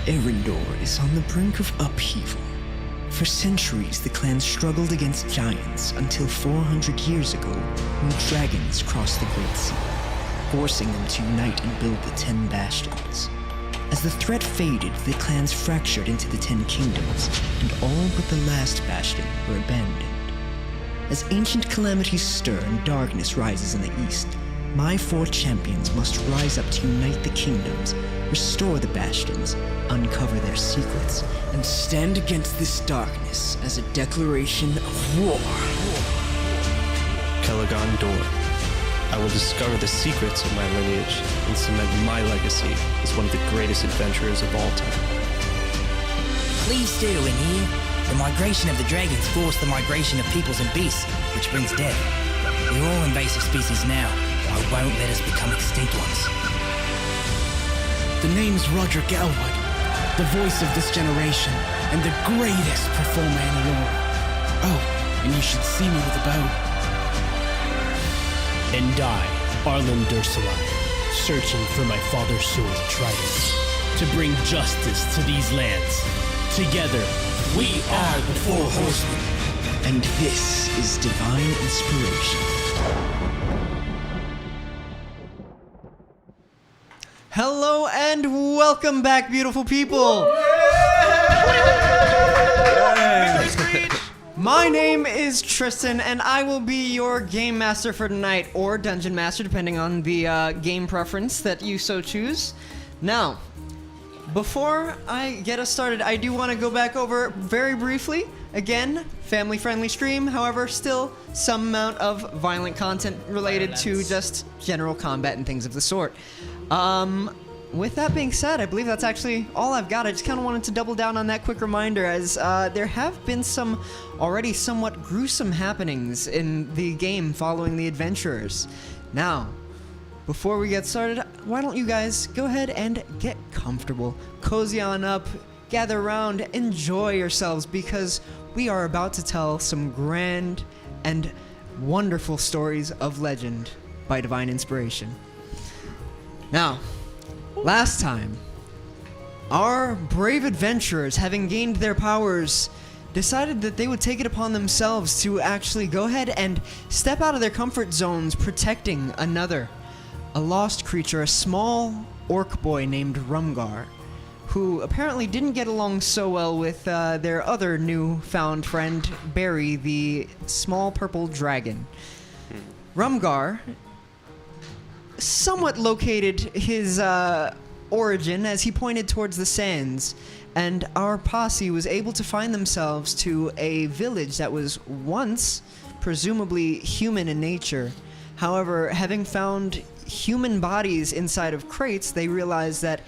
Arrendor is on the brink of upheaval. For centuries, the clan struggled against giants until 400 years ago, when dragons crossed the Great Sea, forcing them to unite and build the 10 Bastions. As the threat faded, the clans fractured into the 10 Kingdoms, and all but the last Bastion were abandoned. As ancient calamities stir and darkness rises in the east, my 4 champions must rise up to unite the kingdoms, restore the Bastions, uncover their secrets, and stand against this darkness as a declaration of war. Calagon Dör. I will discover the secrets of my lineage and cement my legacy as one of the greatest adventurers of all time. Cleave still in here. The migration of the dragons forced the migration of peoples and beasts, which brings death. We're all invasive species now. I won't let us become extinct ones. The name's Rodrick Elwood, the voice of this generation, and the greatest performer in the world. Oh, and you should see me with a bow. And I, Arlyn Dursalai, searching for my father's sword, Trident, to bring justice to these lands. Together, we are the Four Horsemen. And this is Divine Inspiration. Hello and welcome back, beautiful people! My name is Tristan, and I will be your game master for tonight, or dungeon master, depending on the game preference that you so choose. Now, before I get us started, I do want to go back over very briefly. Again, family-friendly stream, however, still some amount of violent content related to just general combat and things of the sort. With that being said, I believe that's actually all I've got. I just kind of wanted to double down on that quick reminder, as there have been some already somewhat gruesome happenings in the game following the adventurers. Now, before we get started, why don't you guys go ahead and get comfortable, cozy on up, gather around, enjoy yourselves, because we are about to tell some grand and wonderful stories of legend by Divine Inspiration. Now, last time, our brave adventurers, having gained their powers, decided that they would take it upon themselves to actually go ahead and step out of their comfort zones, protecting a lost creature, a small orc boy named Rumgar, who apparently didn't get along so well with their other newfound friend, Barry, the small purple dragon. Rumgar somewhat located his origin as he pointed towards the sands, and our posse was able to find themselves to a village that was once presumably human in nature. However, having found human bodies inside of crates, they realized that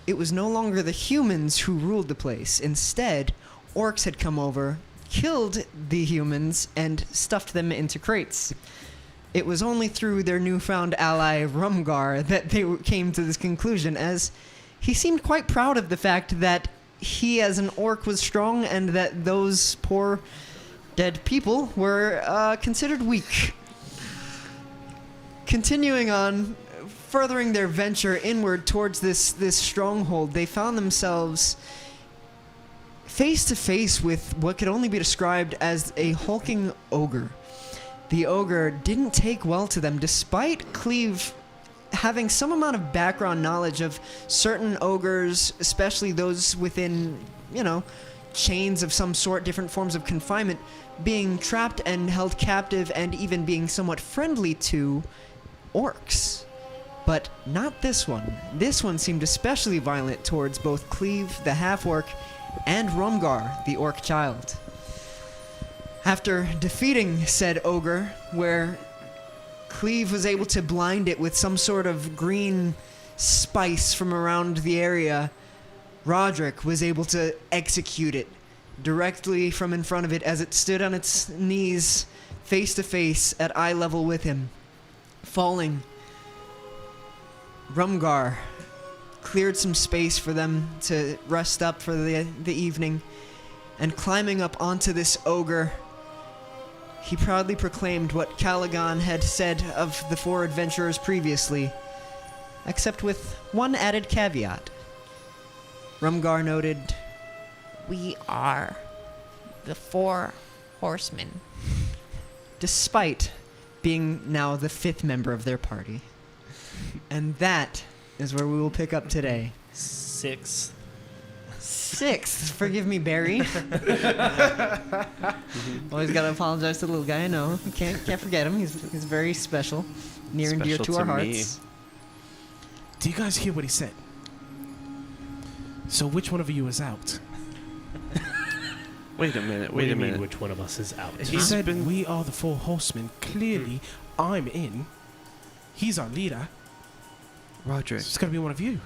it was no longer the humans who ruled the place. Instead, orcs had come over, killed the humans, and stuffed them into crates. It was only through their newfound ally, Rumgar, that they came to this conclusion, as he seemed quite proud of the fact that he as an orc was strong and that those poor dead people were considered weak. Continuing on, furthering their venture inward towards this stronghold, they found themselves face to face with what could only be described as a hulking ogre. The ogre didn't take well to them, despite Cleave having some amount of background knowledge of certain ogres, especially those within, chains of some sort, different forms of confinement, being trapped and held captive and even being somewhat friendly to orcs. But not this one. This one seemed especially violent towards both Cleave, the half-orc, and Rumgar, the orc child. After defeating said ogre, where Cleave was able to blind it with some sort of green spice from around the area, Rodrick was able to execute it directly from in front of it as it stood on its knees, face to face at eye level with him. Falling, Rumgar cleared some space for them to rest up for the evening, and climbing up onto this ogre, he proudly proclaimed what Calagon had said of the 4 adventurers previously, except with one added caveat. Rumgar noted, We are the Four Horsemen. despite being now the 5th member of their party. And that is where we will pick up today. 6. 6th, forgive me, Barry. Always gotta apologize to the little guy. I know, can't forget him. He's very special, near and dear Special to our to me. hearts. Do you guys hear what he said? So which one of you is out? Wait a minute. What do Wait you a mean, minute. which one of us is out? He He's said, been- we are the Four Horsemen. Clearly, I'm in. He's our leader. So Rodrick. it's got to be one of you.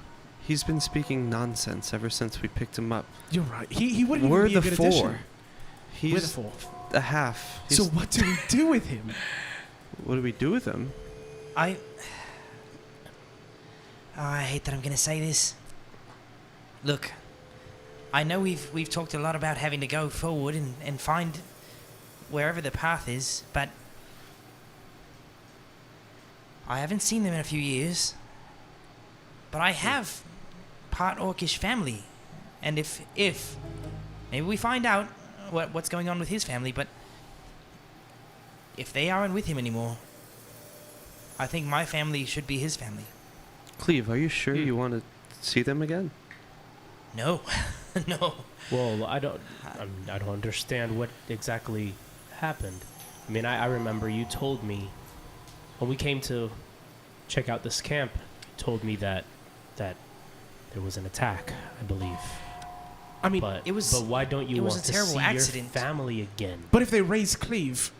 He's been speaking nonsense ever since we picked him up. You're right. He wouldn't We're even be the a good 4. addition. He's We're the 4. a half. So what do we do with him? What do we do with him? I hate that I'm gonna say this. Look, I know we've talked a lot about having to go forward and find wherever the path is, but I haven't seen them in a few years. But I have part Orcish family, and if maybe we find out what's going on with his family, but if they aren't with him anymore, I think my family should be his family. Cleave, are you sure you want to see them again? No, no. Well, I don't understand what exactly happened. I mean, I remember you told me when we came to check out this camp. You told me that there was an attack, I believe. I mean, But It was- But why don't you it was want a to terrible see accident. your family again? but if they raise Cleave,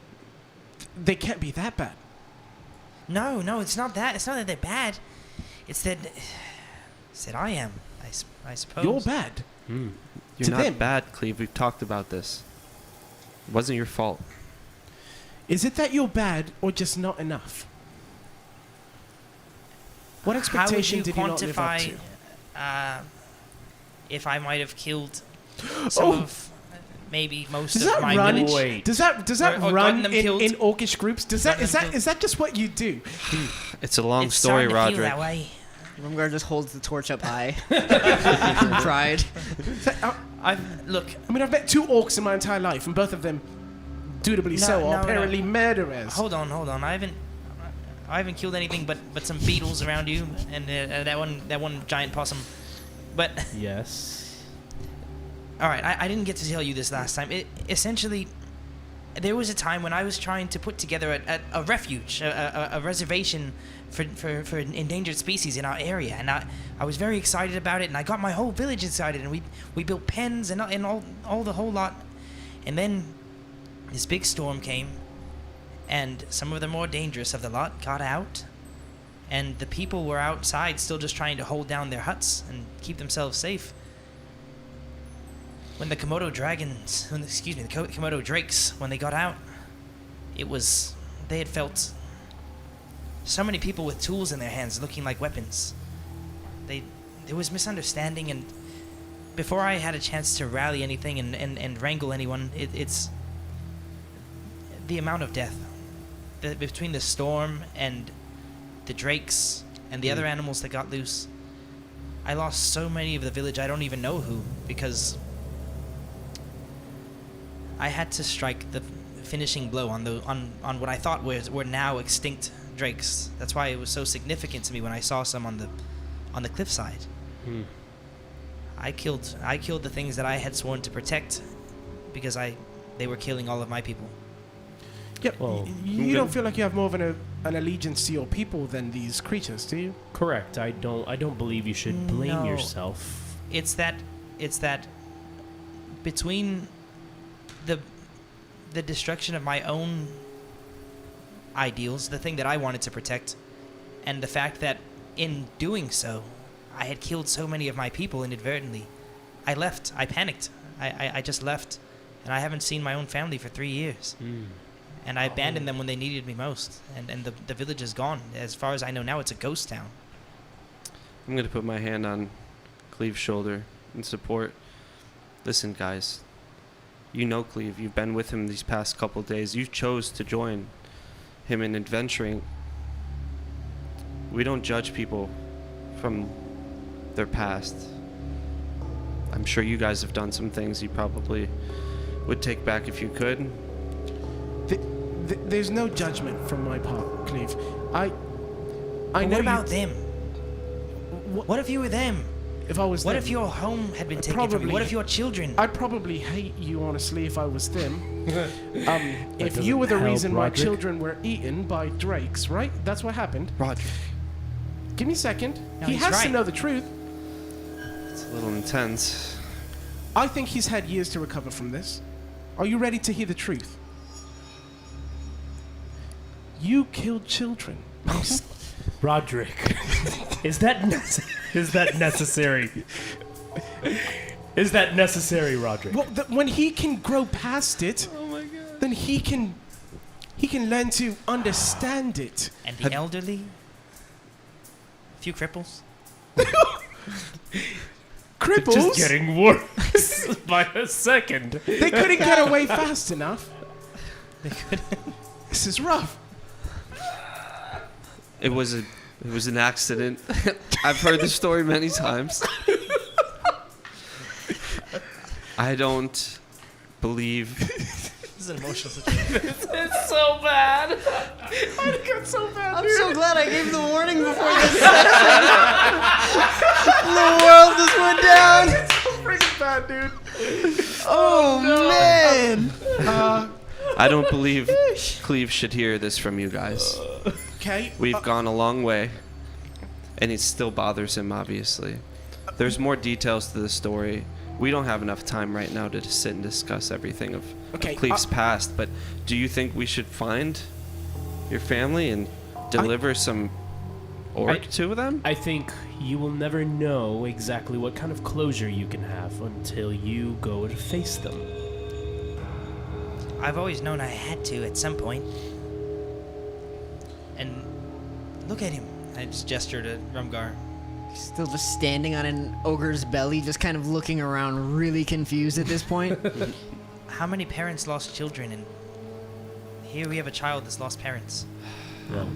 they can't be that bad. No, it's not that. It's not that they're bad. It's that I am. I suppose. You're bad. Hmm. You're To not them. bad, Cleave. We've talked about this. It wasn't your fault. Is it that you're bad or just not enough? What expectation did you not live up to? If I might have killed some Oh. of maybe most Does of that my run? village? Wait. Does that Or run gotten them in killed. Orcish groups? Is Gotten them killed. that just what you do? It's a long It's story, starting to feel that Rodrick. way. Rumgar just holds the torch up high. Pride. Look, I mean, I've met 2 orcs in my entire life, and both of them, dutifully so, No, are no, apparently murderers. hold on. I haven't killed anything but some beetles around you and that one giant possum. But Yes. all right, I didn't get to tell you this last time. Essentially, there was a time when I was trying to put together a refuge, a reservation for endangered species in our area, and I was very excited about it, and I got my whole village excited, and we built pens and all the whole lot, and then this big storm came, and some of the more dangerous of the lot got out, and the people were outside still just trying to hold down their huts and keep themselves safe. When the Komodo Komodo drakes, when they got out, they had felt so many people with tools in their hands looking like weapons. There was misunderstanding, and before I had a chance to rally anything and wrangle anyone, it's the amount of death. Between the storm and the drakes and the other animals that got loose, I lost so many of the village I don't even know who, because I had to strike the finishing blow on what I thought were now extinct drakes. That's why it was so significant to me when I saw some on the cliffside. Hmm. I killed the things that I had sworn to protect because they were killing all of my people. Yep. Well, You don't feel like you have more of an allegiance to your people than these creatures, do you? Correct. I don't believe you should blame No. yourself. It's that between the destruction of my own ideals, the thing that I wanted to protect, and the fact that in doing so, I had killed so many of my people inadvertently. I left. I panicked. I just left, and I haven't seen my own family for 3 years. Hmm. And I abandoned them when they needed me most. And the village is gone. As far as I know now, it's a ghost town. I'm going to put my hand on Cleave's shoulder in support. Listen, guys. You know Cleave. You've been with him these past couple days. You chose to join him in adventuring. We don't judge people from their past. I'm sure you guys have done some things you probably would take back if you could. There's no judgment from my part, Cleave. I But know what about you, them? What if you were them? if I was What them, if your home had been taken from you? What if your children? I'd probably hate you, honestly, if I was them. If doesn't you were the help, reason my Rodrick. children were eaten by drakes, right? That's what happened. Rodrick, Give me a second. No, He he's has to right. know the truth. it's a little intense. I think he's had years to recover from this. Are you ready to hear the truth? You killed children. Rodrick, is that necessary? Is that necessary, Rodrick? Well, when he can grow past it, then he can learn to understand it. And the elderly? A few cripples? Cripples? Just getting worse by a second. They couldn't get away fast enough. They could. This is rough. It was an accident. I've heard the story many times. I don't believe. This is an emotional situation. It's so bad. I got so bad, I'm dude. so glad I gave the warning before this session. The world just went down. so freaking bad, dude. Oh, man. I don't believe Cleave should hear this from you guys. Okay. We've gone a long way, and it still bothers him, obviously. There's more details to the story. We don't have enough time right now to sit and discuss everything of Okay, Cleave's past, but do you think we should find your family and deliver some orc to them? I think you will never know exactly what kind of closure you can have until you go and face them. I've always known I had to at some point. And look at him. I just gesture to Rumgar. Still just standing on an ogre's belly, just kind of looking around, really confused at this point. How many parents lost children? And here we have a child that's lost parents. Well,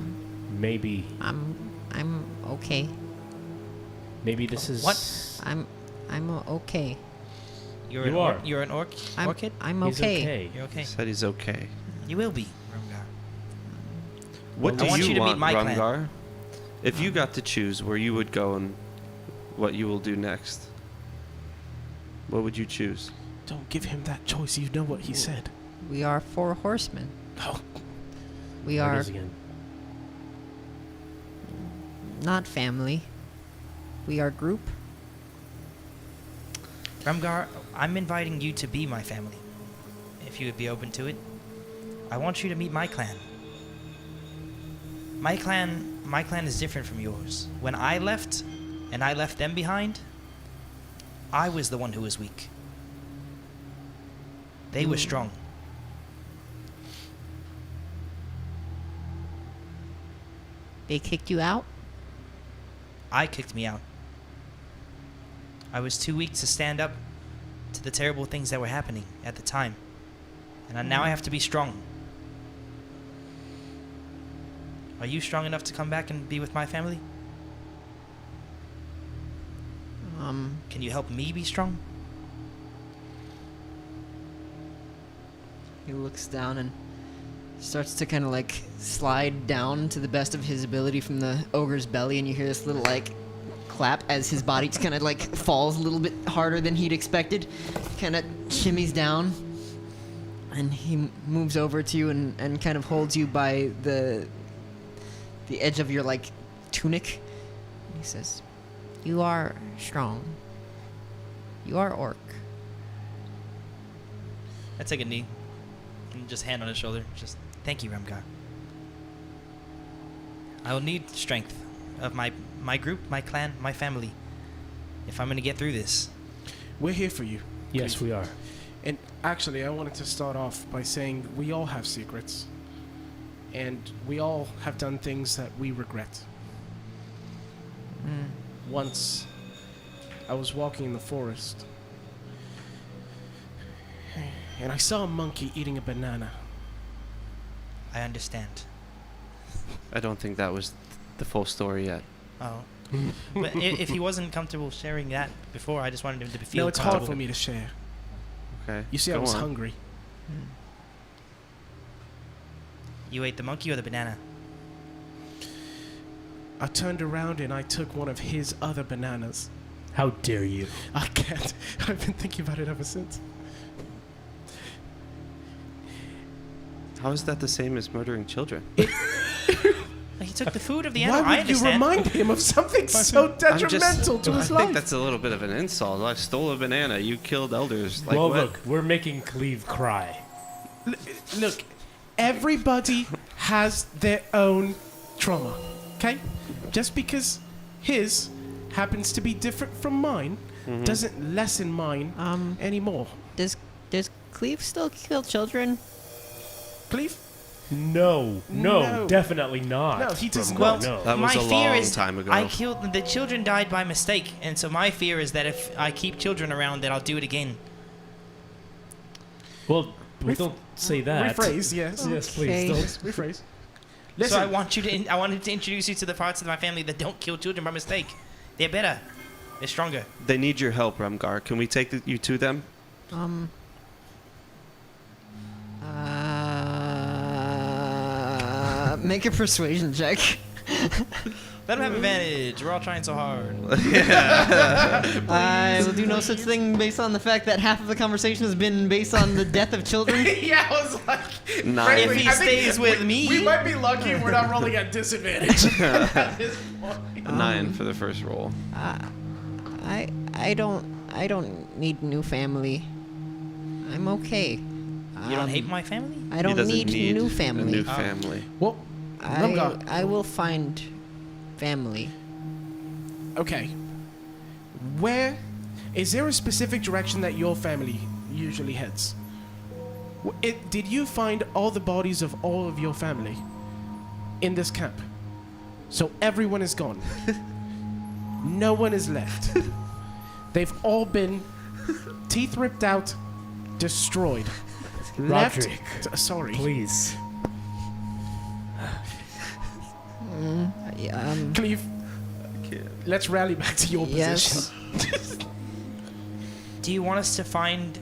maybe I'm okay. this is What? I'm okay. You're You an are. You're an orchid? I'm He's okay. You're okay. Said he's okay. You will be, Rumgar. What I do want you you to meet want, my clan. Rumgar? If you got to choose where you would go and what you will do next, what would you choose? Don't give him that choice. You know what he said. We are four horsemen. Oh, We There it are is again. not family. We are group. Rumgar, I'm inviting you to be my family. If you would be open to it. I want you to meet my clan. My clan is different from yours. When I left, and I left them behind, I was the one who was weak. They were strong. They kicked you out? I kicked me out. I was too weak to stand up to the terrible things that were happening at the time. And now I have to be strong. Are you strong enough to come back and be with my family? Can you help me be strong? He looks down and starts to kind of like slide down to the best of his ability from the ogre's belly, and you hear this little like clap as his body just kind of like falls a little bit harder than he'd expected. Kind of shimmies down, and he moves over to you and kind of holds you by the edge of your like tunic. And he says, You are strong. You are orc. I take a knee and just hand on his shoulder. Just thank you, Rumgar. I will need strength of my group, my clan, my family, if I'm going to get through this. we're here for you. Yes, we are. And actually, I wanted to start off by saying we all have secrets. And we all have done things that we regret. Once, I was walking in the forest. And I saw a monkey eating a banana. I understand. I don't think that was the full story yet. Oh, But if he wasn't comfortable sharing that before, I just wanted him to feel No, it's hard comfortable. for me to share. Okay. You see, I go was on. hungry. You ate the monkey or the banana? I turned around and I took one of his other bananas. How dare you? I can't. I've been thinking about it ever since. How is that the same as murdering children? He took the food of the animal. Why I would you understand. remind him of something so detrimental to his I life? think that's a little bit of an insult. I stole a banana. You killed elders. Like well, what? look, we're making Cleave cry. Look, everybody has their own trauma, okay? Just because his happens to be different from mine doesn't lessen mine anymore. Does Cleave still kill children? Cleave? No, No. definitely not. No, he does From- Well, not. no. That was my a fear long is time ago. I killed the children died by mistake, and so my fear is that if I keep children around, that I'll do it again. Well, don't say that. Rephrase, yes. Yes, Okay. please. Don't. Rephrase. So Listen, I want you to. I wanted to introduce you to the parts of my family that don't kill children by mistake. They're better. They're stronger. They need your help, Rumgar. Can we take you to them? Make a persuasion check. Let them have advantage. We're all trying so hard. I will do no such thing based on the fact that half of the conversation has been based on the death of children. yeah, I was like, 9. If he I think stays with me, we might be lucky if we're not rolling at disadvantage at this point. 9 for the first roll. I don't need new family. I'm okay. you don't hate my family. I He don't doesn't need new family. A new family. Well, Rumgar, I will find family. okay. Where is there a specific direction that your family usually heads? Did you find all the bodies of all of your family in this camp? So everyone is gone. No one is left. They've all been teeth ripped out, destroyed. Rodrick, Sorry. please. Cleave, let's rally back to your Yes. position. Do you want us to find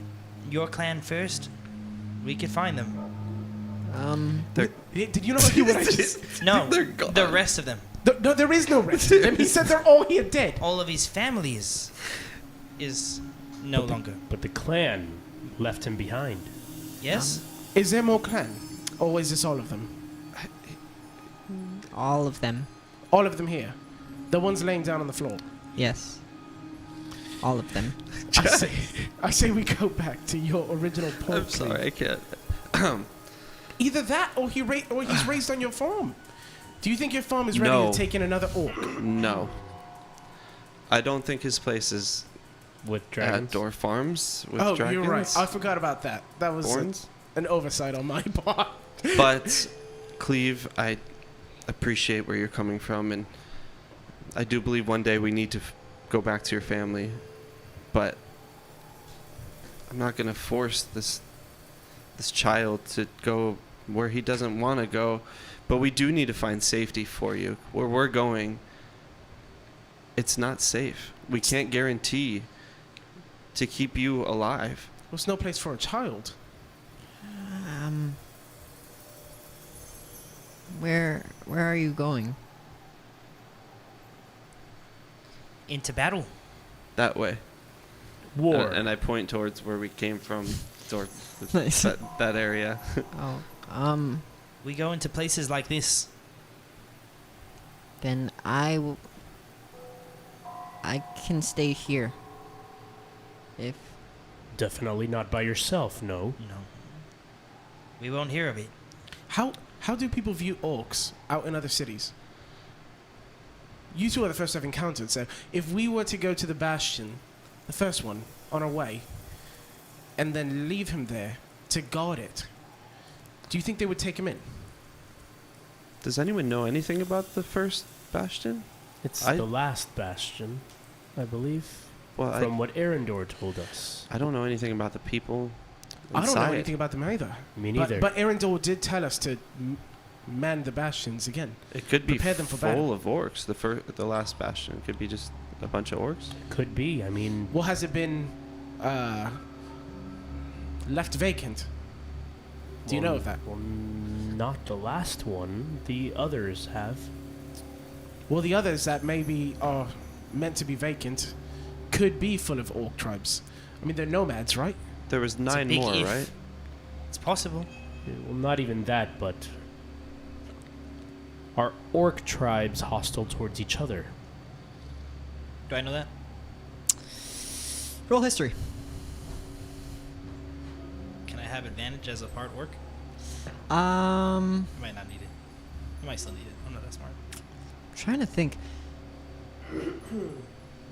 your clan first? We could find them. Did you not hear what I just... No, They're gone. the rest of them. No, there is no rest of them. He said they're all here dead. All of his families is no longer. But the clan left him behind. Yes? Is there more clan? Or is this all of them? All of them. All of them here? The ones laying down on the floor? Yes. All of them. I say we go back to your original point. I'm sorry, I can't. Either that or he's raised on your farm. Do you think your farm is ready No. to take in another orc? No. I don't think his place is With at dragons. Dör Farms with Oh, dragons. you're right. I forgot about that. That was Horns. an oversight on my part. But Cleave, I appreciate where you're coming from, and I do believe one day we need to go back to your family. But I'm not gonna force this child to go where he doesn't want to go. But we do need to find safety for you. Where we're going, it's not safe. We can't guarantee to keep you alive. There's no place for a child. Where are you going? Into battle. That way. War. And I point towards where we came from, towards Nice. that area. Oh, We go into places like this. then I can stay here. If Definitely not by yourself, no. No. We won't hear of it. How do people view orcs out in other cities? You two are the first I've encountered, so if we were to go to the Bastion, the first one, on our way, and then leave him there to guard it, do you think they would take him in? Does anyone know anything about the first bastion? It's I- the last bastion, I believe, Well, from what Arendor told us. I don't know anything about the people I don't know inside. anything about them either. Me neither. But Arendor did tell us to man the bastions again. It could be Prepare them for full battle. of orcs. The last bastion could be just a bunch of orcs. Could be. I mean, Well, has it been left vacant? Do you know of that? Well, not the last one. The others have. Well, the others that maybe are meant to be vacant could be full of orc tribes. I mean, they're nomads, right? There was a 9 big more, if. right? It's possible. Well, not even that, but are orc tribes hostile towards each other? Do I know that? Roll history. Can I have advantage as a part orc? I I might not need it. I might still need it. I'm not that smart. trying to think.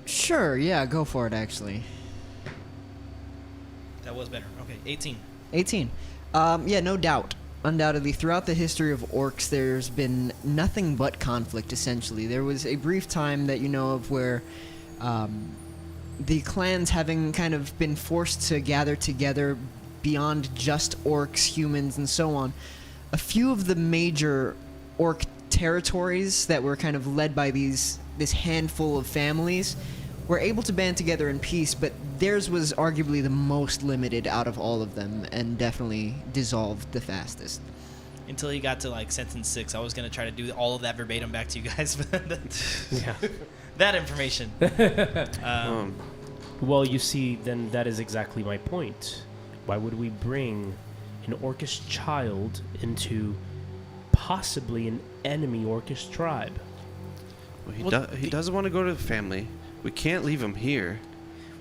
Sure, yeah, go for it. Actually, That was better. Okay, 18. 18. Yeah, no doubt. Undoubtedly, throughout the history of orcs, there's been nothing but conflict, essentially. There was a brief time that you know of where the clans, having kind of been forced to gather together beyond just orcs, humans, and so on, a few of the major orc territories that were kind of led by this handful of families were able to band together in peace, but theirs was arguably the most limited out of all of them and definitely dissolved the fastest. Until you got to like sentence 6, I was gonna try to do all of that verbatim back to you guys, but Yeah. that information. Well, you see, then that is exactly my point. Why would we bring an orcish child into possibly an enemy orcish tribe? Well, he doesn't want to go to the family. We can't leave him here.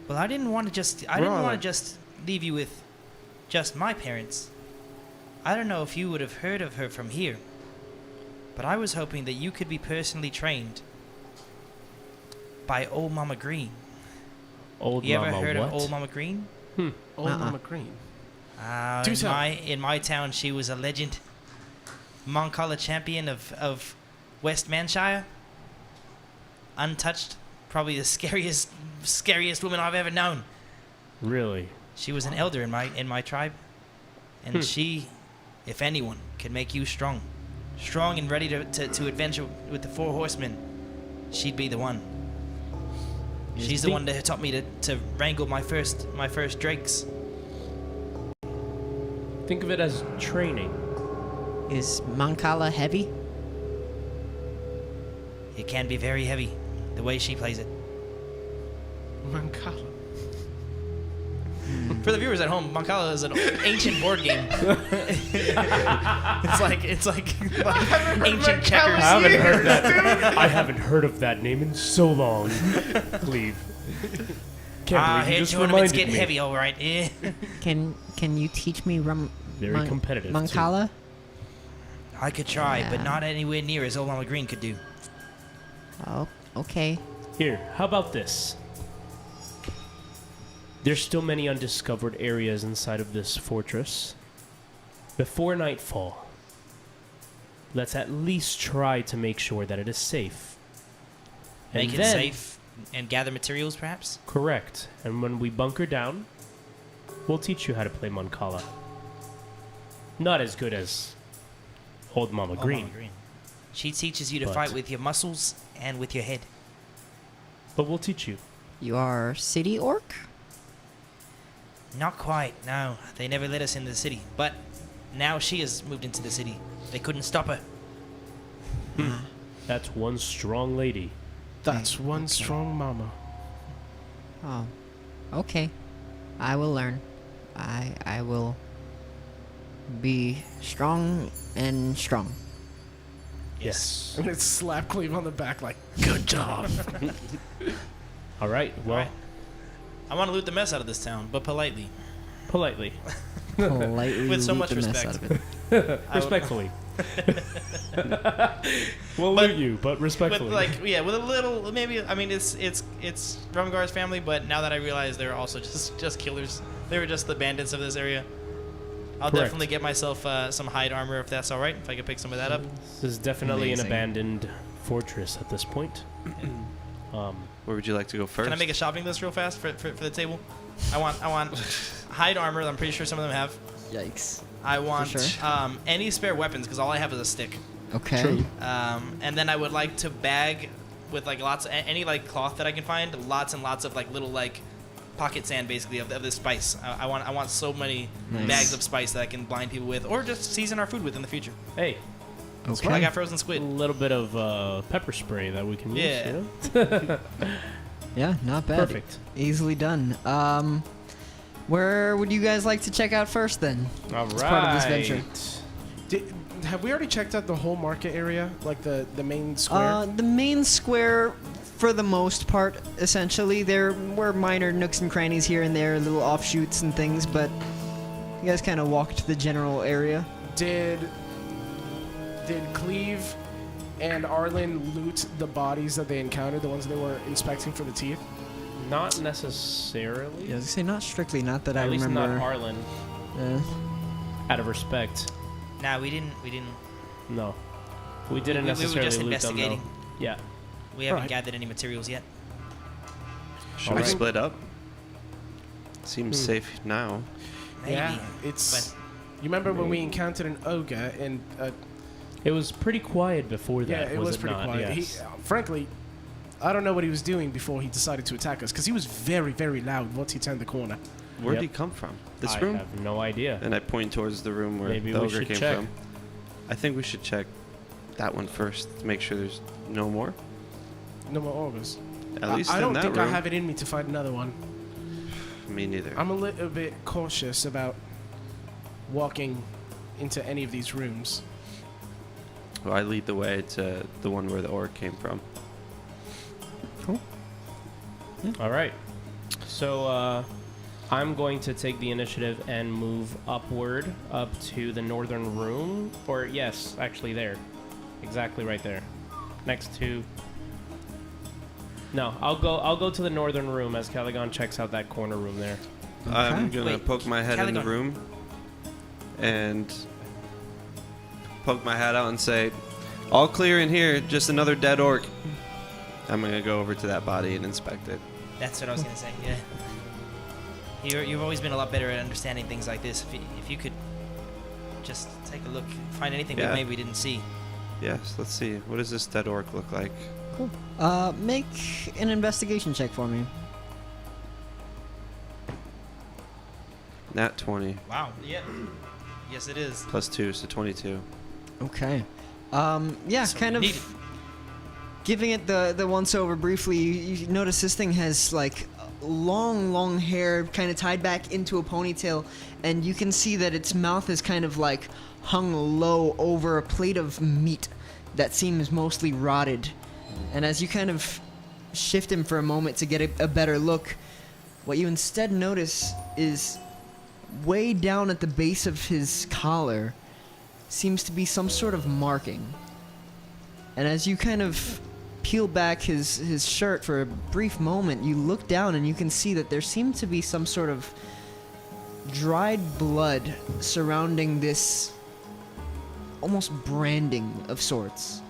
Well, I didn't want to just leave you with just my parents. I don't know if you would have heard of her from here, but I was hoping that you could be personally trained by Old Mama Green. Old You Mama ever heard what? of Old Mama Green? Old Mama Green. Do In tell. in my town, she was a legend. Moncala champion of West Manshire. Untouched. Probably the scariest woman I've ever known. Really? She was an elder in my tribe. And she, if anyone, can make you strong. Strong and ready to adventure with the Four Horsemen. She'd be the one. She's the one that taught me to wrangle my first drakes. Think of it as training. Is Mancala heavy? It can be very heavy, the way she plays it. Mancala. For the viewers at home, Mancala is an ancient board game. it's like ancient checkers. I haven't heard that. I haven't heard of that name in so long. Cleave. Can't believe you Head just tournaments reminded get me. heavy, all right. Yeah. Can you teach me Very competitive. too. Mancala? I could try, but Yeah. not anywhere near as Old Mama Green could do. Oh, okay. Here, how about this? There's still many undiscovered areas inside of this fortress. Before nightfall, let's at least try to make sure that it is safe. Make And it then- safe and gather materials, perhaps. Correct. And when we bunker down, we'll teach you how to play Mancala. Not as good as Old Mama Old Green, Mama Green. She teaches you to But- fight with your muscles and with your head. but we'll teach you. You are city orc? Not quite, no. They never let us into the city. But now she has moved into the city. They couldn't stop her. That's one strong lady. That's one strong mama. Oh, okay. I will learn. I will be strong and strong. Yes. And it's slap Cleave on the back like, good job. All right. Well, Alright. I want to loot the mess out of this town, but politely. politely, Politely With so loot much the mess respect. out of it. respectfully. We'll But- loot you, but With respectfully. with a little, maybe. I mean, it's Rumgar's family, but now that I realize they're also just killers. They were just the bandits of this area. I'll Correct. definitely get myself some hide armor if that's all right. If I could pick some of that up. This is definitely Amazing. an abandoned fortress at this point. Where would you like to go first? Can I make a shopping list real fast for the table? I want hide armor. I'm pretty sure some of them have. Yikes. I want sure. any spare weapons because all I have is a stick. Okay. True. And then I would like to bag with like lots of any like cloth that I can find, lots and lots of like little like pocket sand basically of this spice. I want so many Nice. bags of spice that I can blind people with, or just season our food with in the future. Hey, Okay. I got frozen a squid. little bit of pepper spray that we can use. Yeah. You know? Yeah, not bad. Perfect. Easily done. Where would you guys like to check out first then? All right. It's part of this venture. Have we already checked out the whole market area, like the main square? The main square, for the most part, essentially, there were minor nooks and crannies here and there, little offshoots and things, but you guys kind of walked the general area. Did Cleave and Arlyn loot the bodies that they encountered, the ones they were inspecting for the teeth? Not necessarily. Yeah, I was gonna say not strictly, not that I At least remember. not Arlyn. Out of respect. Nah, we didn't. No. We didn't we were necessarily just loot them, though. investigating. Yeah. We haven't Alright. gathered any materials yet. Should we Alright. split up? Seems safe now. Maybe. Yeah, it's. You remember when we encountered an ogre and It was pretty quiet before that. yeah, it was pretty not? quiet. Yes. Frankly, I don't know what he was doing before he decided to attack us because he was very, very loud once he turned the corner. Where'd Yep. he come from? This I room? have no idea. And I point towards the room where Maybe the we ogre should came check. from. I think we should check that one first to make sure there's no more. No more ogres. At least I in don't that think room. I have it in me to find another one. Me neither. I'm a little bit cautious about walking into any of these rooms. Well, I lead the way to the one where the orc came from. All right. So I'm going to take the initiative and move upward up to the northern room. Or yes, actually there. Exactly right there. Next to... No, I'll go to the northern room as Calagon checks out that corner room there. I'm gonna Wait, poke my head in the Calagon. room and poke my head out and say, "All clear in here. Just another dead orc." I'm gonna go over to that body and inspect it. That's what I was gonna say. Yeah. You've always been a lot better at understanding things like this. If you could just take a look, find anything Yeah. that maybe we didn't see. Yes. Let's see. What does this dead orc look like? Make an investigation check for me. Nat 20 Wow. Yeah. Yes, it is. plus 2, so 22. Okay. Yeah, So kind of neat. giving it the once over briefly, you notice this thing has like long hair kind of tied back into a ponytail, and you can see that its mouth is kind of like hung low over a plate of meat that seems mostly rotted. And as you kind of shift him for a moment to get a better look, what you instead notice is way down at the base of his collar seems to be some sort of marking. And as you kind of peel back his shirt for a brief moment, you look down and you can see that there seems to be some sort of dried blood surrounding this almost branding of sorts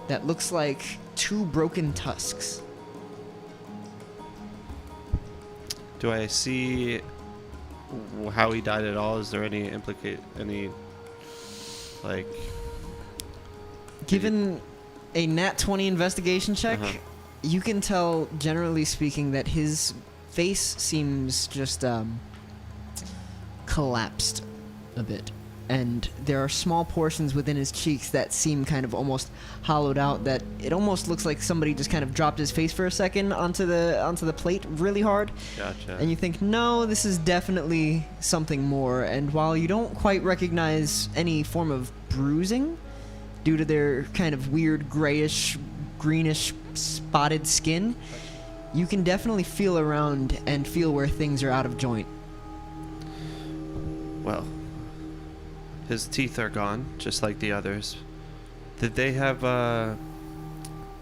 that looks like two broken tusks. Do I see how he died at all? Is there any like? Given a nat 20 investigation check, Uh-huh. you can tell, generally speaking, that his face seems just collapsed a bit. And there are small portions within his cheeks that seem kind of almost hollowed out, that it almost looks like somebody just kind of dropped his face for a second onto the plate really hard. Gotcha. And you think, no, this is definitely something more. And while you don't quite recognize any form of bruising due to their kind of weird grayish, greenish, spotted skin, you can definitely feel around and feel where things are out of joint. Well, his teeth are gone, just like the others. Did they have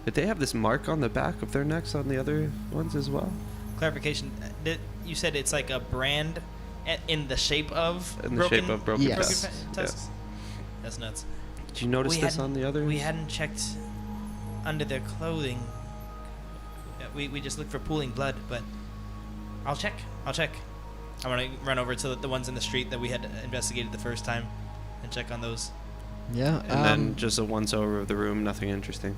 this mark on the back of their necks on the other ones as well? Clarification. You said it's like a brand in the shape of In the shape of broken Yes. tusks. tusks. That's nuts. Did you notice We this hadn't- on the others? We hadn't checked under their clothing. We just looked for pooling blood, but I'll check. I'm gonna run over to the ones in the street that we had investigated the first time, and check on those. Yeah. And then just a once over of the room, nothing interesting.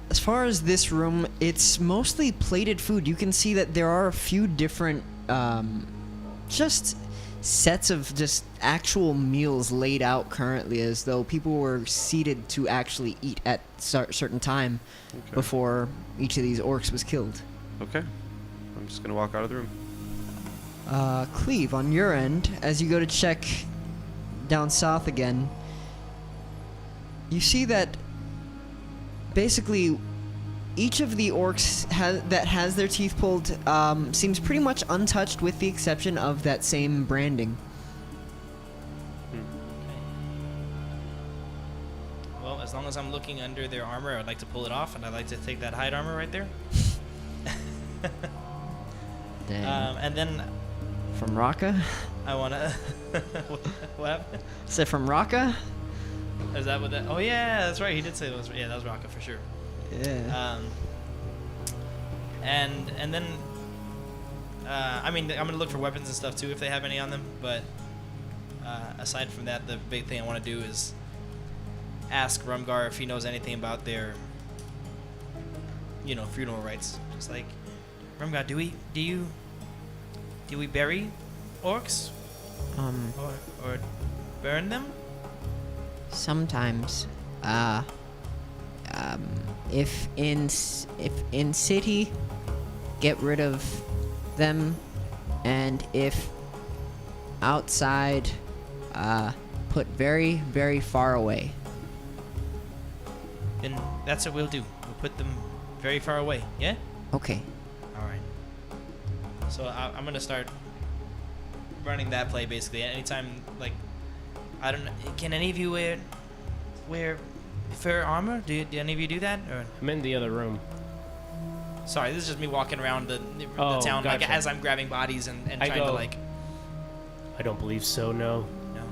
As far as this room, it's mostly plated food. You can see that there are a few different, just sets of just actual meals laid out currently, as though people were seated to actually eat at certain time before each of these orcs was killed. Okay. I'm just gonna walk out of the room. Cleave, on your end, as you go to check down south again, you see that basically each of the orcs that has their teeth pulled seems pretty much untouched, with the exception of that same branding. Well, as long as I'm looking under their armor, I'd like to pull it off, and I'd like to take that hide armor right there. Dang. And then From Raqqa? I wanna. What happened? Is it from Raqqa? Is that what that? Oh yeah, that's right. He did say it was. Yeah, that was Raqqa for sure. Yeah. And then, I mean, I'm gonna look for weapons and stuff too if they have any on them. But aside from that, the big thing I want to do is ask Rumgar if he knows anything about their, funeral rites. Just like, Rumgar, do we bury orcs or burn them? Sometimes, if in city, get rid of them, and if outside, put very, very far away. Then that's what we'll do. We'll put them very far away. Yeah. Okay. All right. So I'm gonna start running that play basically. Anytime, like, I don't know. Can any of you wear fur armor? Do any of you do that? Or I'm in the other room. sorry, this is just me walking around the town, like, gotcha. as I'm grabbing bodies and trying to, like. I don't believe so. No. No.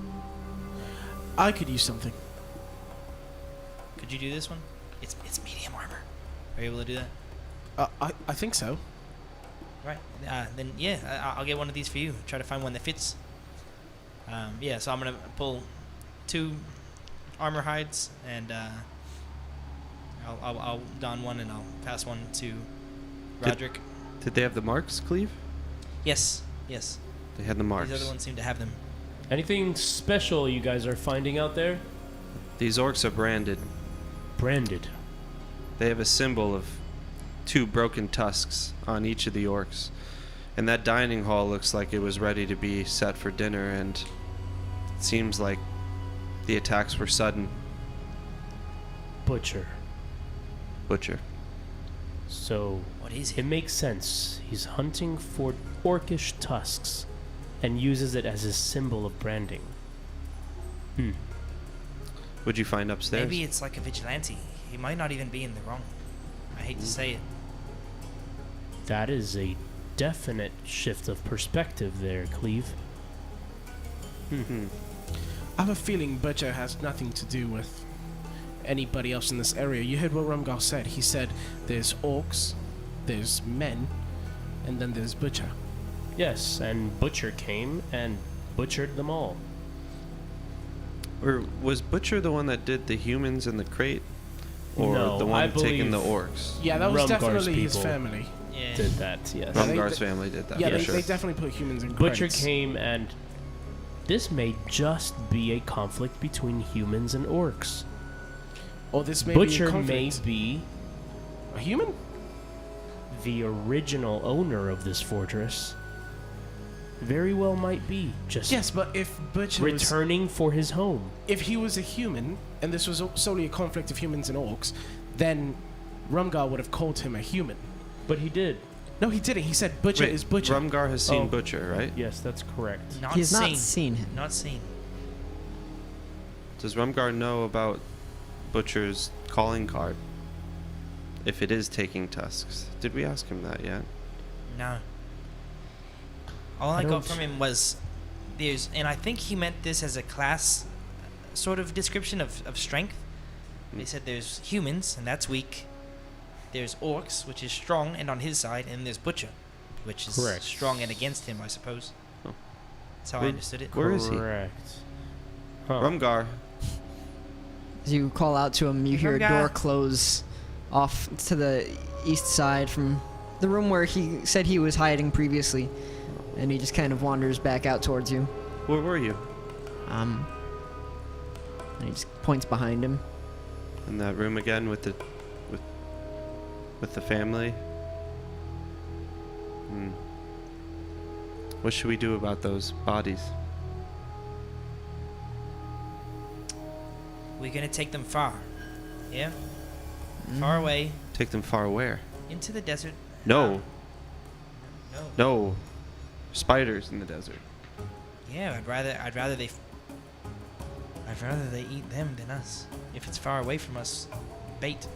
I could use something. Could you do this one? It's medium armor. Are you able to do that? I think so. Right. Then yeah, I'll get one of these for you. Try to find one that fits. Yeah. So I'm gonna pull 2 armor hides, and I'll don one, and I'll pass one to Rodrick. Did they have the marks, Cleave? Yes. They had the marks. These other ones seem to have them. Anything special you guys are finding out there? These orcs are branded. Branded. They have a symbol of 2 broken tusks on each of the orcs. And that dining hall looks like it was ready to be set for dinner, and it seems like the attacks were sudden. Butcher. So What is it it? makes sense. He's hunting for orcish tusks and uses it as a symbol of branding. What'd you find upstairs? Maybe it's like a vigilante. He might not even be in the wrong. I hate to say it. That is a definite shift of perspective there, Cleave. Hmm. I have a feeling Butcher has nothing to do with anybody else in this area. You heard what Rumgar said. He said there's orcs, there's men, and then there's Butcher. Yes, and Butcher came and butchered them all. Or was Butcher the one that did the humans in the crate? Or No, the I one taking the believe- orcs? Yeah, that was Rumgar's definitely his people. family. Yeah. Did that, yes. Rum- Rumgar's they- family did that, Yeah, for they, sure. they definitely put humans in Butcher crates. came and this may just be a conflict between humans and orcs. Or this may be a Butcher may conflict. be A human? the original owner of this fortress. Very well might be. Just Yes, but if Butcher was, returning for his home. if he was a human, and this was solely a conflict of humans and orcs, then Rumgar would have called him a human. But he did. No, he didn't. He said Butcher Wait, is Butcher. Rumgar has seen Oh. Butcher, right? Yes, that's correct. Not He's seen. not seen him. Not seen. Does Rumgar know about Butcher's calling card? If it is taking tusks. Did we ask him that yet? No. All I I got don't- from him was and I think he meant this as a class sort of description of strength. They said there's humans, and that's weak. There's orcs, which is strong and on his side, and there's Butcher, which is Correct. strong and against him, I suppose. Oh. That's how I Where- understood it. Where is he? Correct. Huh. Rumgar. As you call out to him, you hear a Rumgar. door close off to the east side from the room where he said he was hiding previously. And he just kind of wanders back out towards you. Where were you? And he just points behind him. In that room again with the family? Hmm. What should we do about those bodies? We're gonna take them far. Yeah? Far away Take them far where? into the desert. No. No. No. Spiders in the desert. Yeah, I'd rather they eat them than us. If it's far away from us, bait.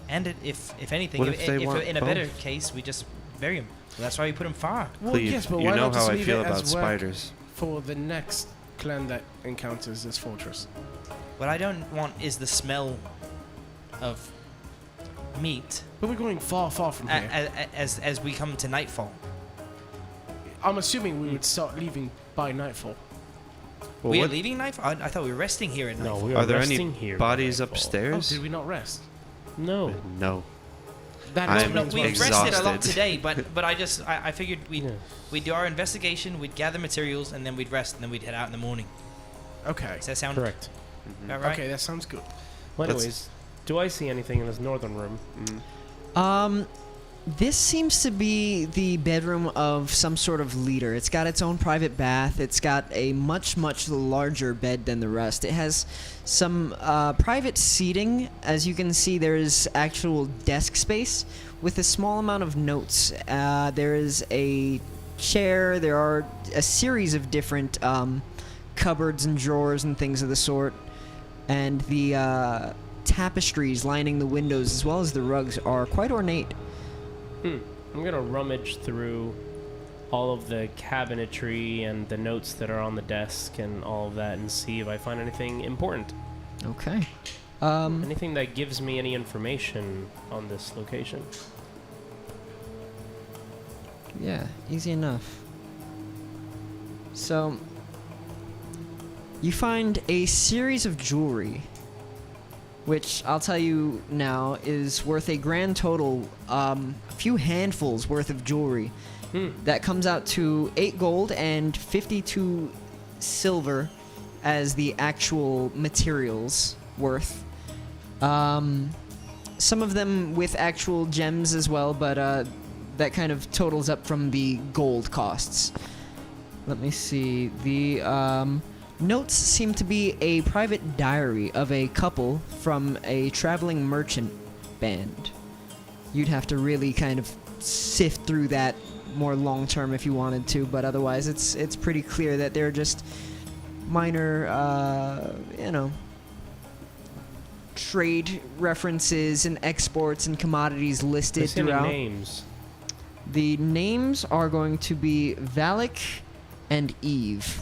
And if anything, What if they want in a better both? case, we just bury them. That's why we put them far. Well, Cleave, yes, but you why know not just how I leave feel it about as work spiders. for the next clan that encounters this fortress? What I don't want is the smell of meat But we're going far, far from here. as we come to nightfall. I'm assuming we would start leaving by nightfall. Well, We are what- leaving nightfall? I thought we were resting here at No, nightfall. we Are there any resting here. bodies by nightfall. Oh, upstairs? did we not rest? No. No. That I am explains why We've we- rested a lot exhausted. today, but I figured Yeah. we'd do our investigation, we'd gather materials, and then we'd rest, and then we'd head out in the morning. Okay. Does that sound Correct. about right? Okay, that sounds good. Well, Let's- anyways, do I see anything in this northern room? This seems to be the bedroom of some sort of leader. It's got its own private bath. It's got a much, much larger bed than the rest. It has some private seating. As you can see, there is actual desk space with a small amount of notes. There is a chair. There are a series of different cupboards and drawers and things of the sort. And the tapestries lining the windows as well as the rugs are quite ornate. I'm gonna rummage through all of the cabinetry and the notes that are on the desk and all of that and see if I find anything important. Okay. Anything that gives me any information on this location. Yeah, easy enough. So, you find a series of jewelry, which I'll tell you now is worth a grand total, a few handfuls worth of jewelry. That comes out to 8 gold and 52 silver as the actual materials worth. Some of them with actual gems as well, but that kind of totals up from the gold costs. Let me see. The notes seem to be a private diary of a couple from a traveling merchant band. You'd have to really kind of sift through that more long term if you wanted to, but otherwise it's pretty clear that they're just minor, trade references and exports and commodities listed Do I see any throughout. names? The names are going to be Valak and Eve.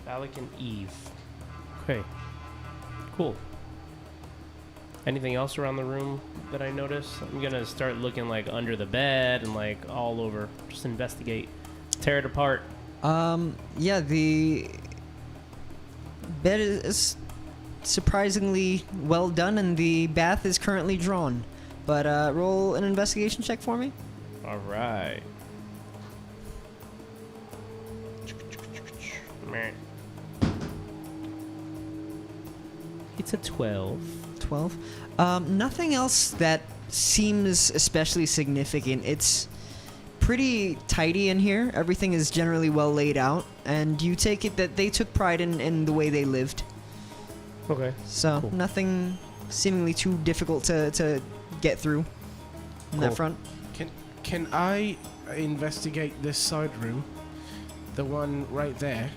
Alec and Eve. Okay. Cool. Anything else around the room that I notice? I'm gonna start looking like under the bed and like all over. Just investigate. Tear it apart. Yeah, the bed is surprisingly well done and the bath is currently drawn. But roll an investigation check for me. Alright. Meh. It's a 12. 12. Nothing else that seems especially significant. It's pretty tidy in here. Everything is generally well laid out, and you take it that they took pride in the way they lived. Okay. So Cool. nothing seemingly too difficult to get through in that Cool. front. Can I investigate this side room? The one right there.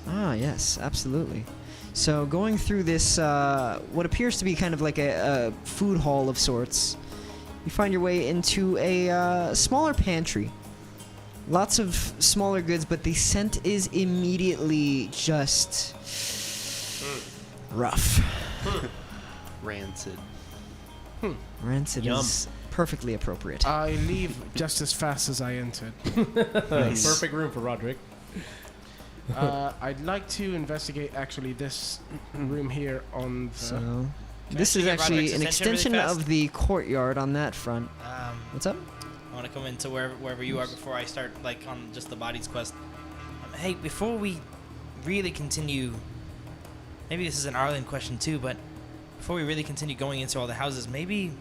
Ah, yes, absolutely. So going through this, what appears to be kind of like a food hall of sorts, you find your way into a smaller pantry. Lots of smaller goods, but the scent is immediately just rough. Rancid. Rancid Yum. is perfectly appropriate. I leave just as fast as I entered. Nice. Perfect room for Rodrick. I'd like to investigate actually this room here on the. So, this actually is get actually Roderick's an attention really extension fast? of the courtyard on that front. What's up? I want to come into wherever you are before I start like on just the bodies quest. Hey, before we really continue, maybe this is an Arlyn question too, but before we really continue going into all the houses, maybe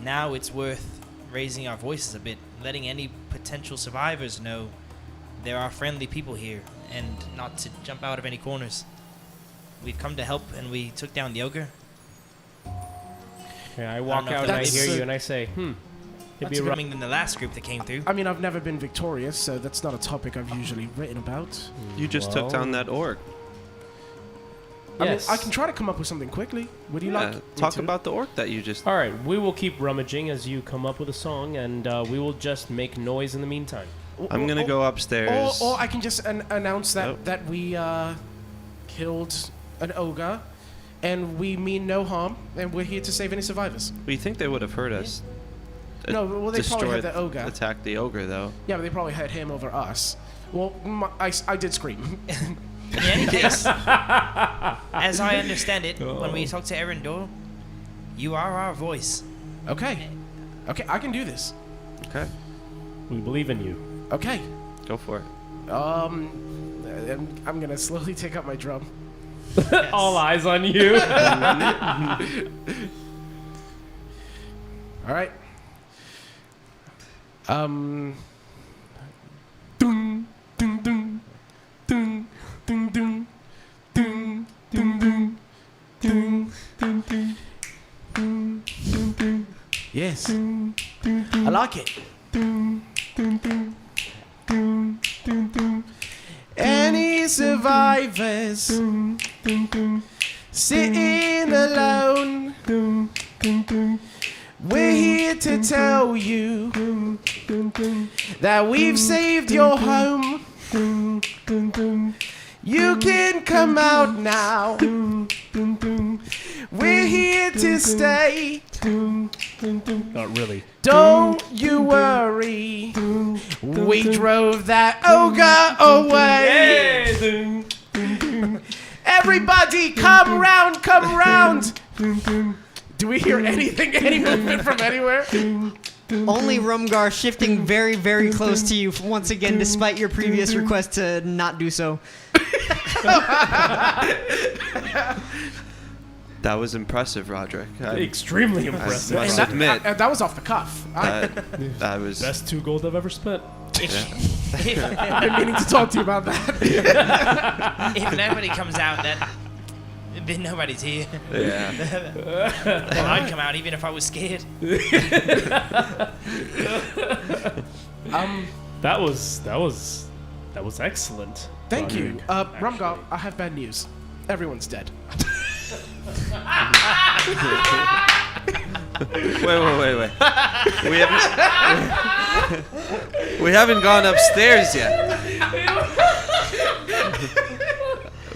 now it's worth raising our voices a bit, letting any potential survivors know there are friendly people here, and not to jump out of any corners. We've come to help, and we took down the ogre. Yeah, I walk know if out and I that's- hear you and I say, it'd Not be too right. coming than the last group that came through. I mean, I've never been victorious, so that's not a topic I've usually written about. You just took down that orc. I mean, Yes. I can try to come up with something quickly. Would you like? me Talk to? about the orc that you just. All right, we will keep rummaging as you come up with a song, and we will just make noise in the meantime. I'm gonna go upstairs. Or I can just announce that Oh. that we killed an ogre, and we mean no harm, and we're here to save any survivors. We think they would have heard us. No, well, they probably heard the ogre. Attack the ogre though. Yeah, but they probably heard him over us. Well, I did scream. In any case, as I understand it, when we talk to Calagon Dör, you are our voice. Okay, I can do this. Okay, We believe in you. Okay, go for it. I'm gonna slowly take up my drum. All eyes on you. All right. Dun dun dun dun dun dun dun dun dun dun dun dun dun dun. Yes, I like it. Any survivors sitting alone? We're here to tell you that we've saved your home. You can come out now. We're here to stay. Not really. Don't you worry. We drove that ogre away. Everybody come round, come round. Do we hear anything, any movement from anywhere? Only Rumgar shifting very, very close to you once again, despite your previous request to not do so. That was impressive, Rodrick. Extremely I impressive. must admit, That was off the cuff. that was. Best 2 gold I've ever spent. I've been meaning to talk to you about that. If nobody comes out, then nobody's here. Yeah. Then I'd come out even if I was scared. That was excellent. Thank you. Rodrick, Rumgar, I have bad news. Everyone's dead. Wait. We haven't gone upstairs yet.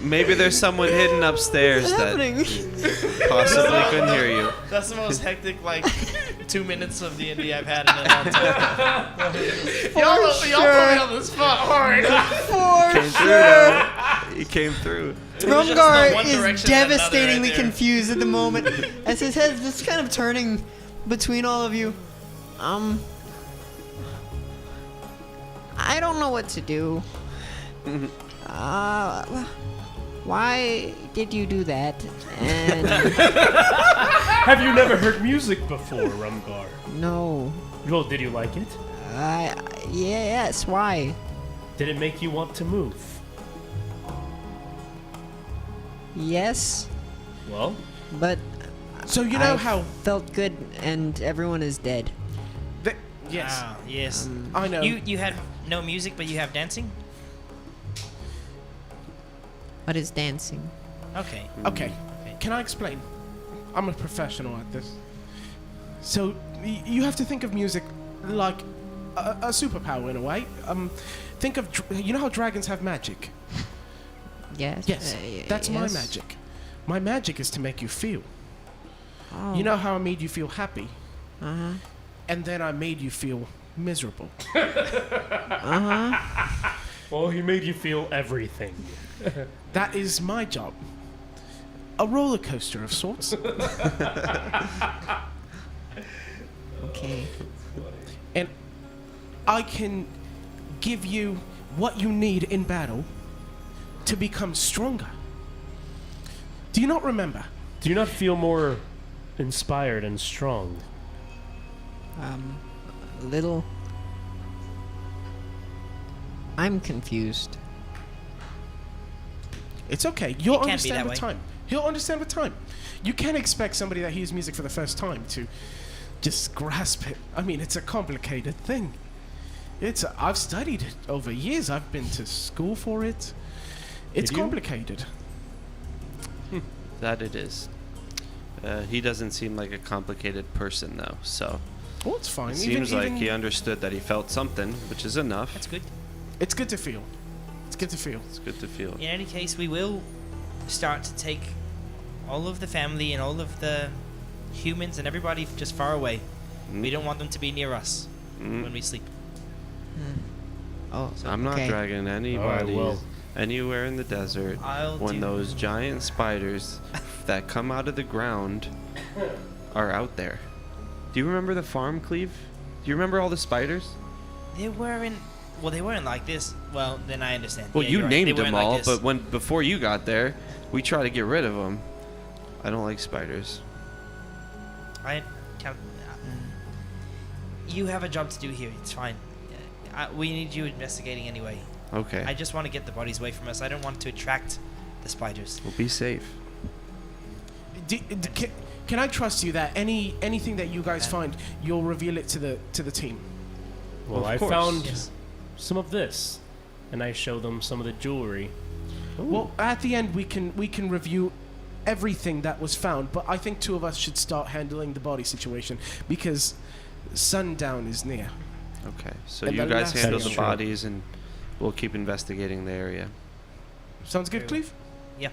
Maybe there's someone hidden upstairs What's that happening? possibly couldn't hear you. That's the most hectic, 2 minutes of D&D I've had in a long time. Y'all put me on the spot hard. For Came through, sure. though. He came through. just no Rumgar one is direction and another devastatingly right there. confused at the moment as his head's just kind of turning between all of you. I don't know what to do. Why did you do that? And Have you never heard music before, Rumgar? no. Well, did you like it? Yes, why? Did it make you want to move? Yes, Well, but So you know I how... felt good and everyone is dead. Yes, Ah, yes. I know. You had no music, but you have dancing? What is dancing? Okay. Okay, can I explain? I'm a professional at this. So you have to think of music like a superpower in a way. Think of you know how dragons have magic. Yes. Yes, that's my yes. magic. My magic is to make you feel. Oh. You know how I made you feel happy? Uh-huh. And then I made you feel miserable. Uh-huh. Well, he made you feel everything. That is my job. A roller coaster of sorts. Okay. And I can give you what you need in battle to become stronger. Do you not remember? Do you not feel more inspired and strong? A little. I'm confused. It's okay. You'll It can't be understand that with way. time. He'll understand with time. You can't expect somebody that hears music for the first time to just grasp it. I mean, it's a complicated thing. I've studied it over years. I've been to school for it. It's Did you? complicated. That it is. He doesn't seem like a complicated person, though, so Well, it's fine. it seems like he understood that he felt something, which is enough. That's good. It's good to feel. It's good to feel. It's good to feel. In any case, we will start to take all of the family and all of the humans and everybody just far away. Mm. We don't want them to be near us Mm. when we sleep. Oh, I'm not okay. dragging anybody well. anywhere in the desert I'll when do- those giant spiders that come out of the ground are out there. Do you remember the farm, Cleave? Do you remember all the spiders? They weren't. Well, they weren't like this. Well, then I understand. Well, Yeah, you you're right. They named weren't them like all, this. but before you got there, we tried to get rid of them. I don't like spiders. I can't. You have a job to do here. It's fine. We need you investigating anyway. Okay. I just want to get the bodies away from us. I don't want to attract the spiders. Well, be safe. Can I trust you that anything that you guys find, you'll reveal it to the team? Well, Of I course. found Yes. some of this, and I show them some of the jewelry. Well, at the end we can review everything that was found, but I think two of us should start handling the body situation because sundown is near. Okay. So And you the guys last handle thing- the bodies, and we'll keep investigating the area. Sounds good, Very well. Cleave? Yeah.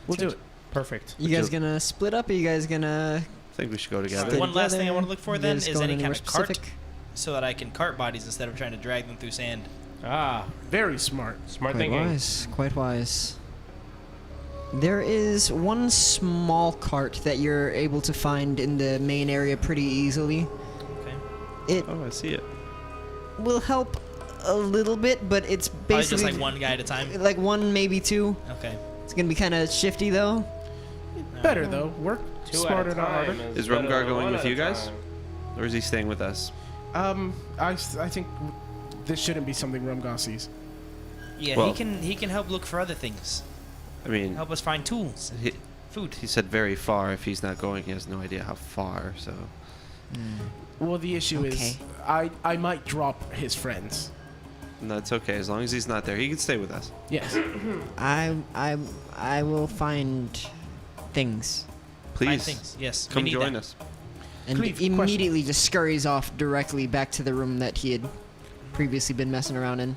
We'll do it. Perfect. You guys gonna split up? Or you guys gonna? I think we should go together. Stay One last thing I together? want to look for You then guys is going any kind anywhere of cart, specific? so that I can cart bodies instead of trying to drag them through sand. Ah, Very smart. smart Quite thinking. wise. Quite wise. There is one small cart that you're able to find in the main area pretty easily. Okay. It Oh, I see it. will help a little bit, but it's Probably basically just like one guy at a time. like one, maybe two. Okay. It's gonna be kind of shifty though. Better though. Work smarter, not harder. Is Rumgar going with you guys? Or is he staying with us? I think this shouldn't be something Rumgar sees. Yeah, Well- he can help look for other things. I mean, Help us find tools, he, food. he said very far. If he's not going, he has no idea how far. So Well, the issue is Okay. I might drop his friends. that's okay. As long as he's not there, he can stay with us. Yes. I will find things Please Find things. Yes. we come need join that. us. and Cleave, question. immediately just scurries off directly back to the room that he had previously been messing around in.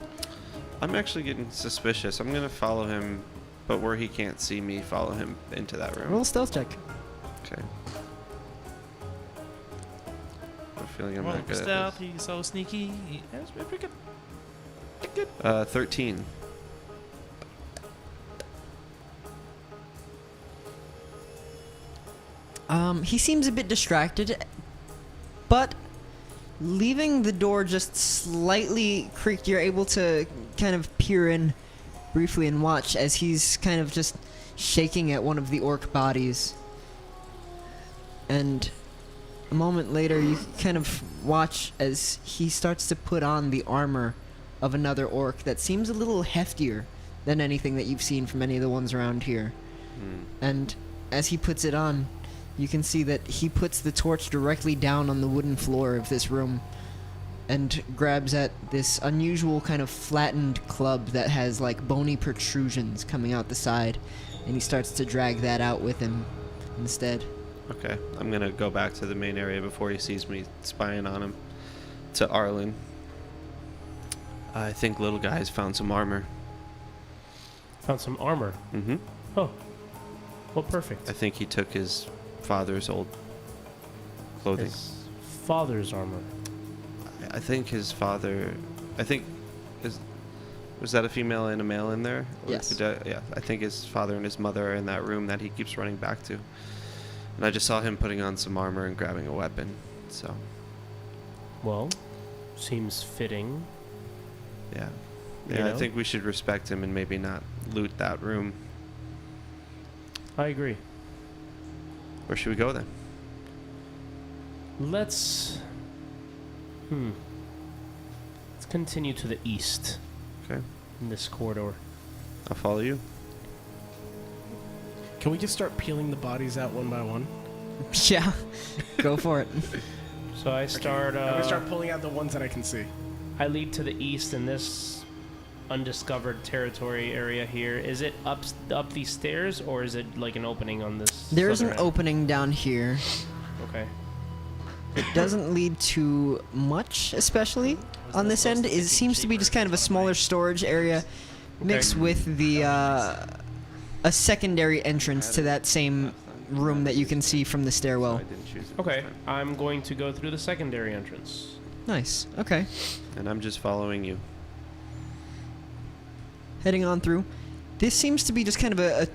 I'm actually getting suspicious. I'm gonna follow him, but where he can't see me, follow him into that room. Roll a stealth check. Okay. I'm feeling I'm Well, not good stealth, at he's so sneaky. That's pretty good. this. 13. He seems a bit distracted, but leaving the door just slightly creaked, you're able to kind of peer in briefly and watch as he's kind of just shaking at one of the orc bodies. And a moment later, you kind of watch as he starts to put on the armor of another orc that seems a little heftier than anything that you've seen from any of the ones around here. And as he puts it on, you can see that he puts the torch directly down on the wooden floor of this room and grabs at this unusual kind of flattened club that has like bony protrusions coming out the side, and he starts to drag that out with him instead. Okay, I'm gonna go back to the main area before he sees me spying on him. To Arlyn. I think little guy's found some armor. Found some armor. Mm-hmm. Oh, well, perfect. I think he took his father's old clothing. His father's armor. I think his father. I think was that a female and a male in there? Or Yes. yeah, I think his father and his mother are in that room that he keeps running back to. And I just saw him putting on some armor and grabbing a weapon. So Well, seems fitting. yeah, You yeah. I know? think we should respect him and maybe not loot that room. I agree. Where should we go then? Let's continue to the east Okay, in this corridor. I'll follow you. Can we just start peeling the bodies out one by one? Yeah, go for it. So I start. I'm gonna start pulling out the ones that I can see. I lead to the east in this undiscovered territory area here. Is it up these stairs, or is it like an opening on this? There's an southern end? opening down here. Okay. It doesn't lead to much, especially on this end. It seems to be just kind of a smaller storage area mixed with the a secondary entrance to that same room that you can see from the stairwell. I didn't choose it this Okay. time. I'm going to go through the secondary entrance. Nice. Okay. And I'm just following you. Heading on through. This seems to be just kind of a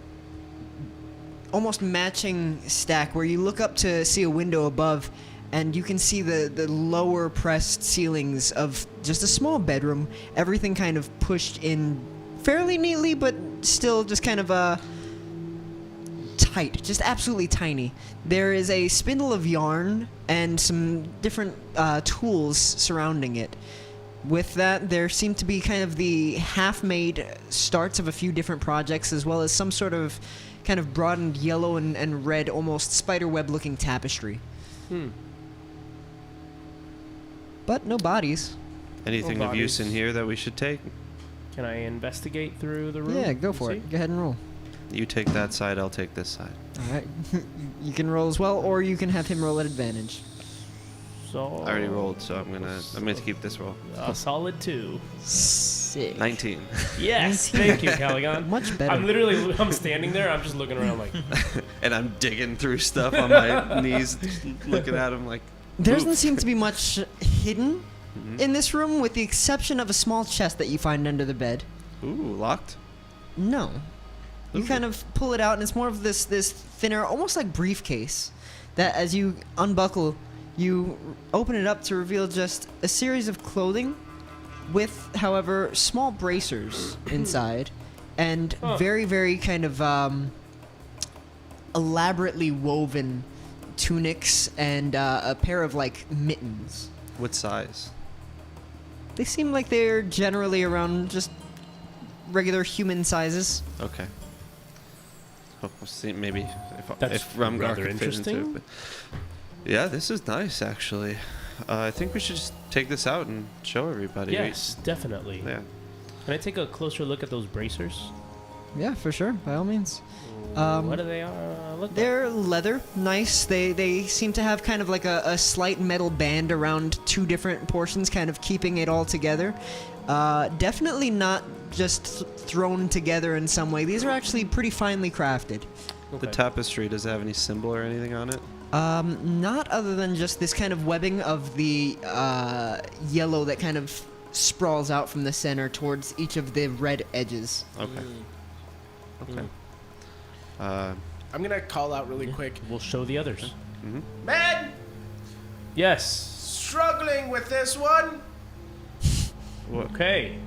almost matching stack where you look up to see a window above and you can see the lower pressed ceilings of just a small bedroom. Everything kind of pushed in fairly neatly, but still just kind of tight, just absolutely tiny. There is a spindle of yarn and some different tools surrounding it. With that, there seem to be kind of the half-made starts of a few different projects, as well as some sort of kind of broadened yellow and red, almost spiderweb-looking tapestry. But no bodies. Anything of use in bodies. here that we should take? Can I investigate through the room? Yeah, go and for see? it. Go ahead and roll. You take that side, I'll take this side. All right. You can roll as well, or you can have him roll at advantage. So I already rolled, so I'm gonna keep this roll. a solid 2. Sick. 19. Yes, thank you, Calagon. Much better. I'm standing there. I'm just looking around like. And I'm digging through stuff on my knees, looking at him like. There "Oof." doesn't seem to be much hidden in this room, with the exception of a small chest that you find under the bed. Ooh, locked. No. You Ooh. kind of pull it out, and it's more of this thinner, almost like briefcase, that as you unbuckle, you open it up to reveal just a series of clothing with, however, small bracers inside, and very, very kind of elaborately woven tunics and a pair of, like, mittens. What size? They seem like they're generally around just regular human sizes. Okay. We'll see, maybe That's if Rumgar rather could fit into interesting. it. But yeah, this is nice, actually. I think we should just take this out and show everybody. Yes, definitely. Yeah. Can I take a closer look at those bracers? Yeah, for sure, by all means. What do they look like? They're leather, nice. They seem to have kind of like a slight metal band around two different portions, kind of keeping it all together. Definitely not just thrown together in some way. These are actually pretty finely crafted. The tapestry, does it have any symbol or anything on it? Not other than just this kind of webbing of the yellow that kind of sprawls out from the center towards each of the red edges. Okay. Okay. I'm gonna call out really quick. We'll show the others. Man, Yes. struggling with this one. Okay.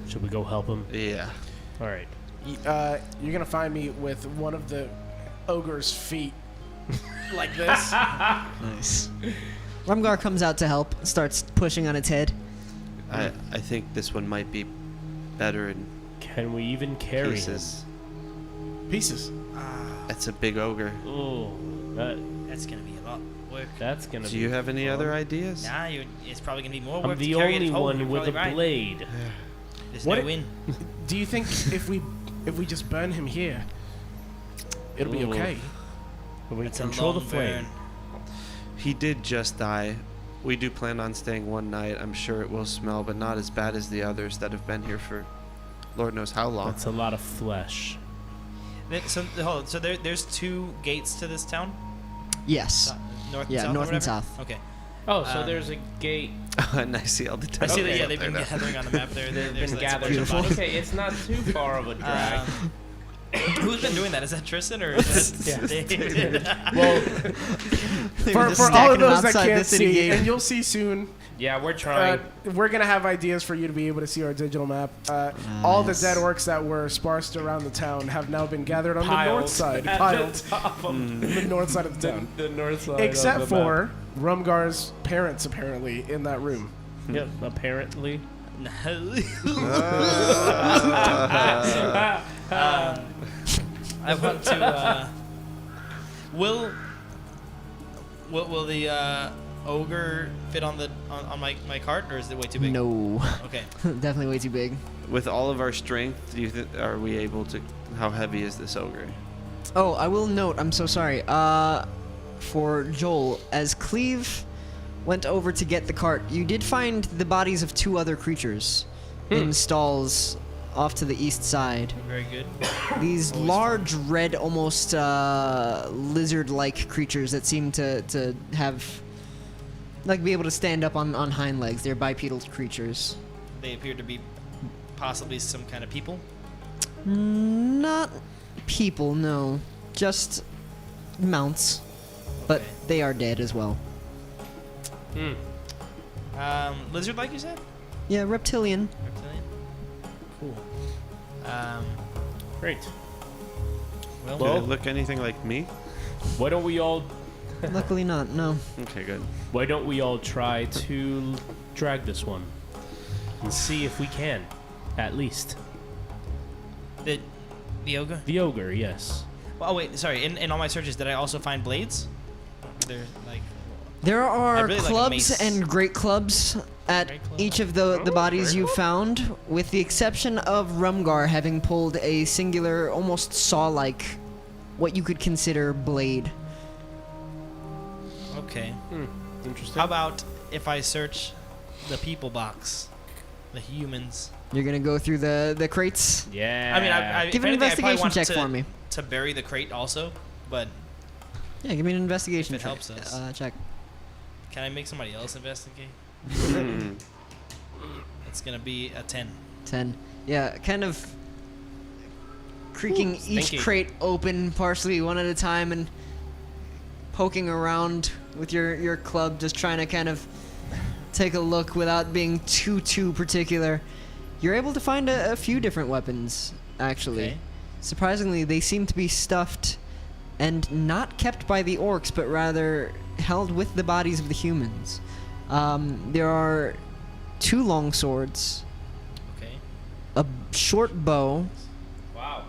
Should we go help him? Yeah. All right. You're gonna find me with one of the ogre's feet, like this. Nice. Rumgar comes out to help, starts pushing on its head. I think this one might be better in Can we even carry pieces. Pieces. That's a big ogre. him? Oh, That's gonna be a lot of work. that's gonna. Do be you have any fun. other ideas? Nah, it's probably gonna be more I'm work the to carry only it home. one You're with a probably right. blade. There's What no it- win. Do you think if we just burn him here, it'll be Ooh. okay? But we It's a control the long flame. burn. He did just die. We do plan on staying one night. I'm sure it will smell, but not as bad as the others that have been here for Lord knows how long. That's a lot of flesh. So there's 2 gates to this town. Yes. North and Yeah, south. or north and whatever? south. Okay. Oh, so there's a gate. And I see all the I see towns. that, Yeah, they've been gathering on the map there. They've There's been that gathering. section. Okay, it's not too far of a drag. Who's been doing that? Is that Tristan or is that David? Well, For all of those that can't see, and you'll see soon, yeah, we're trying. we're going to have ideas for you to be able to see our digital map. All the dead orcs that were sparsed around the town have now been gathered on the north side. Piled on the north side of the town. The north side. Except of the for Rumgar's parents, apparently, in that room. map. Yep, apparently. I want to. Will the ogre fit on my cart, or is it way too big? No. Okay. Definitely way too big. With all of our strength, do you are we able to? How heavy is this ogre? Oh, I will note, I'm so sorry. For Joel, as Cleave went over to get the cart, you did find the bodies of 2 other creatures in stalls off to the east side. Very good. These large, red, almost lizard-like creatures that seem to have, like, be able to stand up on hind legs. They're bipedal creatures. They appear to be possibly some kind of people. Not people, no. Just mounts. But Okay. they are dead as well. Lizard, like you said. Yeah, reptilian. Reptilian. Cool. Great. Well, Do they look anything like me? Why don't we all? Luckily not, no. Okay, good. Why don't we all try to drag this one and see if we can, at least. the ogre. The ogre, yes. Oh wait, sorry. In all my searches, did I also find blades? They're like. There are really like a clubs mace. and great clubs at Great club. each of the bodies you found, with the exception of Rumgar having pulled a singular, almost saw-like, what you could consider blade. Okay. Interesting. How about if I search the people box, the humans? You're gonna go through the crates? Yeah. I mean, I Give if an anything, I probably investigation want check to, for me. to bury the crate also, but Yeah, give me an investigation If it check. helps us. Check. can I make somebody else investigate? It's gonna be a 10. 10. Yeah, kind of creaking each stinky. crate open partially one at a time and poking around with your club, just trying to kind of take a look without being too particular. You're able to find a few different weapons, actually. Okay. Surprisingly, they seem to be stuffed and not kept by the orcs, but rather held with the bodies of the humans. There are 2 long swords, Okay. a short bow, Wow.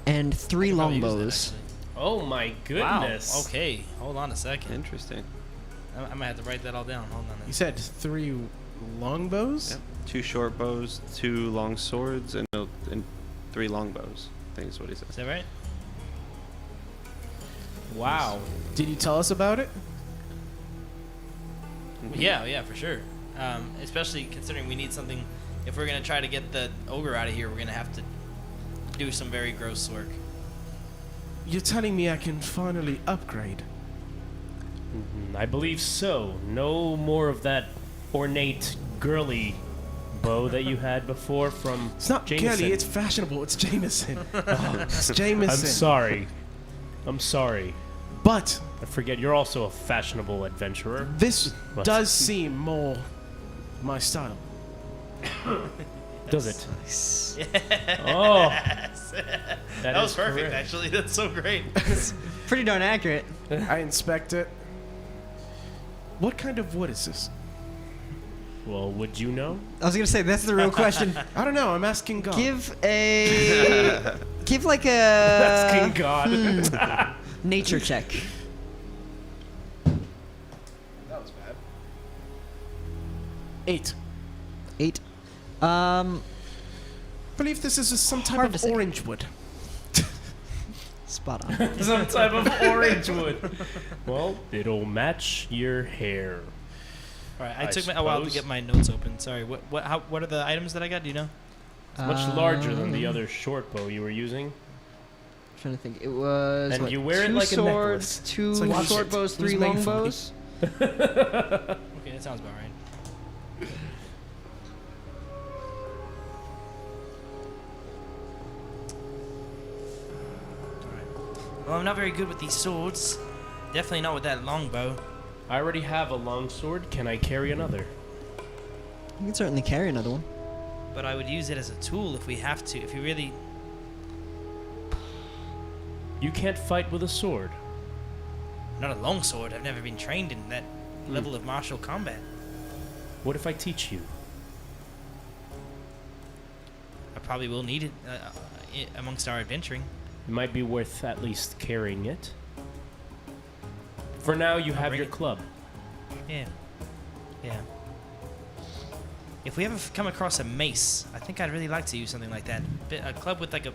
and 3 I could probably long use that, bows. actually. Oh my goodness. Wow. Okay. Hold on a second. Interesting. I might have to write that all down. Hold on. You said 3 longbows? Yep. 2 short bows, 2 long swords, and 3 long bows. I think is what he Is says. that right? Wow. Did you tell us about it? Yeah, for sure. Especially considering we need something. If we're gonna try to get the ogre out of here, we're gonna have to do some very gross work. You're telling me I can finally upgrade? I believe so. No more of that ornate, girly bow that you had before from It's not Jameson. girly, it's fashionable. It's Jameson. It's Jameson. I'm sorry. But I forget you're also a fashionable adventurer. this What? does seem more my style. Does it? Oh, that That was is perfect, correct. actually. That's so great. Pretty darn accurate. I inspect it. What kind of wood is this? Well, would you know? I was gonna say that's the real question. I don't know. I'm asking God. Give like a That's King God. nature check. That was bad. 8. 8. Believe this is some type Hard to of say. orange wood. Spot on. Some type of orange wood. Well, it'll match your hair. All right, I I took me a while to suppose. get my notes open. Sorry. What are the items that I got? Do you know? It's much larger than the other short bow you were using. Trying to think. It was. And what, you wear it 2 like a swords, necklace. 2 It's like short shit. bows, It was 3 made long for me. bows. Okay, that sounds about right. Alright. Well, I'm not very good with these swords. Definitely not with that longbow. I already have a long sword. Can I carry another? You can certainly carry another one. But I would use it as a tool if we have to. If we really... You can't fight with a sword. Not a long sword. I've never been trained in that level of martial combat. What if I teach you? I probably will need it amongst our adventuring. It might be worth at least carrying it. For now, you have bring your it. club. Yeah. Yeah. If we ever come across a mace, I think I'd really like to use something like that. A club with like a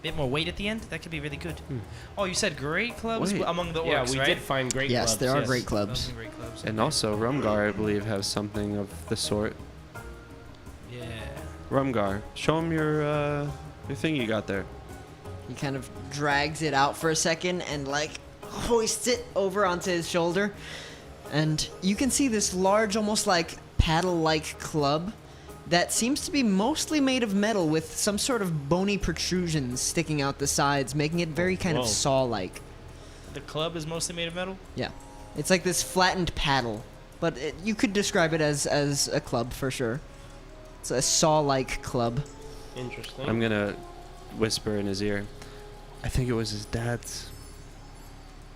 bit more weight at the end. That could be really good. Oh, you said great clubs Wait. among the orcs, Yeah, we right? did find great Yes, clubs. there are great Those clubs. are great clubs. And also, Rumgar, I believe, has something of the sort. Yeah. Rumgar, show him your thing you got there. He kind of drags it out for a second and like hoists it over onto his shoulder. And you can see this large, almost like paddle-like club that seems to be mostly made of metal with some sort of bony protrusions sticking out the sides, making it very kind of Whoa. saw-like. The club is mostly made of metal? Yeah. It's like this flattened paddle, but you could describe it as a club for sure. It's a saw-like club. Interesting. I'm gonna whisper in his ear. I think it was his dad's.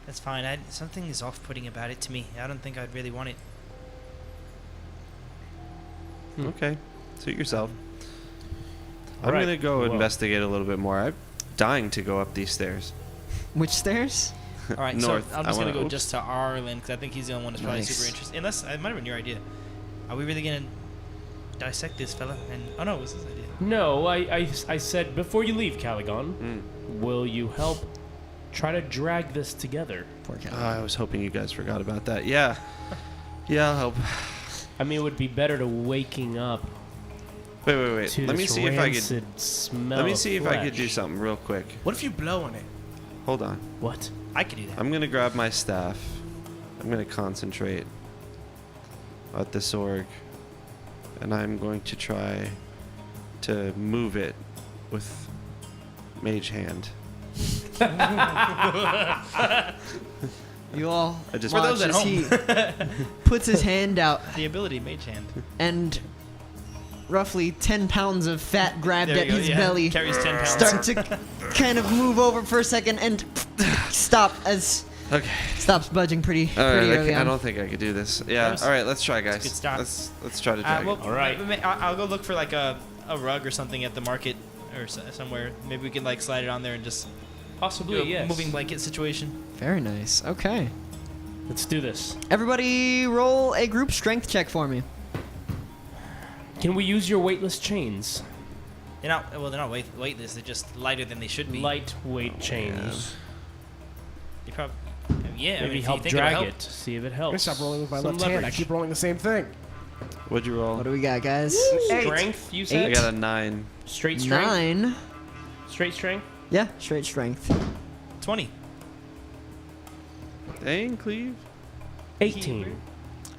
That's fine. Something is off-putting about it to me. I don't think I'd really want it. Okay, suit yourself. I'm Alright, gonna go well. investigate a little bit more. I'm dying to go up these stairs. Which stairs? All right, North. so I'm I just wanna- going to go oops. just to Arlyn, because I think he's the only one that's probably Nice. super interested. Unless, it might have been your idea. Are we really going to dissect this fella? And oh, no, it was his idea. No, I said before you leave, Calagon, will you help try to drag this together? Poor cat. I was hoping you guys forgot about that. Yeah. Yeah, I'll help. I mean, it would be better to waking up Wait. to Let me this see if I could. rancid smell Let me of see if I could do flesh. something real quick. What if you blow on it? Hold on. What? I could do that. I'm gonna grab my staff. I'm gonna concentrate at this org, and I'm going to try to move it with mage hand. You all I just For watch those at as home. he puts his hand out, The ability, mage hand. and roughly 10 pounds of fat grabbed There at you go, his yeah. belly Carries 10 pounds. start to kind of move over for a second and Okay. stops budging pretty All right. early I on. don't think I could do this. Yeah. was- All right. Let's try, guys. good start. Let's try to drag Well, it. All right. I'll go look for like a rug or something at the market or somewhere. Maybe we can like slide it on there and just Possibly, do a yes. moving blanket situation. Very nice. Okay. Let's do this. Everybody roll a group strength check for me. Can we use your weightless chains? They're not weightless. They're just lighter than they should be. Lightweight chains. They probably, yeah. I mean, Maybe if you help think it'll drag help. it. See if it I'm helps. gonna stop rolling with my Some left hand. I leverage. keep rolling the same thing. What'd you roll? What do we got, guys? Strength, you I said? got a 9. Straight strength? 9. Straight strength? Yeah, straight strength. 20. Dang, Cleave. 18.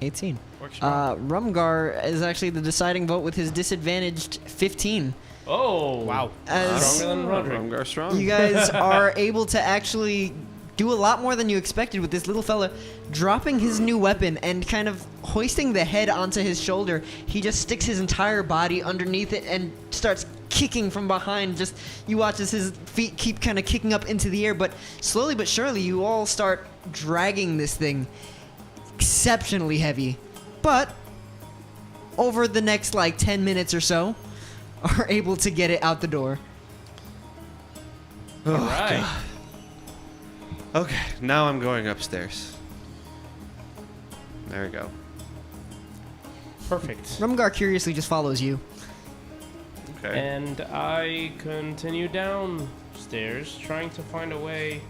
18. Works strong. Rumgar is actually the deciding vote with his disadvantaged 15. Oh. Wow. As Stronger than Rodrick. Rumgar strong. you guys are able to actually do a lot more than you expected with this little fella dropping his new weapon and kind of hoisting the head onto his shoulder. He just sticks his entire body underneath it and starts kicking from behind. Just you watch as his feet keep kind of kicking up into the air, but slowly but surely you all start dragging this thing exceptionally heavy. But over the next like 10 minutes or so are able to get it out the door. All right. Okay, now I'm going upstairs. There we go. Perfect. Rumgar curiously just follows you. Okay. And I continue downstairs, trying to find a way.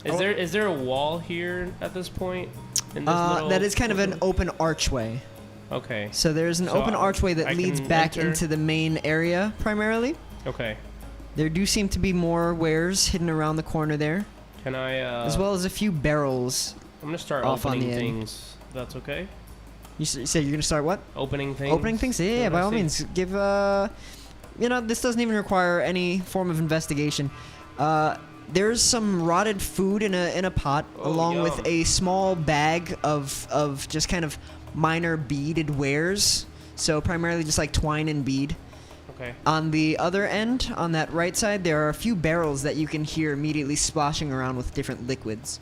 Is there a wall here at this point? In this little That is kind of an open archway. Okay. So there's an So open archway that I leads can back enter- into the main area, primarily. Okay. There do seem to be more wares hidden around the corner there, Can I? as well as a few barrels. I'm gonna start off on opening the end. things. That's okay. You said you're gonna start what? Opening things. Opening things? Yeah, by all means. Give, this doesn't even require any form of investigation. There's some rotted food in a pot, Oh, along with yum. a small bag of just kind of minor beaded wares. So primarily just like twine and bead. Okay. On the other end, on that right side, there are a few barrels that you can hear immediately splashing around with different liquids.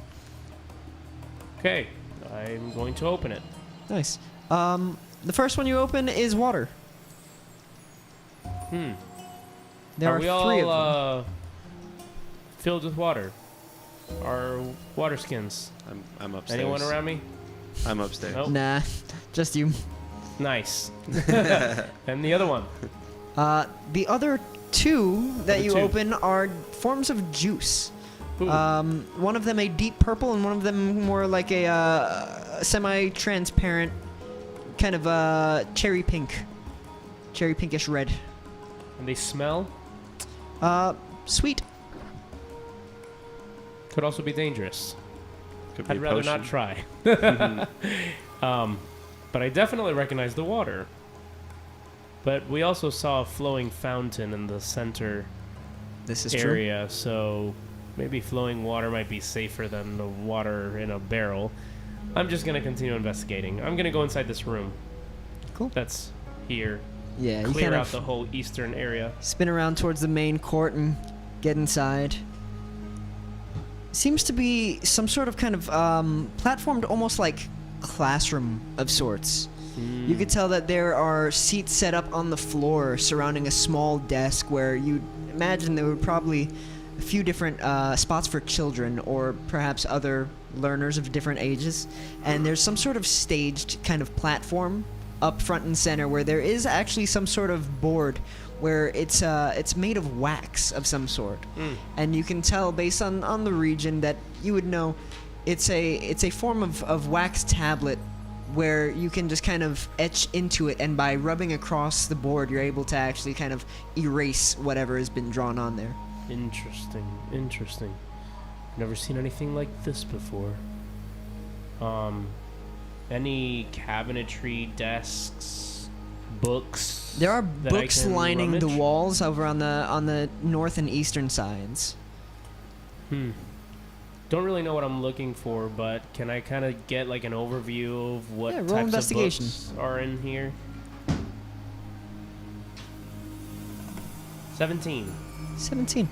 Okay. I'm going to open it. Nice. The first one you open is water. Hmm. There are we three all of them. filled with water? Our water skins. I'm upstairs. Anyone around me? I'm upstairs. Nope. Nah, just you. Nice. And the other one. The other two that Other you two. open are forms of juice. Ooh. One of them a deep purple, and one of them more like a semi-transparent, kind of cherry pinkish red. And they smell. Sweet. Could also be dangerous. Could be I'd a rather potion. not try. But I definitely recognize the water. But we also saw a flowing fountain in the center This is true. area, so maybe flowing water might be safer than the water in a barrel. I'm just going to continue investigating. I'm going to go inside this room. Cool. That's here. Yeah, you Clear kind out of the whole eastern area. spin around towards the main court and get inside. Seems to be some sort of kind of platformed, almost like classroom of sorts. You could tell that there are seats set up on the floor surrounding a small desk where you'd imagine there were probably a few different spots for children or perhaps other learners of different ages. And there's some sort of staged kind of platform up front and center where there is actually some sort of board where it's made of wax of some sort. And you can tell based on the region that you would know it's a form of wax tablet where you can just kind of etch into it, and by rubbing across the board, you're able to actually kind of erase whatever has been drawn on there. Interesting. Never seen anything like this before. Any cabinetry, desks, books? There are that I books can lining the rummage? walls over on the north and eastern sides. Don't really know what I'm looking for, but can I kind of get like an overview of what Yeah, roll types investigation. of books are in here? 17. 17.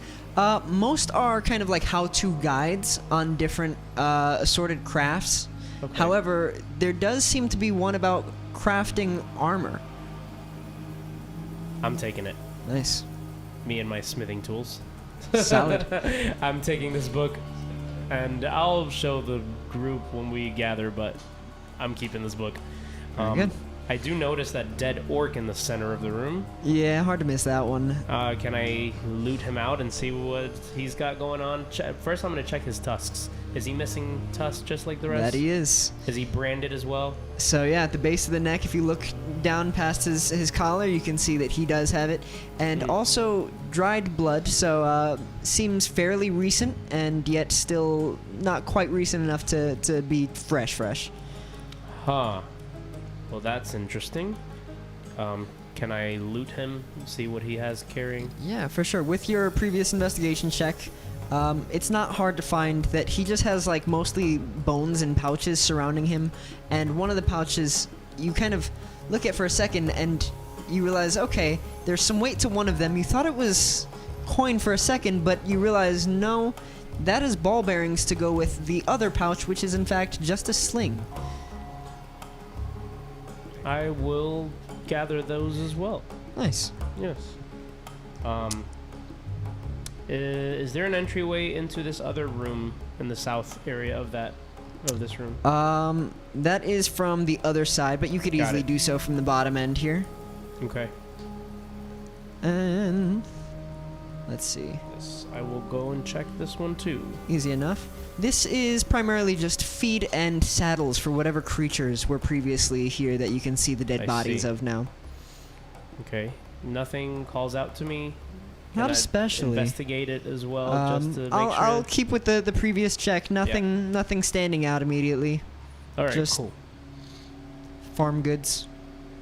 Most are kind of like how-to guides on different assorted crafts. Okay. However, there does seem to be one about crafting armor. I'm taking it. Nice. Me and my smithing tools. Solid. I'm taking this book, and I'll show the group when we gather, but I'm keeping this book. Very good. I do notice that dead orc in the center of the room. Yeah, hard to miss that one. Can I loot him out and see what he's got going on? First, I'm going to check his tusks. Is he missing tusks just like the rest? That he is. Is he branded as well? So yeah, at the base of the neck, if you look down past his collar, you can see that he does have it. And also dried blood, so seems fairly recent, and yet still not quite recent enough to be fresh. Huh. Well, that's interesting. Can I loot him, see what he has carrying? Yeah, for sure. With your previous investigation check, it's not hard to find that he just has like mostly bones and pouches surrounding him, and one of the pouches you kind of look at for a second and you realize, okay, there's some weight to one of them. You thought it was coin for a second, but you realize, no, that is ball bearings to go with the other pouch, which is in fact just a sling. I will gather those as well. Nice. Yes. Is there an entryway into this other room in the south area of this room? That is from the other side, but you could Got easily it. do so from the bottom end here. Okay. And Let's see. Yes, I will go and check this one too. Easy enough. This is primarily just feed and saddles for whatever creatures were previously here that you can see the dead I bodies see. of now. Okay. Nothing calls out to me. Not Can I especially. investigate it as well, just to make sure. I'll keep with the previous check. Nothing standing out immediately. All right, just- cool. Farm goods.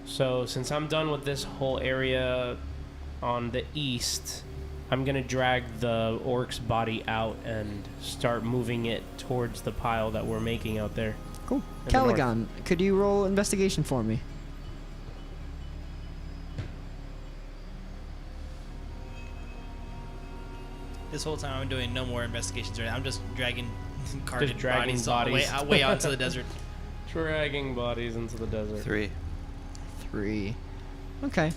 So since I'm done with this whole area on the east, I'm gonna drag the orc's body out and start moving it towards the pile that we're making out there. Cool. In the north. Calagon, could you roll investigation for me? This whole time I'm doing no more investigations. Right? I'm just dragging carted dragging bodies all the way, bodies. way out into the desert. Dragging bodies into the desert. 3. 3. Okay.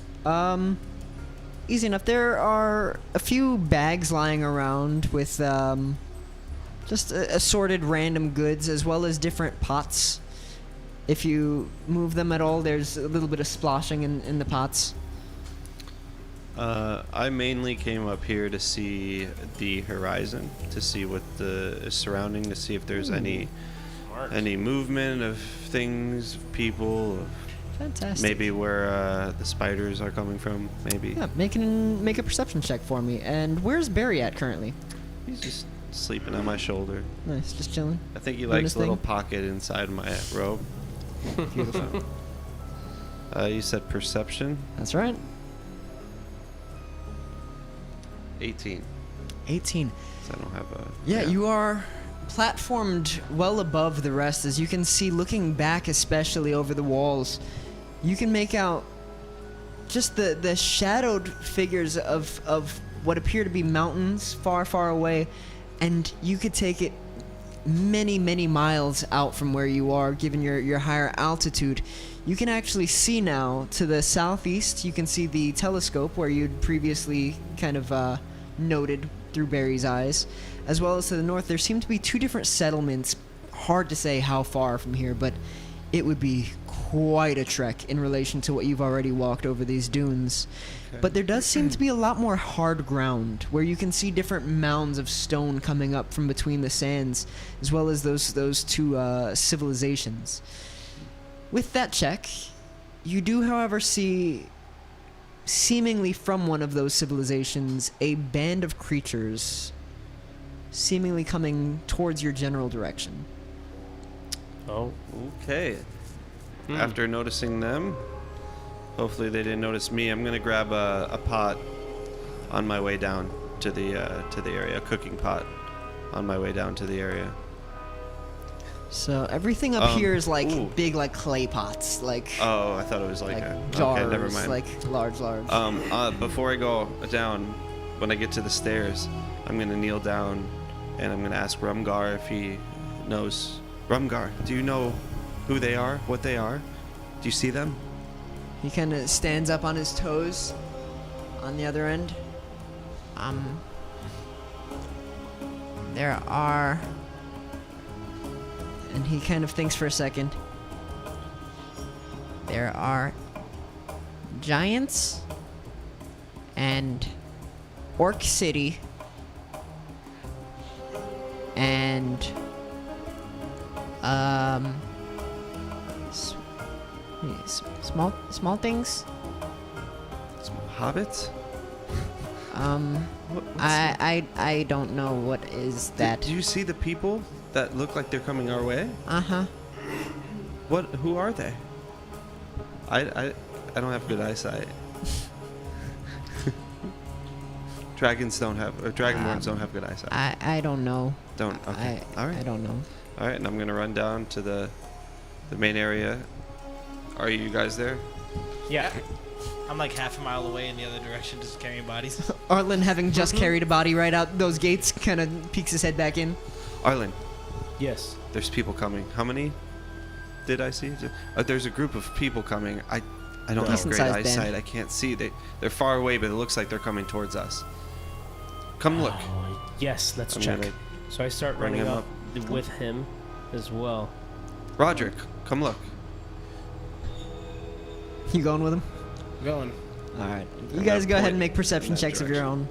Easy enough. There are a few bags lying around with just assorted random goods as well as different pots. If you move them at all, there's a little bit of splashing in the pots. I mainly came up here to see the horizon, to see what is surrounding, to see if there's any movement of things, people, Fantastic. maybe where the spiders are coming from, maybe. Yeah, make a perception check for me. And where's Barry at currently? He's just sleeping on my shoulder. Nice, just chilling. I think he Doing likes his a little thing? pocket inside my robe. Beautiful. You said perception? That's right. 18. 18. So I don't have a... Yeah, you are platformed well above the rest. As you can see, looking back especially over the walls, you can make out just the shadowed figures of what appear to be mountains far, far away, and you could take it many, many miles out from where you are, given your higher altitude. You can actually see now to the southeast, you can see the telescope where you'd previously kind of noted through Barry's eyes, as well as to the north. There seem to be 2 different settlements. Hard to say how far from here, but it would be quite a trek in relation to what you've already walked over these dunes. Okay. But there does seem to be a lot more hard ground, where you can see different mounds of stone coming up from between the sands, as well as those 2 civilizations. With that check, you do, however, see, seemingly from one of those civilizations, a band of creatures seemingly coming towards your general direction. Oh. Okay. After noticing them, hopefully they didn't notice me, I'm going to grab a pot on my way down to the area, a cooking pot on my way down to the area. So everything up here is like ooh. big, like clay pots, like Oh, I thought it was like jars, okay, never mind. like large. Before I go down, when I get to the stairs, I'm going to kneel down and I'm going to ask Rumgar if he knows. Rumgar, do you know who they are, what they are? Do you see them? He kind of stands up on his toes on the other end. There are. And he kind of thinks for a second. There are giants and Orc City and small things. Some hobbits? I don't know what is that. Do you see the people that look like they're coming our way? Uh-huh. Who are they? I don't have good eyesight. Dragons don't have, or dragonborns don't have good eyesight. I don't know. Don't. Okay. All right. I don't know. All right, and I'm gonna run down to the main area. Are you guys there? Yeah. I'm like half a mile away in the other direction, just carrying bodies. Arlyn, having just carried a body right out those gates, kind of peeks his head back in. Arlyn, Yes. there's people coming. How many did I see? There's a group of people coming. I don't have great Decent-sized band. eyesight. I can't see. They're far away, but it looks like they're coming towards us. Come look. Oh, yes, let's I'm check. gonna So I start bring running him up with him as well. Rodrick, come look. You going with him? Going. All right. You I'm guys gonna go ahead point and make perception in that checks of your direction. own.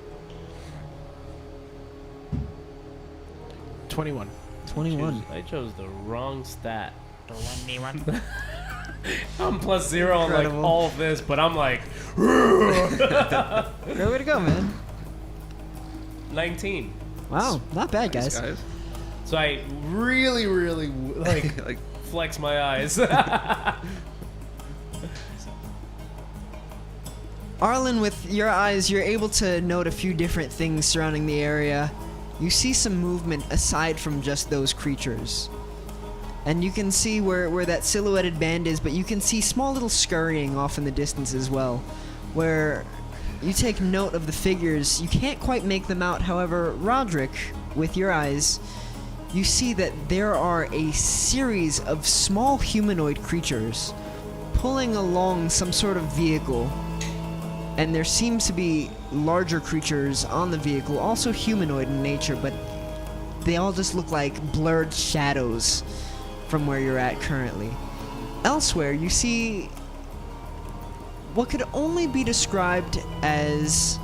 21. 21. I chose the wrong stat. 21. I'm +0 on like Incredible. all of this, but I'm like Great way to go, man. 19. Wow, not bad, Thanks, guys. So I really, really like Like, flex my eyes. Arlyn, with your eyes, you're able to note a few different things surrounding the area. You see some movement aside from just those creatures. And you can see where that silhouetted band is, but you can see small little scurrying off in the distance as well. Where you take note of the figures, you can't quite make them out. However, Rodrick, with your eyes, you see that there are a series of small humanoid creatures pulling along some sort of vehicle. And there seems to be larger creatures on the vehicle, also humanoid in nature, but they all just look like blurred shadows from where you're at currently. Elsewhere, you see what could only be described as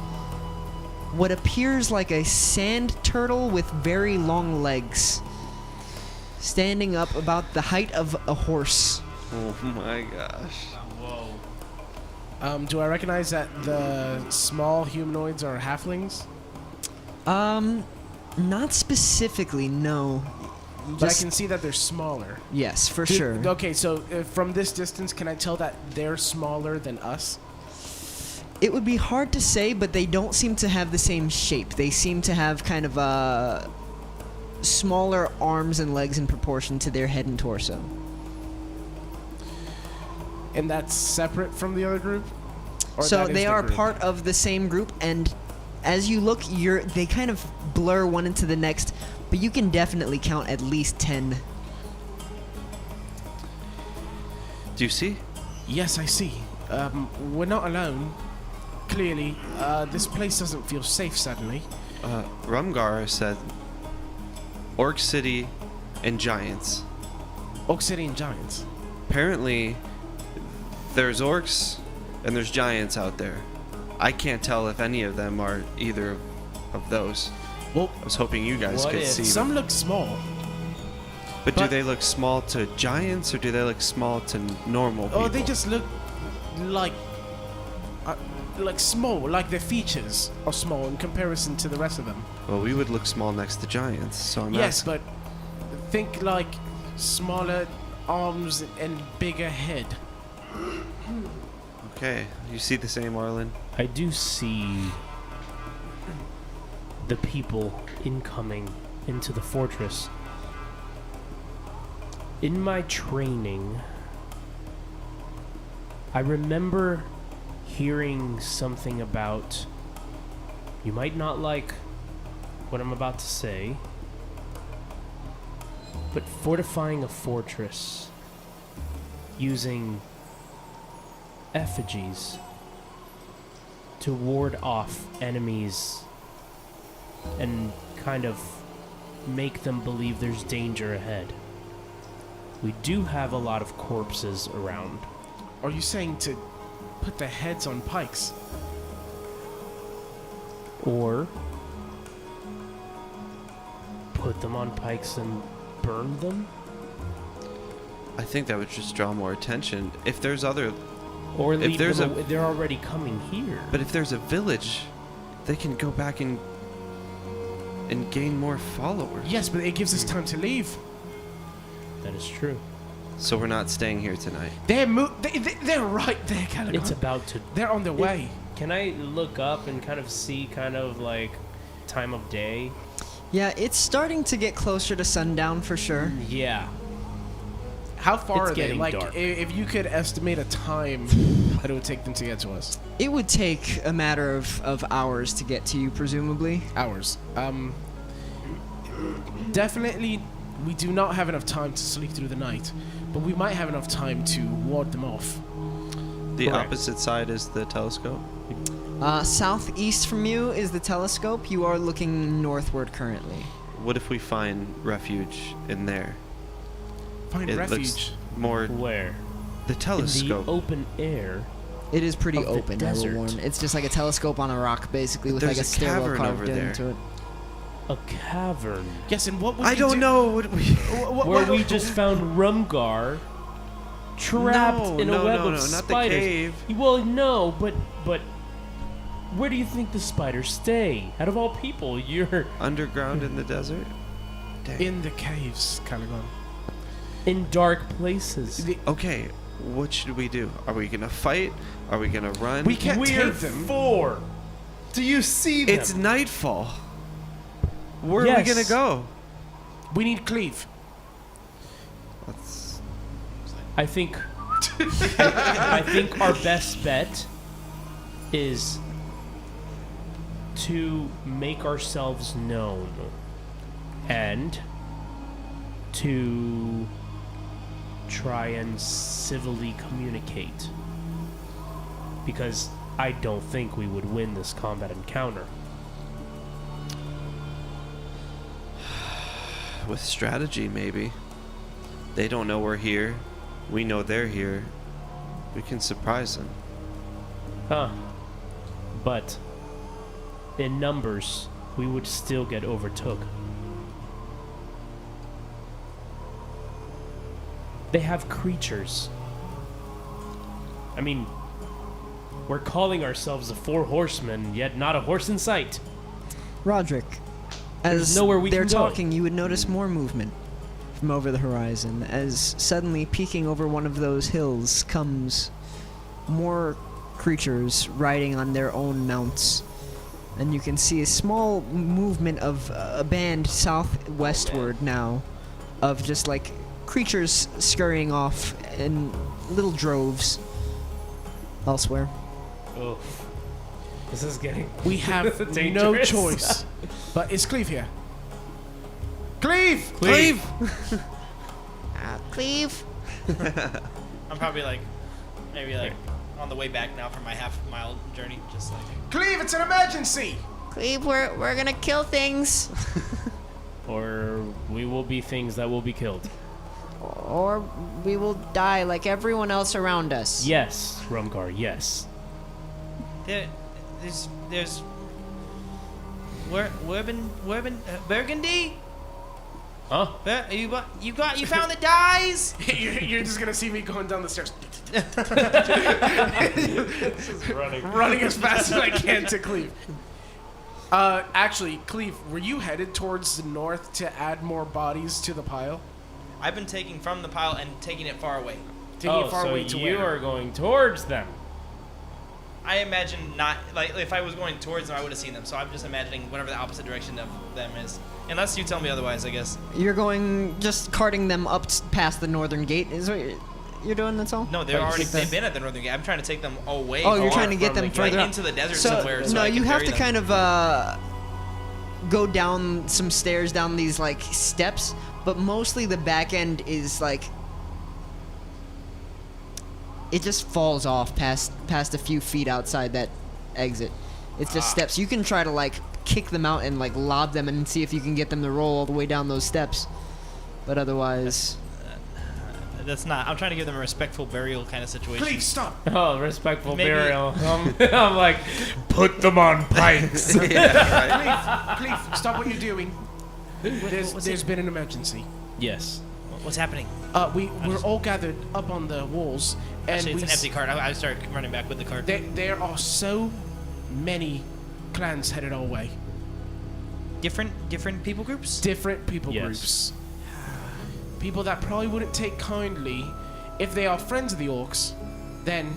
what appears like a sand turtle with very long legs, standing up about the height of a horse. oh my gosh. Whoa. Do I recognize that the small humanoids are halflings? Not specifically, no. But Just- I can see that they're smaller. Yes, for sure. Okay, so from this distance, can I tell that they're smaller than us? It would be hard to say, but they don't seem to have the same shape. They seem to have kind of smaller arms and legs in proportion to their head and torso. And that's separate from the other group? Or So that is they the are group? part of the same group, and as you look, they kind of blur one into the next, but you can definitely count at least 10. Do you see? Yes, I see. We're not alone. Clearly, this place doesn't feel safe suddenly. Rumgar said Orc City and Giants. Oak City and Giants. Apparently, there's orcs and there's giants out there. I can't tell if any of them are either of those. Well, I was hoping you guys What could if see. some look small. but do but- they look small to giants or do they look small to normal people? Oh, they just look like small, like their features are small in comparison to the rest of them. Well, we would look small next to giants, so I'm Yes, asking. but think like smaller arms and bigger head. Okay, you see the same, Arlyn? I do see the people incoming into the fortress. In my training, I remember hearing something about, you might not like what I'm about to say, but fortifying a fortress using effigies to ward off enemies and kind of make them believe there's danger ahead. We do have a lot of corpses around. Are you saying to put the heads on pikes? Or put them on pikes and burn them? I think that would just draw more attention. If there's other... Or leave there's them a- they're already coming here. But if there's a village, they can go back and gain more followers. Yes, but it gives us time to leave. That is true. So we're not staying here tonight. They're right there, Calagon. It's about to... They're on their way. Can I look up and kind of see kind of like time of day? Yeah, it's starting to get closer to sundown for sure. Yeah. How far It's are they? getting Like, dark. if you could estimate a time that it would take them to get to us. It would take a matter of hours to get to you, presumably. Hours. Definitely, we do not have enough time to sleep through the night, but we might have enough time to ward them off. The Correct. opposite side is the telescope. Southeast from you is the telescope. You are looking northward currently. What if we find refuge in there? Find It refuge. looks more... Where? The In telescope. the open air. It is pretty Of the open, I will desert. warn. It's just like a telescope on a rock, basically, with like a There's a stairwell cavern carved over there. into it. a cavern Yes, and what would I we don't do? know what we. where we just found Rumgar trapped No, in a no, web no, of no, not the spiders. cave. Well, no, but where do you think the spiders stay? Out of all people, you're Underground in the desert? Dang. In the caves, Calagon. in dark places. Okay, what should we do? Are we gonna fight? Are we gonna run? We can't We're take them. 4. Do you see them? It's nightfall. Where are we Yes. gonna go? We need Cleave. Let's. I think I think our best bet is to make ourselves known and to try and civilly communicate, because I don't think we would win this combat encounter. With strategy, maybe. They don't know we're here. We know they're here. We can surprise them. Huh. But in numbers, we would still get overtook. They have creatures. I mean, we're calling ourselves the Four Horsemen, yet not a horse in sight. Rodrick, There's as nowhere we they're can go. talking, you would notice more movement from over the horizon, as suddenly peeking over one of those hills comes more creatures riding on their own mounts. And you can see a small movement of a band southwestward now, of just like creatures scurrying off in little droves elsewhere. Oh, this is getting. We have no Dangerous. choice. But is Cleave here? Cleave! Cleave! Cleave. I'm probably like, maybe like on the way back now from my half-mile journey, just like. Cleave, it's an emergency! Cleave, we're gonna kill things. Or we will be things that will be killed. Or we will die like everyone else around us. Yes, Rumgar, yes. There's Burgundy. Huh? You found the dyes. You're just gonna see me going down the stairs. Running. Running as fast as I can to Cleave. Actually, Cleave, were you headed towards the north to add more bodies to the pile? I've been taking from the pile and taking it far away. Taking it far so away to you where? are going towards them. I imagine not like if I was going towards them, I would have seen them. So I'm just imagining whatever the opposite direction of them is, unless you tell me otherwise, I guess. You're going, just carting them up past the northern gate, is what you're doing, that's all? No, they're But already keep they've been at the northern gate. I'm trying to take them away. Oh, you're far trying to get from them the further gate, up. into the desert So, somewhere. So no, I you can have bury to them. kind of go down some stairs, down these like steps, but mostly the back end is like it just falls off past a few feet outside that exit. It's just steps. You can try to like kick them out and like lob them and see if you can get them to roll all the way down those steps, but otherwise. That's not. I'm trying to give them a respectful burial kind of situation. Cleave, stop! Oh, respectful Maybe- burial. I'm like, put them on pikes. Cleave, Cleave, stop what you're doing. There's been an emergency. Yes. What's happening? We're all gathered up on the walls, and Actually, it's an empty cart. I start running back with the cart. There are so many clans headed our way. Different people groups. Different people Yes. groups. People that probably wouldn't take kindly if they are friends of the orcs, then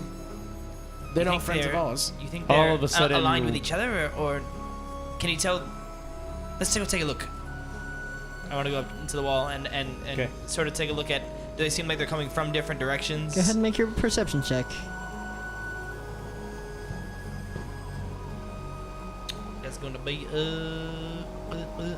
they're You not think friends of they're- ours. You think All they're of a sudden- aligned with each other, or can you tell? Let's go take a look. I want to go up into the wall and Okay. sort of take a look at. Do they seem like they're coming from different directions? Go ahead and make your perception check. That's going to be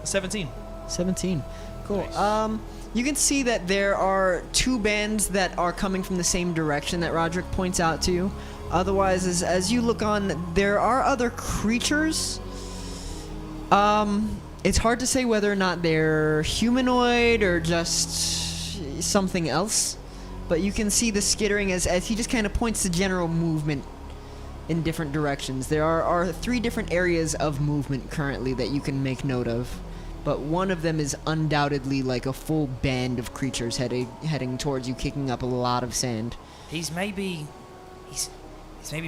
17. 17. Cool. Nice. You can see that there are two bands that are coming from the same direction that Rodrick points out to you. Otherwise, as you look on, there are other creatures. It's hard to say whether or not they're humanoid or just something else. But you can see the skittering as he just kind of points to general movement in different directions. There are 3 different areas of movement currently that you can make note of. but one of them is undoubtedly like a full band of creatures heading towards you, kicking up a lot of sand. He's maybe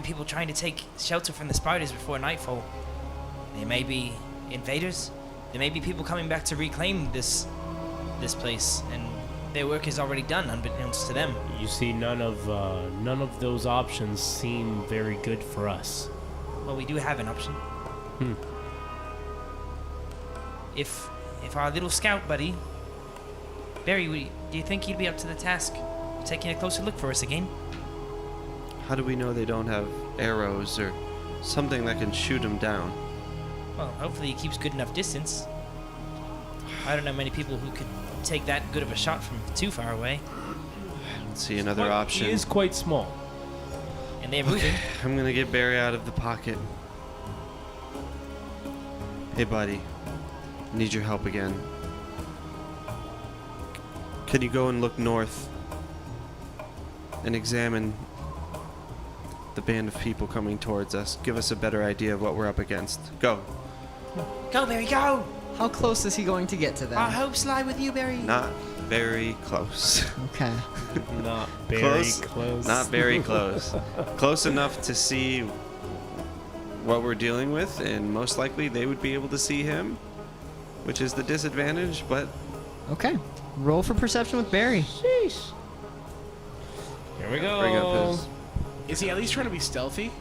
people trying to take shelter from the spiders before nightfall. There may be invaders. There may be people coming back to reclaim this place, and their work is already done, unbeknownst to them. You see, none of those options seem very good for us. Well, we do have an option. If our little scout buddy, Barry, do you think he'd be up to the task of taking a closer look for us again? How do we know they don't have arrows or something that can shoot them down? Well, hopefully he keeps good enough distance. I don't know many people who could take that good of a shot from too far away. Let's see another option. He is quite small. And they're moving. I'm gonna get Barry out of the pocket. Hey, buddy. I need your help again. Can you go and look north and examine the band of people coming towards us? Give us a better idea of what we're up against. Go. Go, Barry, go! How close is he going to get to them? Our hopes lie with you, Barry. Not very close. Okay. Not very close. Not very close. Close enough to see what we're dealing with, and most likely they would be able to see him, which is the disadvantage, but... Okay. Roll for perception with Barry. Sheesh. Here we go. Bring up his... Is he at least trying to be stealthy?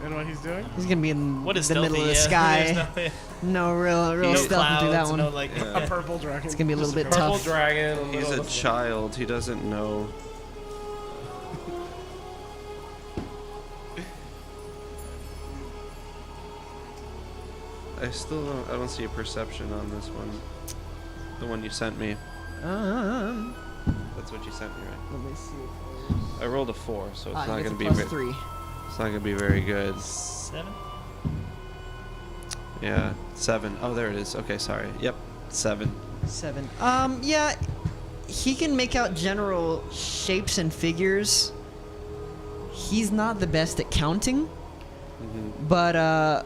In what he's doing? He's gonna be in What is the middle of the stealthy? sky. No real stealth through that one. No, like, A purple dragon. It's gonna be a little bit Purple tough. dragon. He's a child. He doesn't know. I don't see a perception on this one. The one you sent me. That's what you sent me, right? Let me see. I rolled a 4, so it's not It's gonna a be plus very. 3. It's not gonna be very good. 7? Yeah, 7. Oh, there it is. Okay, sorry. Yep, 7. 7. Yeah, he can make out general shapes and figures. He's not the best at counting, but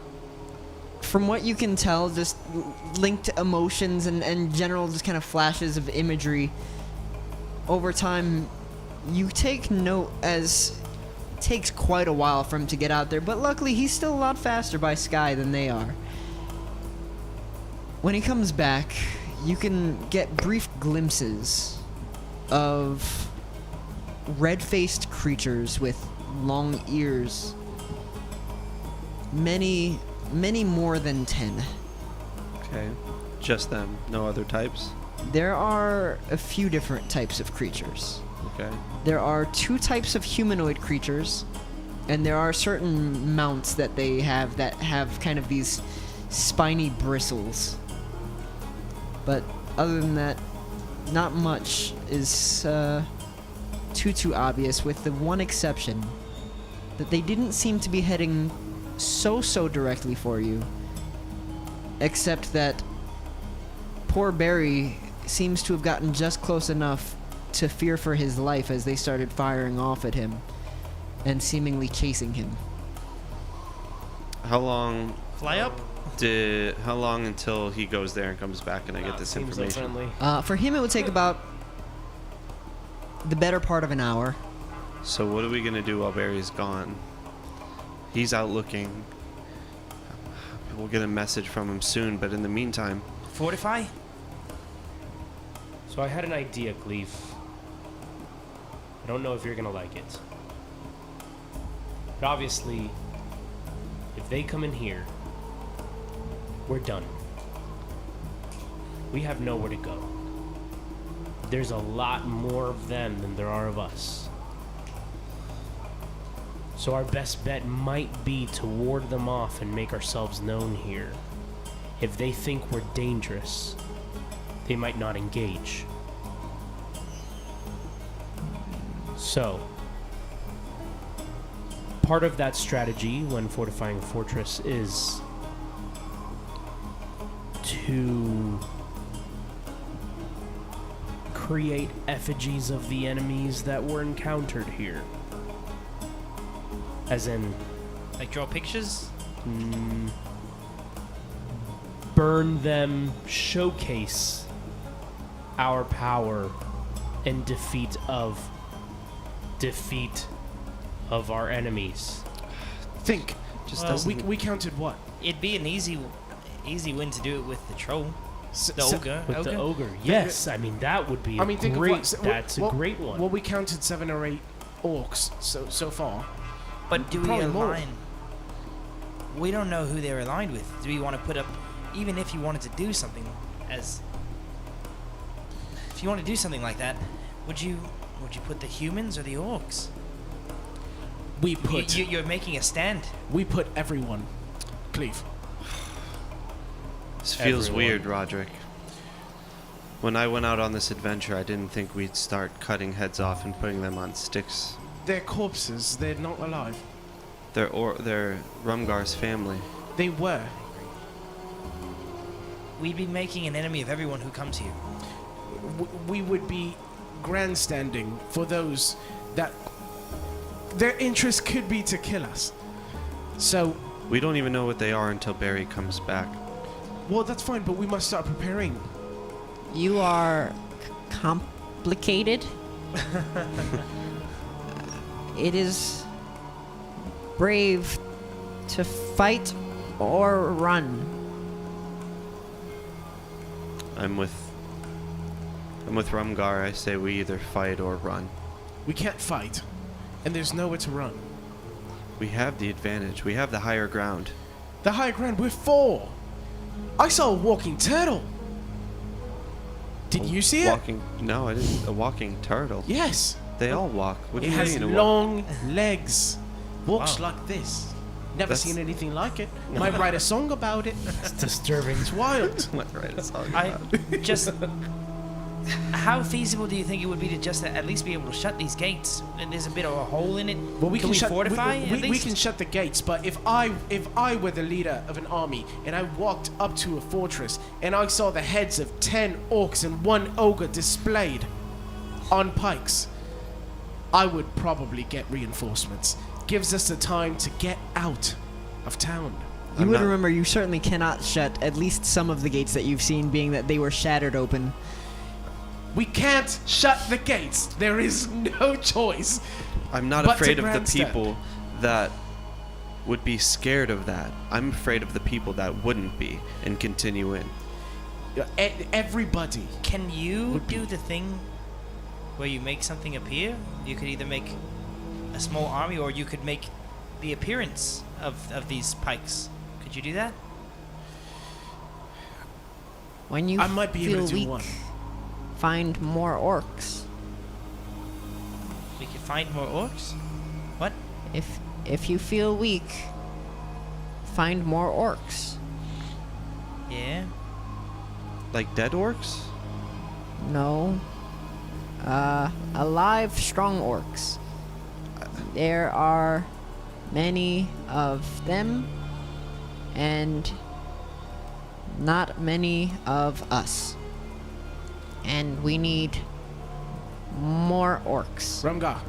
from what you can tell, just linked emotions and general just kind of flashes of imagery, over time, you take note as it takes quite a while for him to get out there, but luckily he's still a lot faster by sky than they are. When he comes back, you can get brief glimpses of red-faced creatures with long ears. Many more than 10. Okay, just them. No other types. There are a few different types of creatures. Okay. There are 2 types of humanoid creatures, and there are certain mounts that they have that have kind of these spiny bristles. But other than that, not much is too obvious, with the one exception that they didn't seem to be heading so directly for you, except that poor Barry seems to have gotten just close enough to fear for his life as they started firing off at him and seemingly chasing him. How long? Fly up? How long until he goes there and comes back and I get this Seems so information? friendly. For him, it would take about the better part of an hour. So what are we gonna do while Barry's gone? He's out looking. We'll get a message from him soon, but in the meantime... Fortify? So I had an idea, Cleave. I don't know if you're gonna like it. But obviously, if they come in here, we're done. We have nowhere to go. There's a lot more of them than there are of us. So our best bet might be to ward them off and make ourselves known here. If they think we're dangerous, they might not engage. So, part of that strategy when fortifying a fortress is to create effigies of the enemies that were encountered here. As in, Like draw pictures? burn them, showcase our power and defeat of our enemies. Think. Just Well, doesn't. We counted what? It'd be an easy win to do it with the troll, the Se- ogre. With the ogre, yes. I mean, that would be think great. of what. That's a great one. Well, we counted 7 or 8 orcs so far. But do we Probably more. align? We don't know who they're aligned with. Do we want to put up, even if you wanted to do something if you want to do something like that, would you put the humans or the orcs? We put You're making a stand. we put everyone. Cleave. This feels Everyone. weird, Rodrick. When I went out on this adventure, I didn't think we'd start cutting heads off and putting them on sticks. They're corpses. They're not alive. They're Rumgar's family. They were. We'd be making an enemy of everyone who comes here. We would be grandstanding for those that their interest could be to kill us. So, We don't even know what they are until Barry comes back. well, that's fine, but we must start preparing. You are complicated. It is brave to fight or run. I'm with Rumgar. I say we either fight or run. We can't fight, and there's nowhere to run. We have the advantage. We have the higher ground. The higher ground, we're 4. I saw a walking turtle. Did you see it? Walking? No, I didn't. A walking turtle. Yes. They all walk. What do It you has mean? long legs. Walks Wow. like this. Never That's- seen anything like it. Might write a song about it. It's disturbing. It's wild. Right, it's all I just. How feasible do you think it would be to just at least be able to shut these gates? And there's a bit of a hole in it. Well, we can, shut, fortify we, at we least? can shut the gates, but if I were the leader of an army and I walked up to a fortress and I saw the heads of 10 orcs and 1 ogre displayed on pikes, I would probably get reinforcements. Gives us the time to get out of town. You I'm would not- remember you certainly cannot shut at least some of the gates that you've seen, being that they were shattered open. We can't shut the gates. There is no choice. I'm not But to afraid of the grandstand. people that would be scared of that. I'm afraid of the people that wouldn't be and continue in. Everybody. Can you Would be- do the thing where you make something appear? You could either make a small army or you could make the appearance of these pikes. Could you do that? When you I might be feel able to do weak, one. find more orcs. We could find more orcs? What? If you feel weak, find more orcs. Yeah. Like dead orcs? No. Alive, strong orcs. There are many of them, and not many of us. And we need more orcs. Rumgar.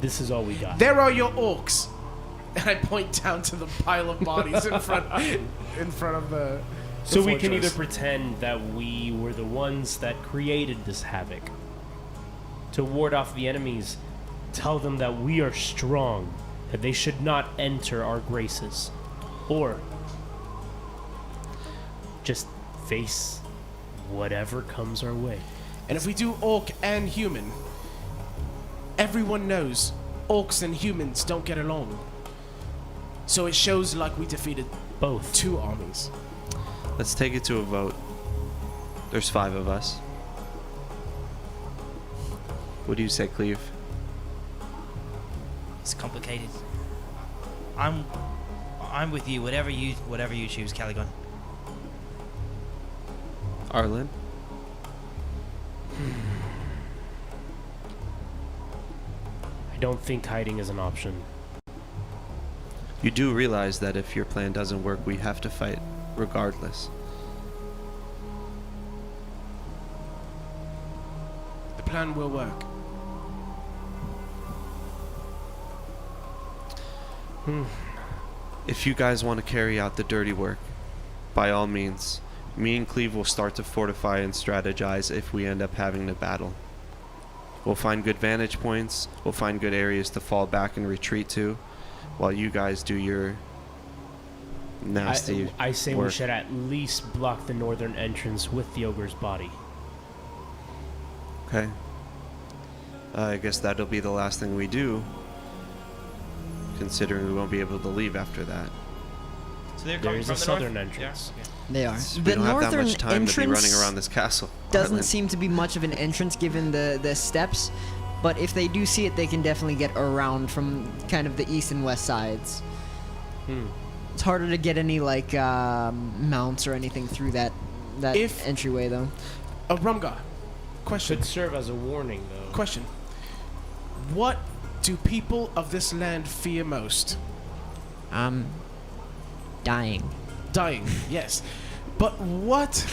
This is all we got. There are your orcs. And I point down to the pile of bodies in front of the. So the we can either fortress. pretend that we were the ones that created this havoc. To ward off the enemies, tell them that we are strong, that they should not enter our graces. Or just face whatever comes our way. And if we do orc and human, everyone knows orcs and humans don't get along. So it shows like we defeated Both. 2 armies. Let's take it to a vote. There's 5 of us. What do you say, Cleave? It's complicated. I'm with you. Whatever you choose, Calagon. Arlyn? I don't think hiding is an option. You do realize that if your plan doesn't work, we have to fight regardless. The plan will work. If you guys want to carry out the dirty work, by all means, me and Cleave will start to fortify and strategize if we end up having to battle. We'll find good vantage points, we'll find good areas to fall back and retreat to, while you guys do your nasty I say work. we should at least block the northern entrance with the ogre's body. Okay. I guess that'll be the last thing we do, considering we won't be able to leave after that. So they're coming There's from a the southern north? entrance. Yeah. They are. We The don't have that northern much time to be running entrance around this castle. doesn't Arlyn. seem to be much of an entrance given the steps, but if they do see it, they can definitely get around from kind of the east and west sides. It's harder to get any like mounts or anything through that If- entryway though. Rumgar, question. Should serve as a warning, though. Question. What do people of this land fear most? Dying. Dying, yes. But what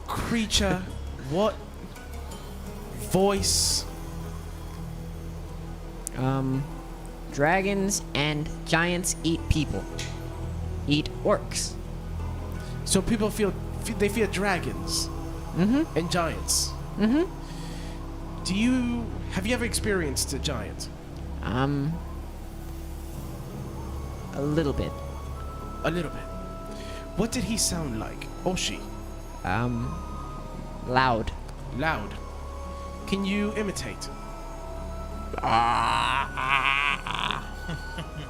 creature, what voice? Dragons and giants eat people. Eat orcs. So people they fear dragons and giants. Have you ever experienced a giant? A little bit. A little bit. What did he sound like? Or she? Loud. Loud. Can you imitate?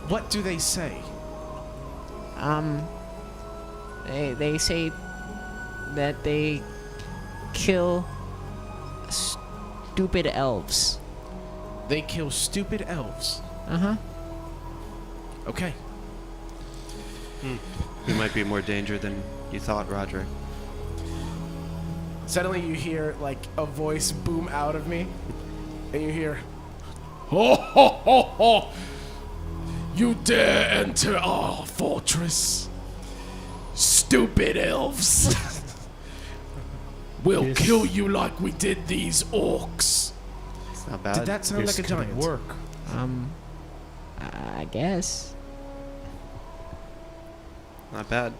What do they say? They say that they kill stupid elves. They kill stupid elves. Okay. We might be more danger than you thought, Rodrick. Suddenly you hear like a voice boom out of me, and you hear, "Ho ho ho ho! You dare enter our fortress, stupid elves! We'll This- kill you like we did these orcs." It's not bad. Did that sound This like a could giant? work. I guess. Not bad.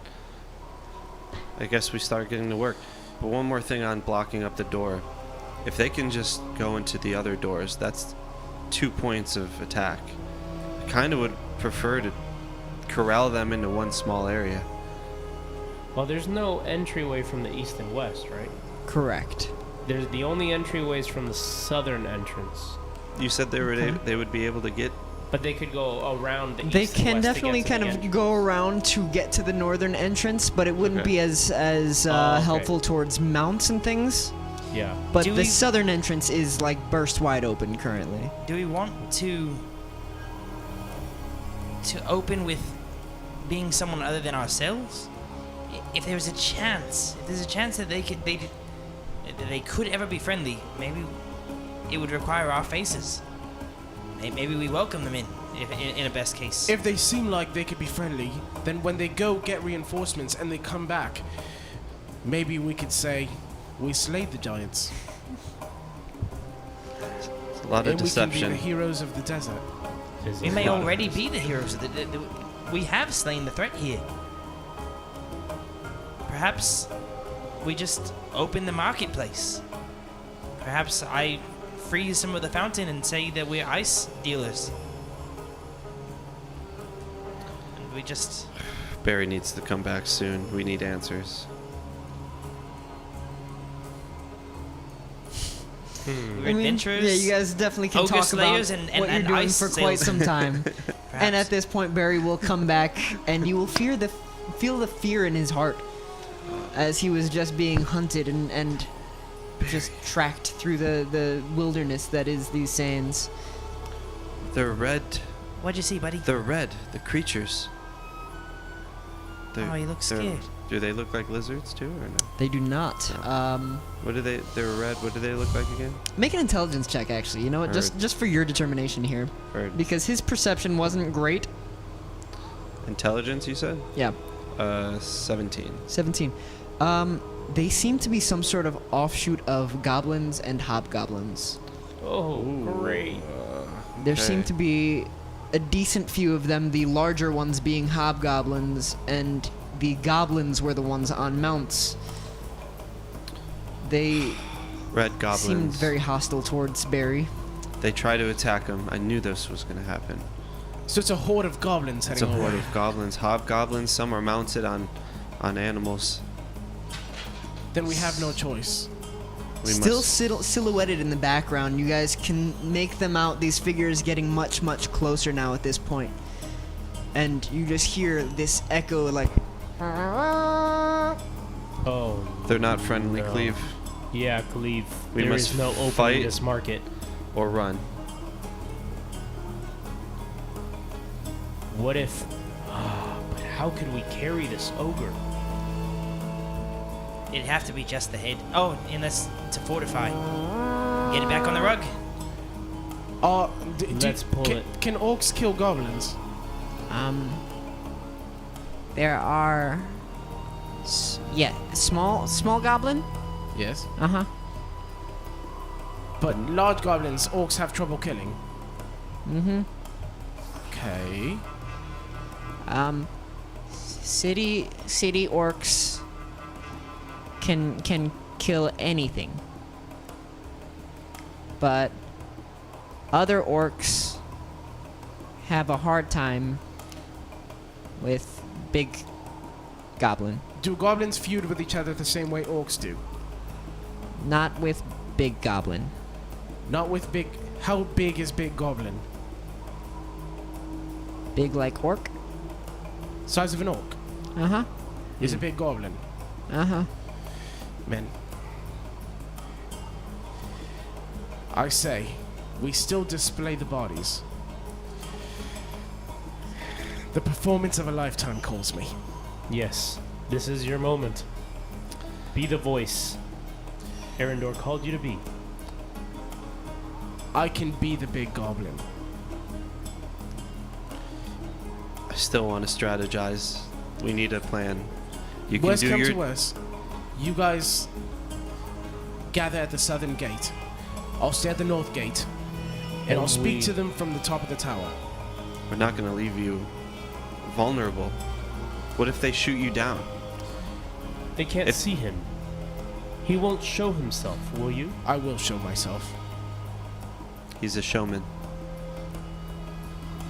I guess we start getting to work. But one more thing on blocking up the door. If they can just go into the other doors, that's 2 points of attack. I kind of would prefer to corral them into one small area. Well, there's no entryway from the east and west, right? Correct. There's the only entryways from the southern entrance. You said they would be able to get. But they could go around the They east and can west to definitely get to kind the of entrance. go around to get to the northern entrance, but it wouldn't Okay. be as okay. helpful towards mounts and things. Yeah. But Do the we- southern entrance is like burst wide open currently. Do we want to open with being someone other than ourselves? If there's a chance that they could ever be friendly, maybe it would require our faces. Maybe we welcome them in a best case. If they seem like they could be friendly, then when they go get reinforcements and they come back, maybe we could say, "We slayed the giants." It's a lot of And we can be deception. the heroes of the desert. There's We a may lot of already this. be the heroes of we have slain the threat here. Perhaps we just open the marketplace. Perhaps I freeze some of the fountain and say that we're ice dealers. And we just... Barry needs to come back soon. We need answers. We're adventurers. Yeah, you guys definitely can ogre talk slayers about and what you're doing ice for quite some time. And at Perhaps. this point, Barry will come back, and you will feel the fear in his heart as he was just being hunted and just tracked through the wilderness that is these sands. They're red. What'd you see, buddy? They're red. The creatures. Oh, you look they're- scared. Do they look like lizards too, or no? They do not. What do they? They're red. What do they look like again? Make an intelligence check, actually. You know what? Just for your determination here, Bird. because his perception wasn't great. Intelligence, you said? Yeah, 17. 17. They seem to be some sort of offshoot of goblins and hobgoblins. Oh, great. There Okay. seem to be a decent few of them, the larger ones being hobgoblins, and the goblins were the ones on mounts. They Red goblins. seemed very hostile towards Barry. They try to attack him. I knew this was going to happen. So it's a horde of goblins It's a heading horde away. of goblins, hobgoblins. Some are mounted on animals. Then we have no choice. We Still must- silhouetted in the background. You guys can make them out. These figures getting much, much closer now at this point. And you just hear this echo like... Oh. They're not friendly, no. Cleave. Yeah, Cleave. We There must is no opening fight. this market. Or run. What if... but how could we carry this ogre? It'd have to be just the head. Oh, unless to fortify. Get it back on the rug. Let's pull it. Can orcs kill goblins? There are. Small goblin. Yes. Uh-huh. But large goblins, orcs have trouble killing. Mm-hmm. Okay. City orcs can kill anything. But other orcs have a hard time with big goblin. Do goblins feud with each other the same way orcs do? Not with big goblin. Not with big... How big is big goblin? Big like orc? Size of an orc. Uh-huh. Is a big goblin. Uh-huh. Men. I say, we still display the bodies. The performance of a lifetime calls me. Yes, this is your moment. Be the voice Arendor called you to be. I can be the big goblin. I still want to strategize. We need a plan. You can Worst do come your... to worst, you guys gather at the southern gate. I'll stay at the north gate, and I'll speak to them from the top of the tower. We're not going to leave you vulnerable. What if they shoot you down? They can't see him. He won't show himself, will you? I will show myself. He's a showman.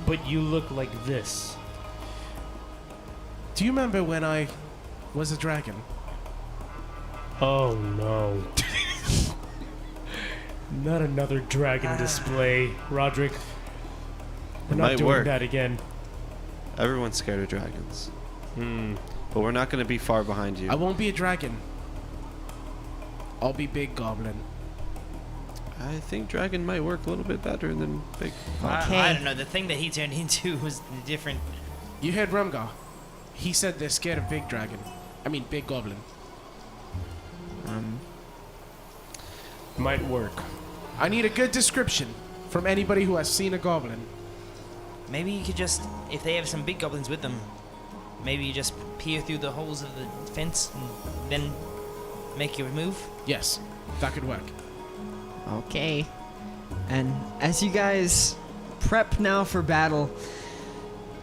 But you look like this. Do you remember when I was a dragon? Oh no. Not another dragon display, Rodrick. We're not might doing work. that again. Everyone's scared of dragons. But we're not going to be far behind you. I won't be a dragon. I'll be big goblin. I think dragon might work a little bit better than big. Okay. I don't know. The thing that he turned into was different. You heard Rumgar. He said they're scared of big dragon. I mean, big goblin. Might work. I need a good description from anybody who has seen a goblin. Maybe you could just, if they have some big goblins with them, maybe you just peer through the holes of the fence and then make your move. Yes, that could work. Okay. And as you guys prep now for battle,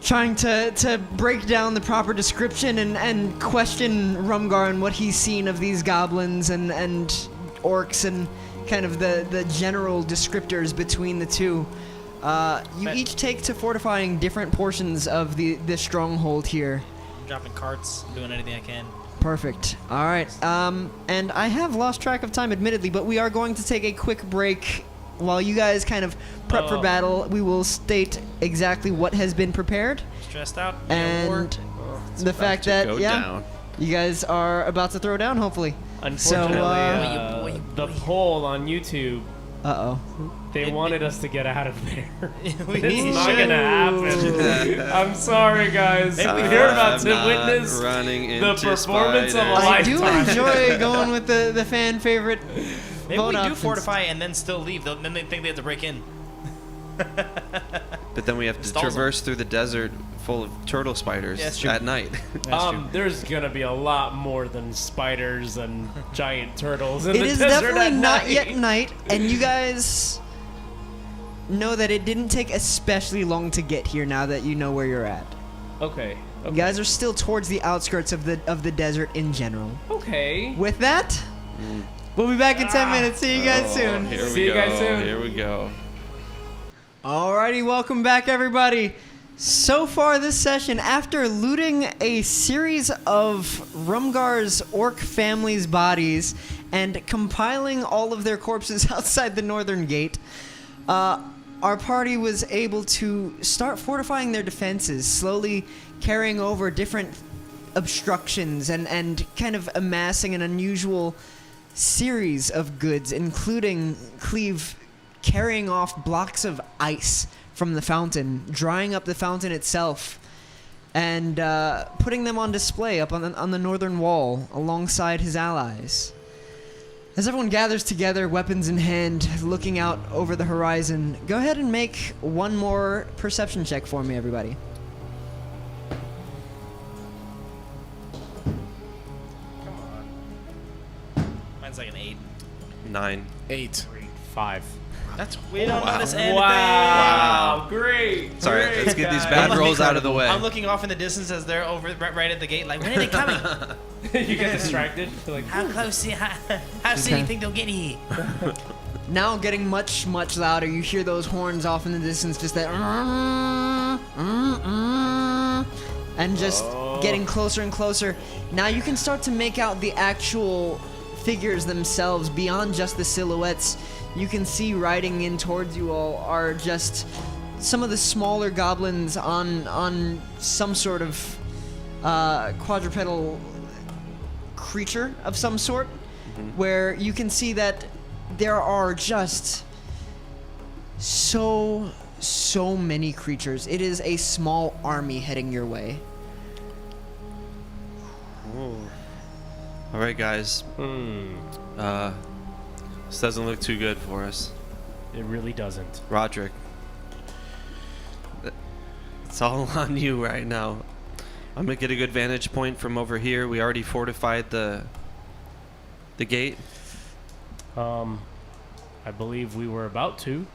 trying to break down the proper description and question Rumgar and what he's seen of these goblins and orcs and kind of the general descriptors between the two, you each take to fortifying different portions of the stronghold here. I'm dropping carts, doing anything I can. Perfect. All right. And I have lost track of time, admittedly, but we are going to take a quick break while you guys kind of prep for battle. We will state exactly what has been prepared Stressed out? and the fact that down. you guys are about to throw down. Hopefully. Unfortunately, So, the poll on YouTube, they wanted us to get out of there. It's not gonna happen. I'm sorry, guys. You're about to witness running the into performance of a spiders. I do lifetime. enjoy going with the fan favorite. Maybe vote we do options. fortify and then still leave. Then they think they have to break in. But then we have to Stalls 'em. traverse through the desert full of turtle spiders Yeah, that's true. at night. There's gonna be a lot more than spiders and giant turtles in It the is desert definitely at not night. yet night, and you guys know that it didn't take especially long to get here now that you know where you're at. Okay. You guys are still towards the outskirts of the desert in general. Okay. With that, we'll be back in 10 minutes. See you guys soon. See you guys soon. Here we go. Alrighty, welcome back, everybody. So far this session, after looting a series of Rumgar's orc family's bodies and compiling all of their corpses outside the northern gate, our party was able to start fortifying their defenses, slowly carrying over different obstructions and kind of amassing an unusual series of goods, including Cleave carrying off blocks of ice from the fountain, drying up the fountain itself, and putting them on display up on the northern wall alongside his allies. As everyone gathers together, weapons in hand, looking out over the horizon, go ahead and make one more perception check for me, everybody. Mine's like an 8. 9. 8. 5. We don't notice anything. Wow. Great. Sorry, Great, let's get these guys. bad rolls out of the way. I'm looking off in the distance as they're over right at the gate. Like, when are they coming? You get distracted. You're like, How close? How soon do you think they'll get here? Now getting much, much louder, you hear those horns off in the distance, just that and just getting closer and closer. Now you can start to make out the actual figures themselves beyond just the silhouettes. You can see riding in towards you all are just some of the smaller goblins on some sort of quadrupedal creature of some sort, where you can see that there are just so many creatures. It is a small army heading your way. All right, guys. This doesn't look too good for us. it really doesn't. Rodrick, it's all on you right now. I'm gonna get a good vantage point from over here. We already fortified the gate. I believe we were about to.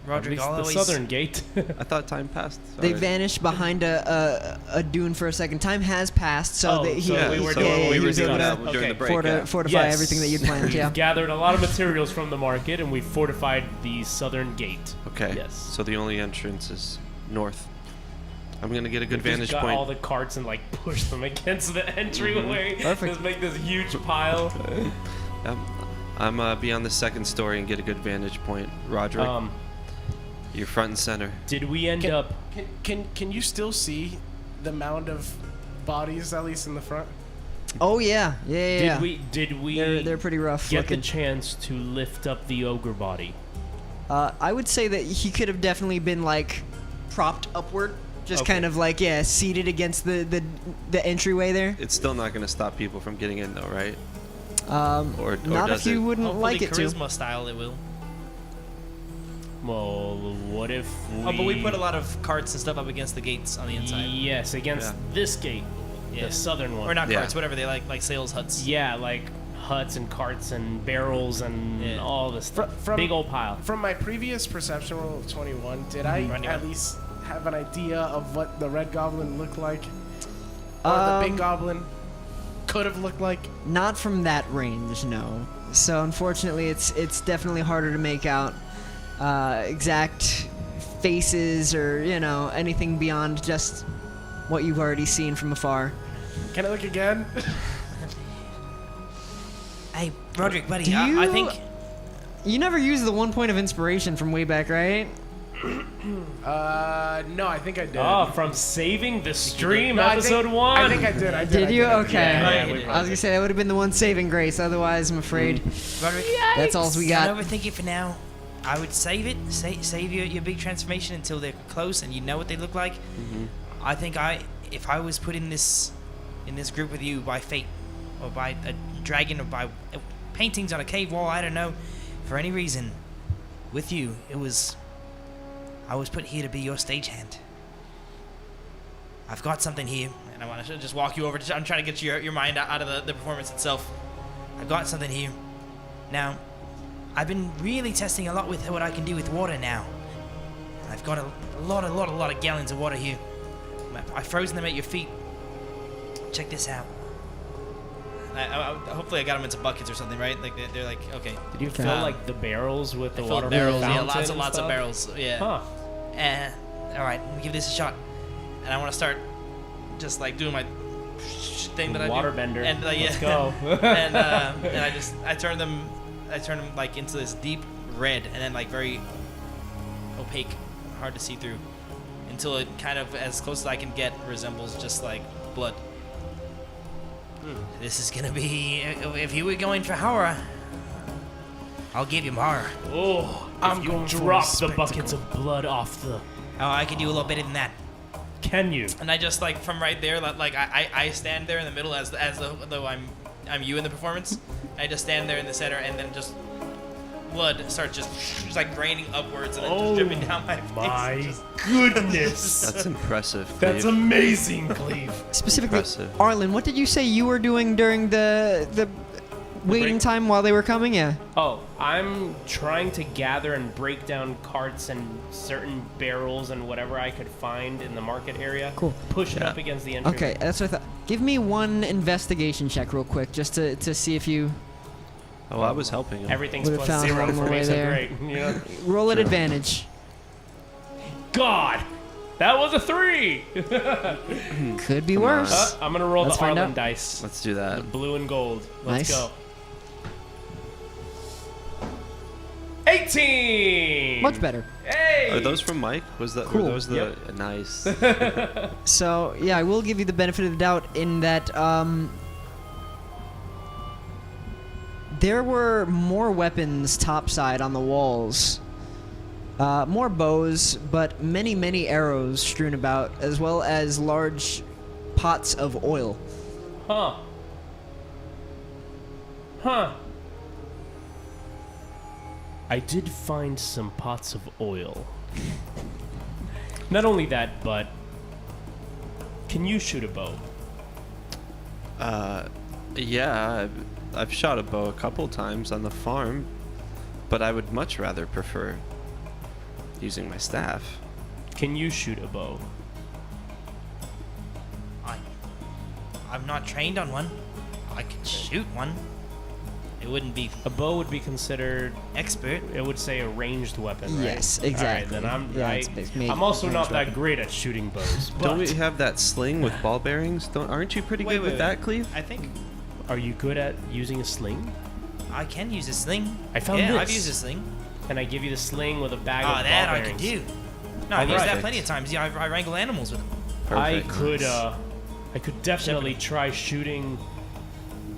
At Rodrick, least I'll the always, southern gate. I thought time passed. They Sorry. vanished behind a dune for a second. Time has passed, so Oh, that so Yeah, we were so doing what we we were were doing doing. that during Okay. the break. Yeah. fortify Yes. everything that you'd planned. Yeah. We've gathered a lot of materials from the market, and we fortified the southern gate. Okay. Yes. So the only entrance is north. I'm gonna get a good We vantage just got point. all the carts and like push them against the entryway. Perfect. Just make this huge pile. I'm be on the second story and get a good vantage point. Rodrick, you're front and center. Did we end Can- up? Can you still see the mound of bodies, at least in the front? Oh yeah, yeah. Did we? They're pretty rough get looking. the chance to lift up the ogre body? I would say that he could have definitely been like propped upward, just Okay. kind of like seated against the entryway there. It's still not gonna stop people from getting in, though, right? Or Not does if you it? wouldn't hopefully like it to. charisma style it will. Well, what if we? Oh, but we put a lot of carts and stuff up against the gates on the inside. Yes, against Yeah. this gate, Yeah. the southern one. Or not Yeah. carts, whatever they like sales huts. Yeah, like huts and carts and barrels and Yeah. all this stuff. From- Big old pile. From my previous perception roll of 21, did I Running at on. least have an idea of what the red goblin looked like? Or the big goblin could have looked like? Not from that range, no. So unfortunately, it's definitely harder to make out exact faces or anything beyond just what you've already seen from afar. Can I look again? Hey, Rodrick, buddy, Do I you- think... You never used the 1 point of inspiration from way back, right? No, I think I did. Oh, from saving the stream, No, episode 1. I think I did. I did. Did you? I Okay. Yeah, we I was gonna say that would have been the one saving grace. Otherwise, I'm afraid Rodrick, that's all we don't got. overthink it for now. I would save it. Save your big transformation until they're close and you know what they look like. I think if I was put in this group with you by fate, or by a dragon, or by paintings on a cave wall, I don't know, for any reason, with you, I was put here to be your stagehand. I've got something here, and I want to just walk you over. I'm trying to get your mind out of the performance itself. I've got something here. Now, I've been really testing a lot with what I can do with water now. I've got a lot of gallons of water here. I've frozen them at your feet. Check this out. Hopefully I got them into buckets or something, right? Like they're like, okay. Did you fill like the barrels with the I filled water? barrels, yeah, fountain lots and of stuff? barrels, yeah. Huh. And all right, let me give this a shot. And I want to start just like doing my thing that I do. Waterbender. And Let's go. and I turn them like into this deep red and then like very opaque, hard to see through, until it kind of, as close as I can get, resembles just like blood. This is gonna be, if you were going for horror, I'll give you horror. Oh, I'm if going you for drop a the spectacle. buckets of blood off the... Oh, I can do a little better than that. Can you? And I just like from right there, like I stand there in the middle as though I'm you in the performance. I just stand there in the center, and then just blood starts just like draining upwards and then just dripping down my face. My Just- goodness. That's impressive. That's Cleve. amazing, Cleave. Specifically, Impressive. Arlyn, what did you say you were doing during the waiting break? time while they were coming? Yeah. Oh, I'm trying to gather and break down carts and certain barrels and whatever I could find in the market area. Cool. Push it Yeah. up against the entry. Okay, that's what I thought. Give me one investigation check real quick, just to see if you Oh, I was helping him. Everything's Would've plus found 0 along the for way me, so there. great. Yeah. roll at Sure. advantage. God, that was a 3. Could be Come on. worse. I'm gonna roll Let's the find Arlyn out. dice. Let's do The that. blue and gold. Let's Nice. go. 18. Much better. Hey. Are those from Mike? Was that? Cool. Were those the Yep. nice? So yeah, I will give you the benefit of the doubt in that there were more weapons topside on the walls, more bows, but many arrows strewn about, as well as large pots of oil. Huh. Huh. I did find some pots of oil. Not only that, but can you shoot a bow? Yeah, I've shot a bow a couple times on the farm, but I would much rather prefer using my staff. Can you shoot a bow? I'm not trained on one. I could shoot one. It wouldn't be A bow would be considered, expert. it would say a ranged weapon, right? Yes, exactly. All right, then Yeah, it's made- I'm also not ranged that weapon. great at shooting bows. But Don't we have that sling with ball bearings? Aren't you pretty Wait, good with wait, that, wait. Cleave? I think Are you good at using a sling? I can use a sling. I found yeah, this. I've used a sling. Can I give you the sling with a bag Oh, of that ball I can bearings? do. No, I've used that Alright. plenty of times. Yeah, I wrangle animals with them. Perfect. I could definitely try shooting.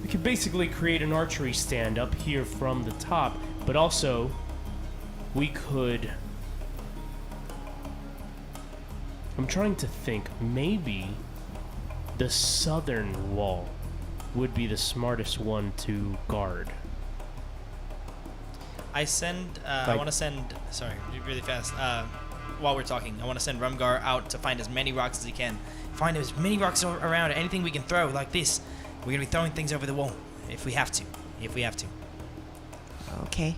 We could basically create an archery stand up here from the top, but also we could. I'm trying to think. Maybe the southern wall would be the smartest one to guard. I send. I Like- want to send. Sorry, really fast. While we're talking, I want to send Rumgar out to find as many rocks as he can. Find as many rocks around, anything we can throw like this. We're gonna be throwing things over the wall if we have to. If we have to. Okay.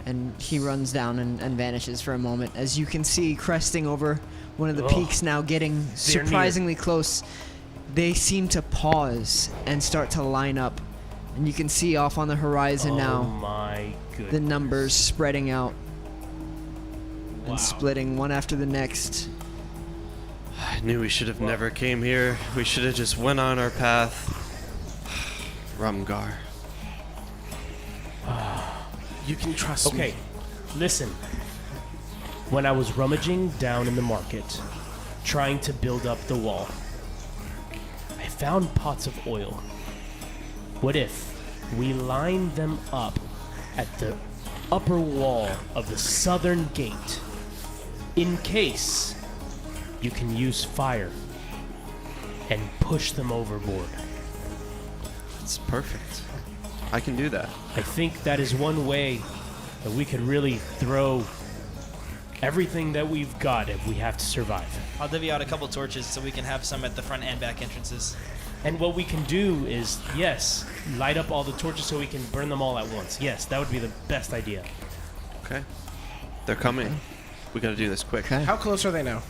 And he runs down and vanishes for a moment. As you can see, cresting over one of the Ugh. peaks now, getting They're surprisingly close, they seem to pause and start to line up. And you can see off on the horizon Oh now my goodness. the numbers spreading out Wow. and splitting one after the next. I knew we should have never came here. We should have just went on our path. Rumgar. You can trust me. Okay, listen. When I was rummaging down in the market, trying to build up the wall, I found pots of oil. What if we lined them up at the upper wall of the southern gate in case you can use fire and push them overboard? It's perfect. I can do that. I think that is one way that we could really throw everything that we've got if we have to survive. I'll divvy out a couple torches so we can have some at the front and back entrances. And what we can do is, yes, light up all the torches so we can burn them all at once. Yes, that would be the best idea. Okay. They're coming. We gotta do this quick. Okay. How close are they now?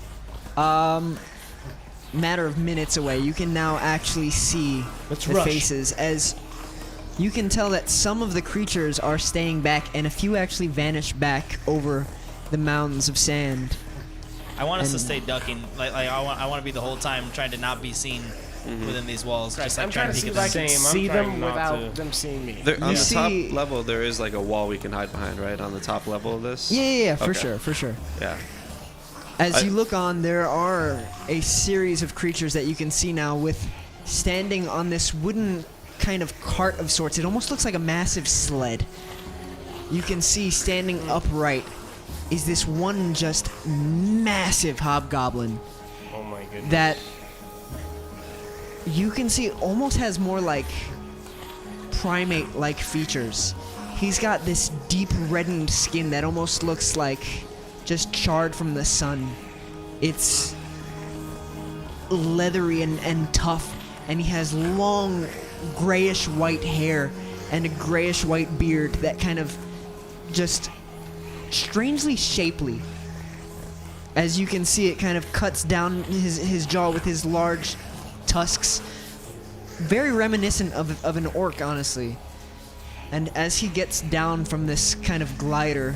Matter of minutes away, you can now actually see Let's the rush. faces as you can tell that some of the creatures are staying back and a few actually vanish back over the mountains of sand. I want us to And- stay ducking. Like I want to be the whole time trying to not be seen within these walls. Just like I'm trying to see peek if at I them. can Same, I'm see trying them not without to- them seeing me. There, on You the see- top level, there is like a wall we can hide behind, right? On the top level of this? Yeah, for Okay. sure, for sure. Yeah. As I- you look on, there are a series of creatures that you can see now with standing on this wooden kind of cart of sorts. It almost looks like a massive sled. You can see standing upright is this one just massive hobgoblin Oh my goodness. that you can see almost has more like primate-like features. He's got this deep reddened skin that almost looks like just charred from the sun. It's leathery and tough, and he has long grayish white hair and a grayish white beard that kind of just strangely shapely. As you can see, it kind of cuts down his jaw with his large tusks. Very reminiscent of an orc, honestly. And as he gets down from this kind of glider,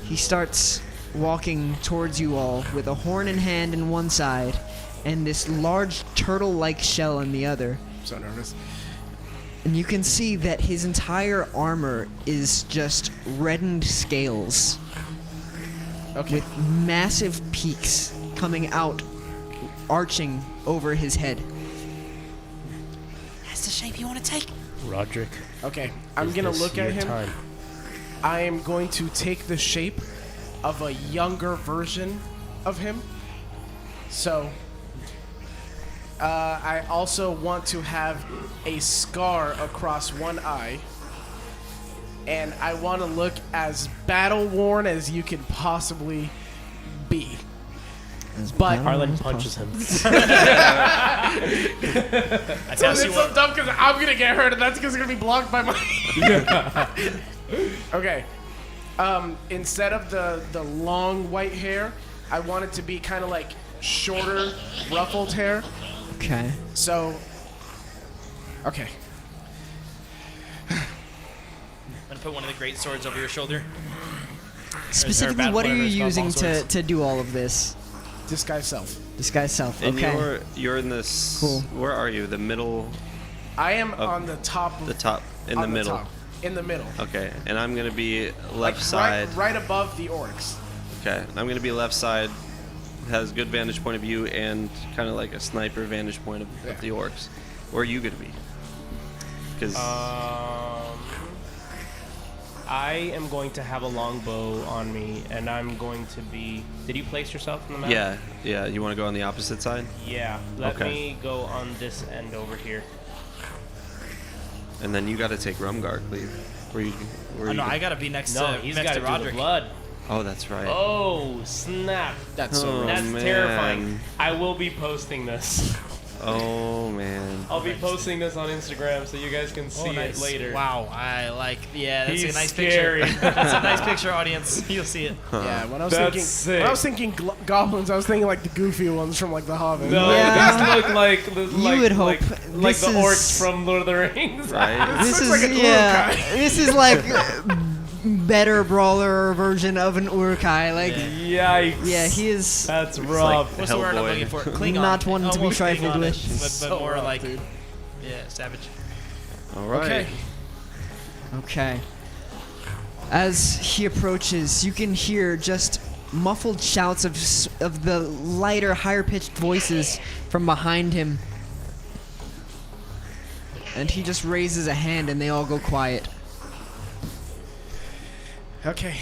he starts walking towards you all with a horn in hand in one side and this large turtle-like shell in the other. I'm so nervous. And you can see that his entire armor is just reddened scales Okay. with massive peaks coming out, arching over his head. That's the shape you want to take. Rodrick. Okay. I'm is gonna this look at your him. Time? I am going to take the shape of a younger version of him. So, I also want to have a scar across one eye. And I want to look as battle-worn as you can possibly be. But Arlyn punches him. I so pass it's you so one. dumb because I'm gonna get hurt, and that's because it's gonna be blocked by my. Okay. Instead of the long white hair, I want it to be kind of like shorter, ruffled hair. Okay. So. Okay. I'm gonna put one of the great swords over your shoulder. Specifically, bad- what are you whatever it's called, using long swords. to do all of this? Disguise self. Disguise self. And Okay. you're in this. Cool. Where are you? The middle, I am on the top. Of, the top, in the on middle. top. In the middle. Okay, and I'm gonna be left Like, side. Right above the orcs. Okay, I'm gonna be left side. Has good vantage point of view and kind of like a sniper vantage point of Yeah. the orcs. Where are you gonna be? Because I am going to have a longbow on me, and I'm going to be. Did you place yourself in the map? yeah. You want to go on the opposite side, Yeah. Let Okay. me go on this end over here. and then you got to take Rumgar, Cleave. Where you? Where Oh you no, go- I gotta be next No, to he's next got to to do the Rodrick. blood. Oh, that's right. Oh snap! That's so Oh, rough. That's man. terrifying. I will be posting this. Oh man. I'll be posting this on Instagram so you guys can see it later. Wow, I like. Yeah, that's He's a nice scary. picture. That's a nice picture, audience. You'll see it. Yeah, when I was That's thinking, sick. when I was thinking goblins, I was thinking like the goofy ones from like The Hobbit. No, Yeah. these look like You would hope. like the This orcs is- from Lord of the Rings. Right. This is looks like an yeah. Uruk-hai. This is like better brawler version of an Uruk-hai. Like Yeah. Yikes. yeah, he is. That's like- rough. What's the word I'm Hellboy. looking for? Klingon. Not one to be Almost trifled Klingon-ish, with. but So more rough, like dude. yeah, savage. All right. Okay. Okay. As he approaches, you can hear just muffled shouts of the lighter, higher-pitched voices from behind him. And he just raises a hand, and they all go quiet. Okay.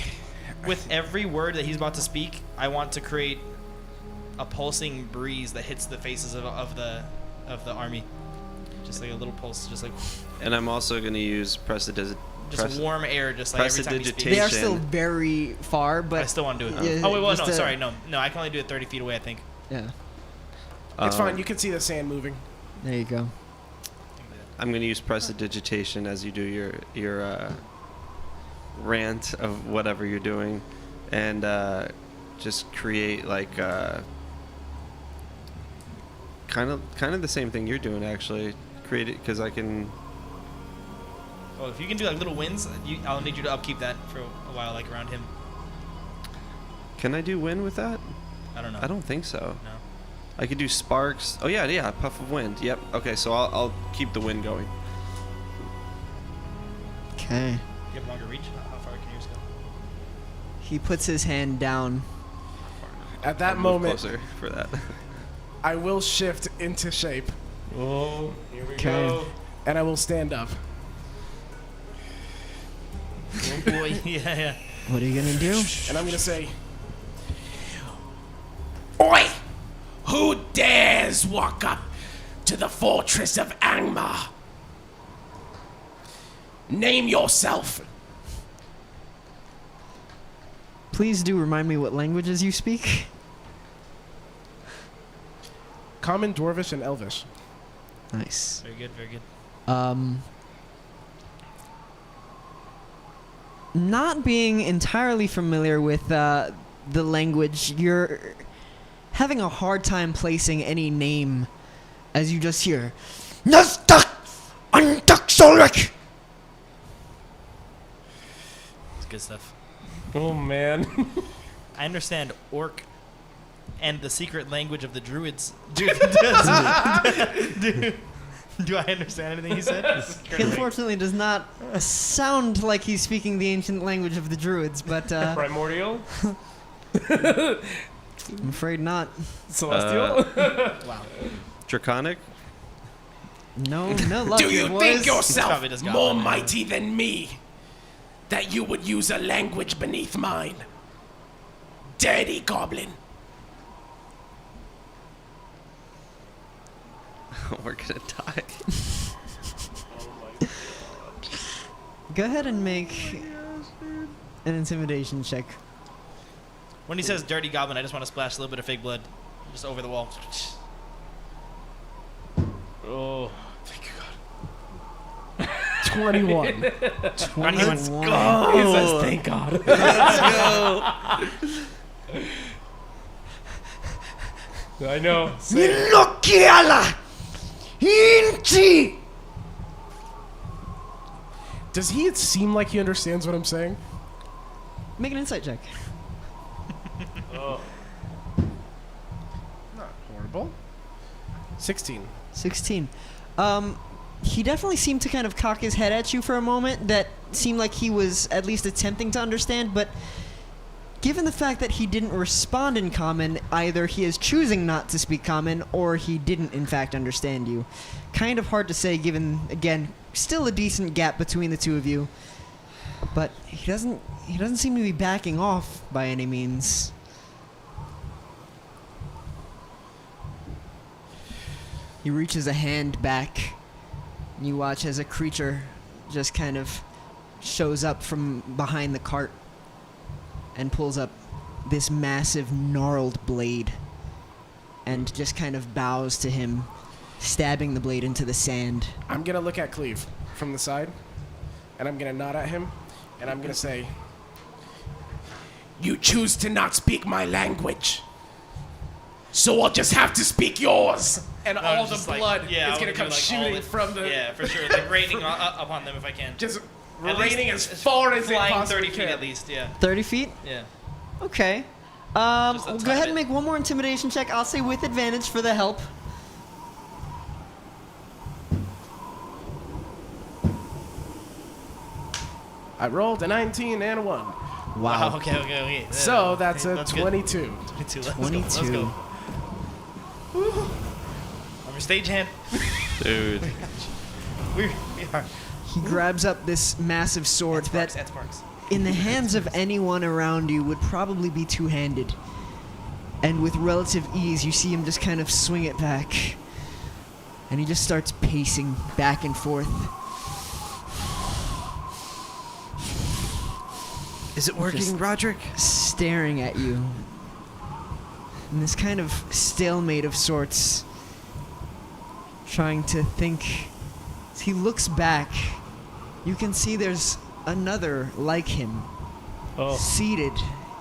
With every word that he's about to speak, I want to create a pulsing breeze that hits the faces of the army. Just like a little pulse, just like And I'm also gonna use just warm air, just like every time he speaks. They are Prestidigitation. still very far, but I still want to do it. Yeah, Oh wait, well, just no, a- sorry, no, I can only do it 30 feet away, I think. yeah. It's fine. You can see the sand moving. There you go. I'm gonna use prestidigitation as you do your rant of whatever you're doing, and just create like kind of the same thing you're doing actually. Create it because I can. Well, if you can do like little wins, I'll need you to upkeep that for a while, like around him. Can I do wind with that? I don't know. I don't think so. No. I could do sparks. Oh yeah, puff of wind. Yep. Okay, so I'll keep the wind going. Okay. You have longer reach. How far can yours go? He puts his hand down. At that I'll move moment, closer for that. I will shift into shape, Oh, here we Okay. go. and I will stand up. Oh boy. Yeah. What are you gonna do? And I'm gonna say, Oi! Who dares walk up to the fortress of Angmar? Name yourself. Please do remind me what languages you speak. Common, Dwarvish, and Elvish. Nice. Very good. Very good. Not being entirely familiar with the language, you're having a hard time placing any name as you just hear Nastak Antaksolik. It's good stuff. Oh man. I understand Orc and the secret language of the Druids. Do I understand anything he said? He unfortunately does not sound like he's speaking the ancient language of the Druids, but Primordial. I'm afraid not. Celestial. Wow. Draconic. No luck. Do you think Probably yourself does more goblin. mighty than me, that you would use a language beneath mine? Dirty goblin. We're gonna die. Go ahead and make an intimidation check. When he says dirty goblin, I just want to splash a little bit of fake blood just over the wall. Oh. 21. 21. He says, thank God. I know. Nilokiala! Inti! Does he seem like he understands what I'm saying? Make an insight check. Oh. Not horrible. 16. 16. He definitely seemed to kind of cock his head at you for a moment. That seemed like he was at least attempting to understand, but given the fact that he didn't respond in common, either he is choosing not to speak common or he didn't in fact understand you. Kind of hard to say given, again, still a decent gap between the two of you. But he doesn't seem to be backing off by any means. He reaches a hand back. And you watch as a creature just kind of shows up from behind the cart and pulls up this massive gnarled blade and just kind of bows to him, stabbing the blade into the sand. I'm going to look at Cleave from the side, and I'm going to nod at him, and I'm going to say, you choose to not speak my language, so I'll just have to speak yours. And all the blood is going to come shooting from the... Yeah, for sure. Like raining upon them if I can. Just At raining least as far as it flying possibly 30 feet can. at least, yeah. 30 feet? Yeah. Okay. Just a Go ton ahead of and it. make one more intimidation check. I'll say with advantage for the help. I rolled a 19 and a 1. Wow. Okay. So that's a That's good. 22. 22. Let's 22. go. I'm your stagehand. Dude. We are. He grabs up this massive sword that, That's Sparks. in the hands of anyone around you, would probably be two-handed. And with relative ease, you see him just kind of swing it back. And he just starts pacing back and forth. Is it working, Just- Rodrick? Staring at you. In this kind of stalemate of sorts. Trying to think As he looks back, you can see there's another like him, Oh, seated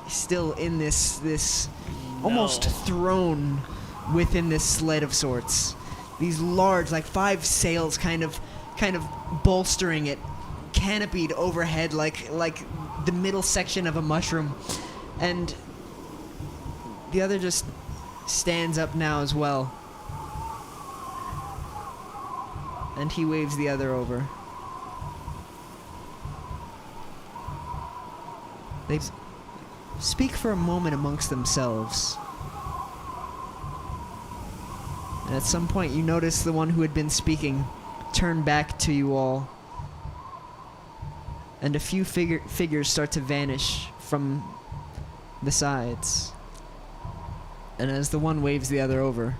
still in this almost throne within this sled of sorts. These large, like 5 sails kind of bolstering it, canopied overhead like the middle section of a mushroom. And the other just stands up now as well. And he waves the other over. They speak for a moment amongst themselves. And at some point you notice the one who had been speaking turn back to you all. And a few figures start to vanish from the sides. And as the one waves the other over,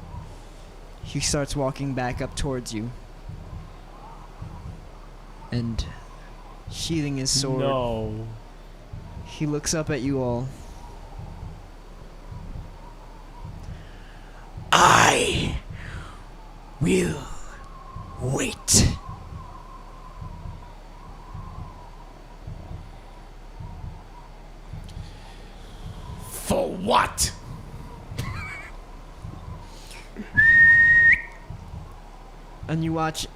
he starts walking back up towards you. And sheathing his sword, no. he looks up at you all. I will wait. For what? And you watch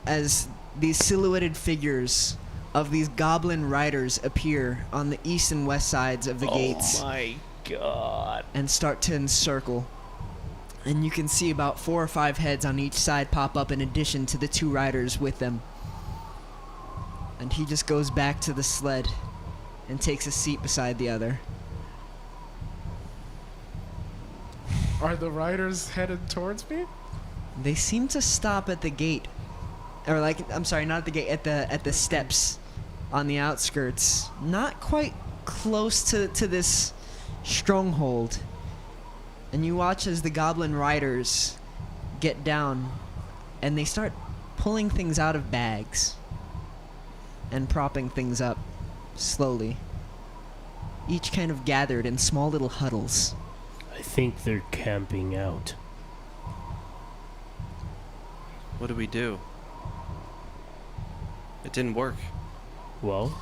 as these silhouetted figures of these goblin riders appear on the east and west sides of the gates Oh my god. and start to encircle. And you can see about 4 or 5 heads on each side pop up in addition to the 2 riders with them. And he just goes back to the sled and takes a seat beside the other. Are the riders headed towards me? They seem to stop at the gate. Or like, I'm sorry, not at the gate, at the steps on the outskirts. Not quite close to this stronghold. And you watch as the goblin riders get down and they start pulling things out of bags and propping things up slowly. Each kind of gathered in small little huddles. I think they're camping out. What do we do? It didn't work. Well,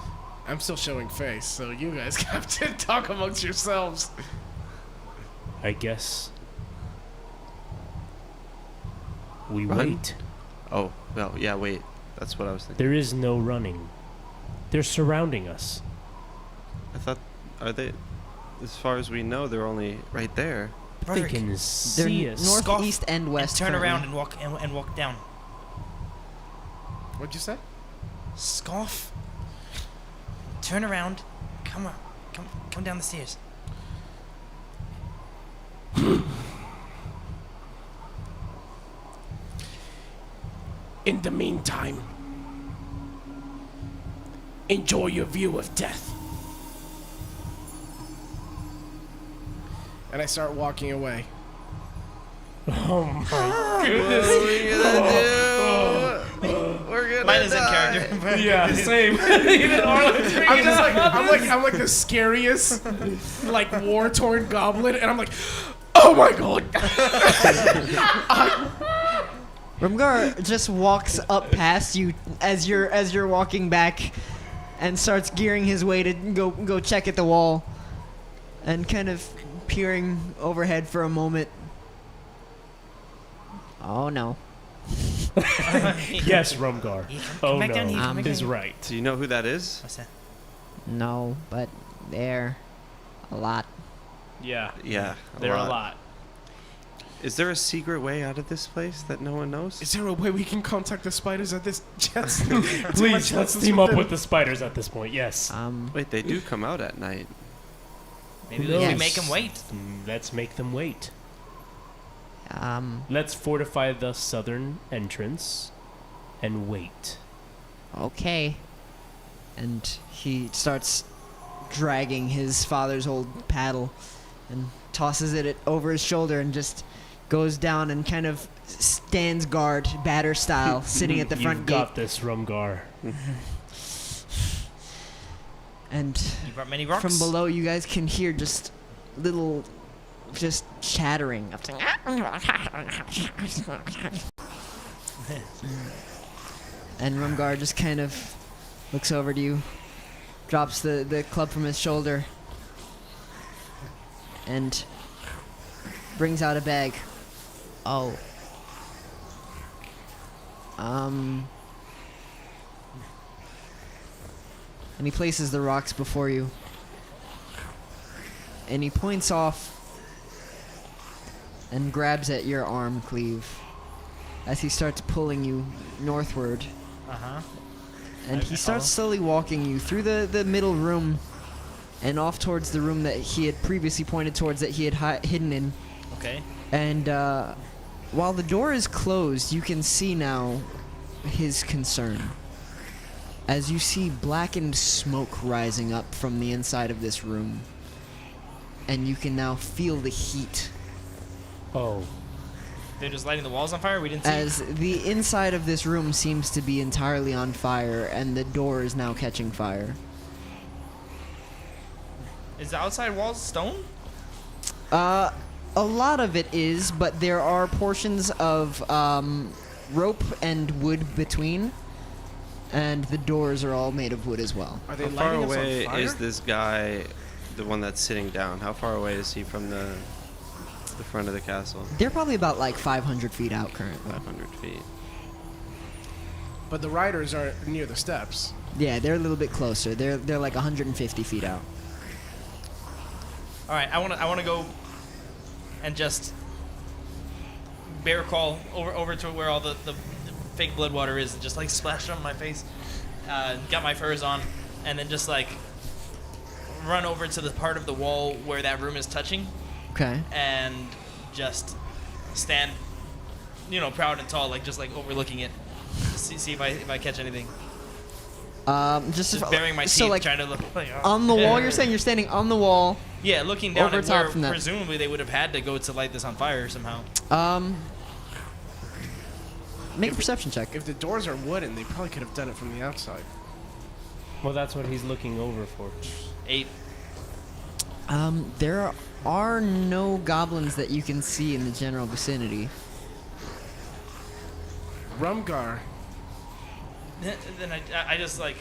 I'm still showing face, so you guys have to talk amongst yourselves. I guess we Run. wait. Oh, well, yeah, wait. That's what I was thinking. There is no running. They're surrounding us. I thought, are they, as far as we know, they're only right there. They Rodrick, can They're see us. north, Scoff east, and west. turn currently. around and walk down. What'd you say? Scoff. Turn around. Come on. Come down the stairs. In the meantime, enjoy your view of death. And I start walking away. Oh my goodness. We're gonna Mine is in character. Yeah, same. Even Arlyn's I'm just like I'm like the scariest like war-torn goblin, and I'm like, oh my god. Rumgar just walks up past you as you're walking back, and starts gearing his way to go check at the wall, and kind of peering overhead for a moment. Oh no! Yes, Rumgar. Yeah, come Oh back down no, here, come back is down here. right. Do you know who that is? What's that? No, but they're a lot. Yeah, Yeah, they're a lot. Is there a secret way out of this place that no one knows? Is there a way we can contact the spiders at this chest? Please, let's team up with the spiders at this point. Yes. Wait, they do come out at night. Maybe Who we knows? can make them wait. Let's make them wait. Let's fortify the southern entrance and wait. Okay. And he starts dragging his father's old paddle and tosses it over his shoulder and just goes down and kind of stands guard, batter style, sitting at the front You've gate. got this, Rumgar. And You brought many rocks. from below, you guys can hear just little, just chattering. Of And Rumgar just kind of looks over to you, drops the club from his shoulder, and brings out a bag. Oh. And he places the rocks before you. And he points off and grabs at your arm, Cleave, as he starts pulling you northward. Uh-huh. And he starts slowly walking you through the middle room and off towards the room that he had previously pointed towards that he had hidden in. Okay. And while the door is closed, you can see now his concern. As you see blackened smoke rising up from the inside of this room. And you can now feel the heat. Oh. They're just lighting the walls on fire? We didn't see. As the inside of this room seems to be entirely on fire, and the door is now catching fire. Is the outside walls stone? A lot of it is, but there are portions of rope and wood between, and the doors are all made of wood as well. Are they How far lighting us on away fire? is this guy, the one that's sitting down? How far away is he from the front of the castle? They're probably about like 500 feet out currently. 500 feet. But the riders are near the steps. Yeah, they're a little bit closer. They're like 150 feet out. All right, I want to go and just bear crawl over to where all the fake blood water is and just like splash it on my face. Got my furs on, and then just like run over to the part of the wall where that room is touching. Okay. And just stand, proud and tall, like just like overlooking it. See if I catch anything. Just Baring my teeth, so like trying to look like, on the wall. You're saying you're standing on the wall. Yeah, looking down over at top where from that. presumably they would have had to go to light this on fire somehow. Make a perception check. If the doors are wooden, they probably could have done it from the outside. Well, that's what he's looking over for. 8. There are no goblins that you can see in the general vicinity. Rumgar. Then I just like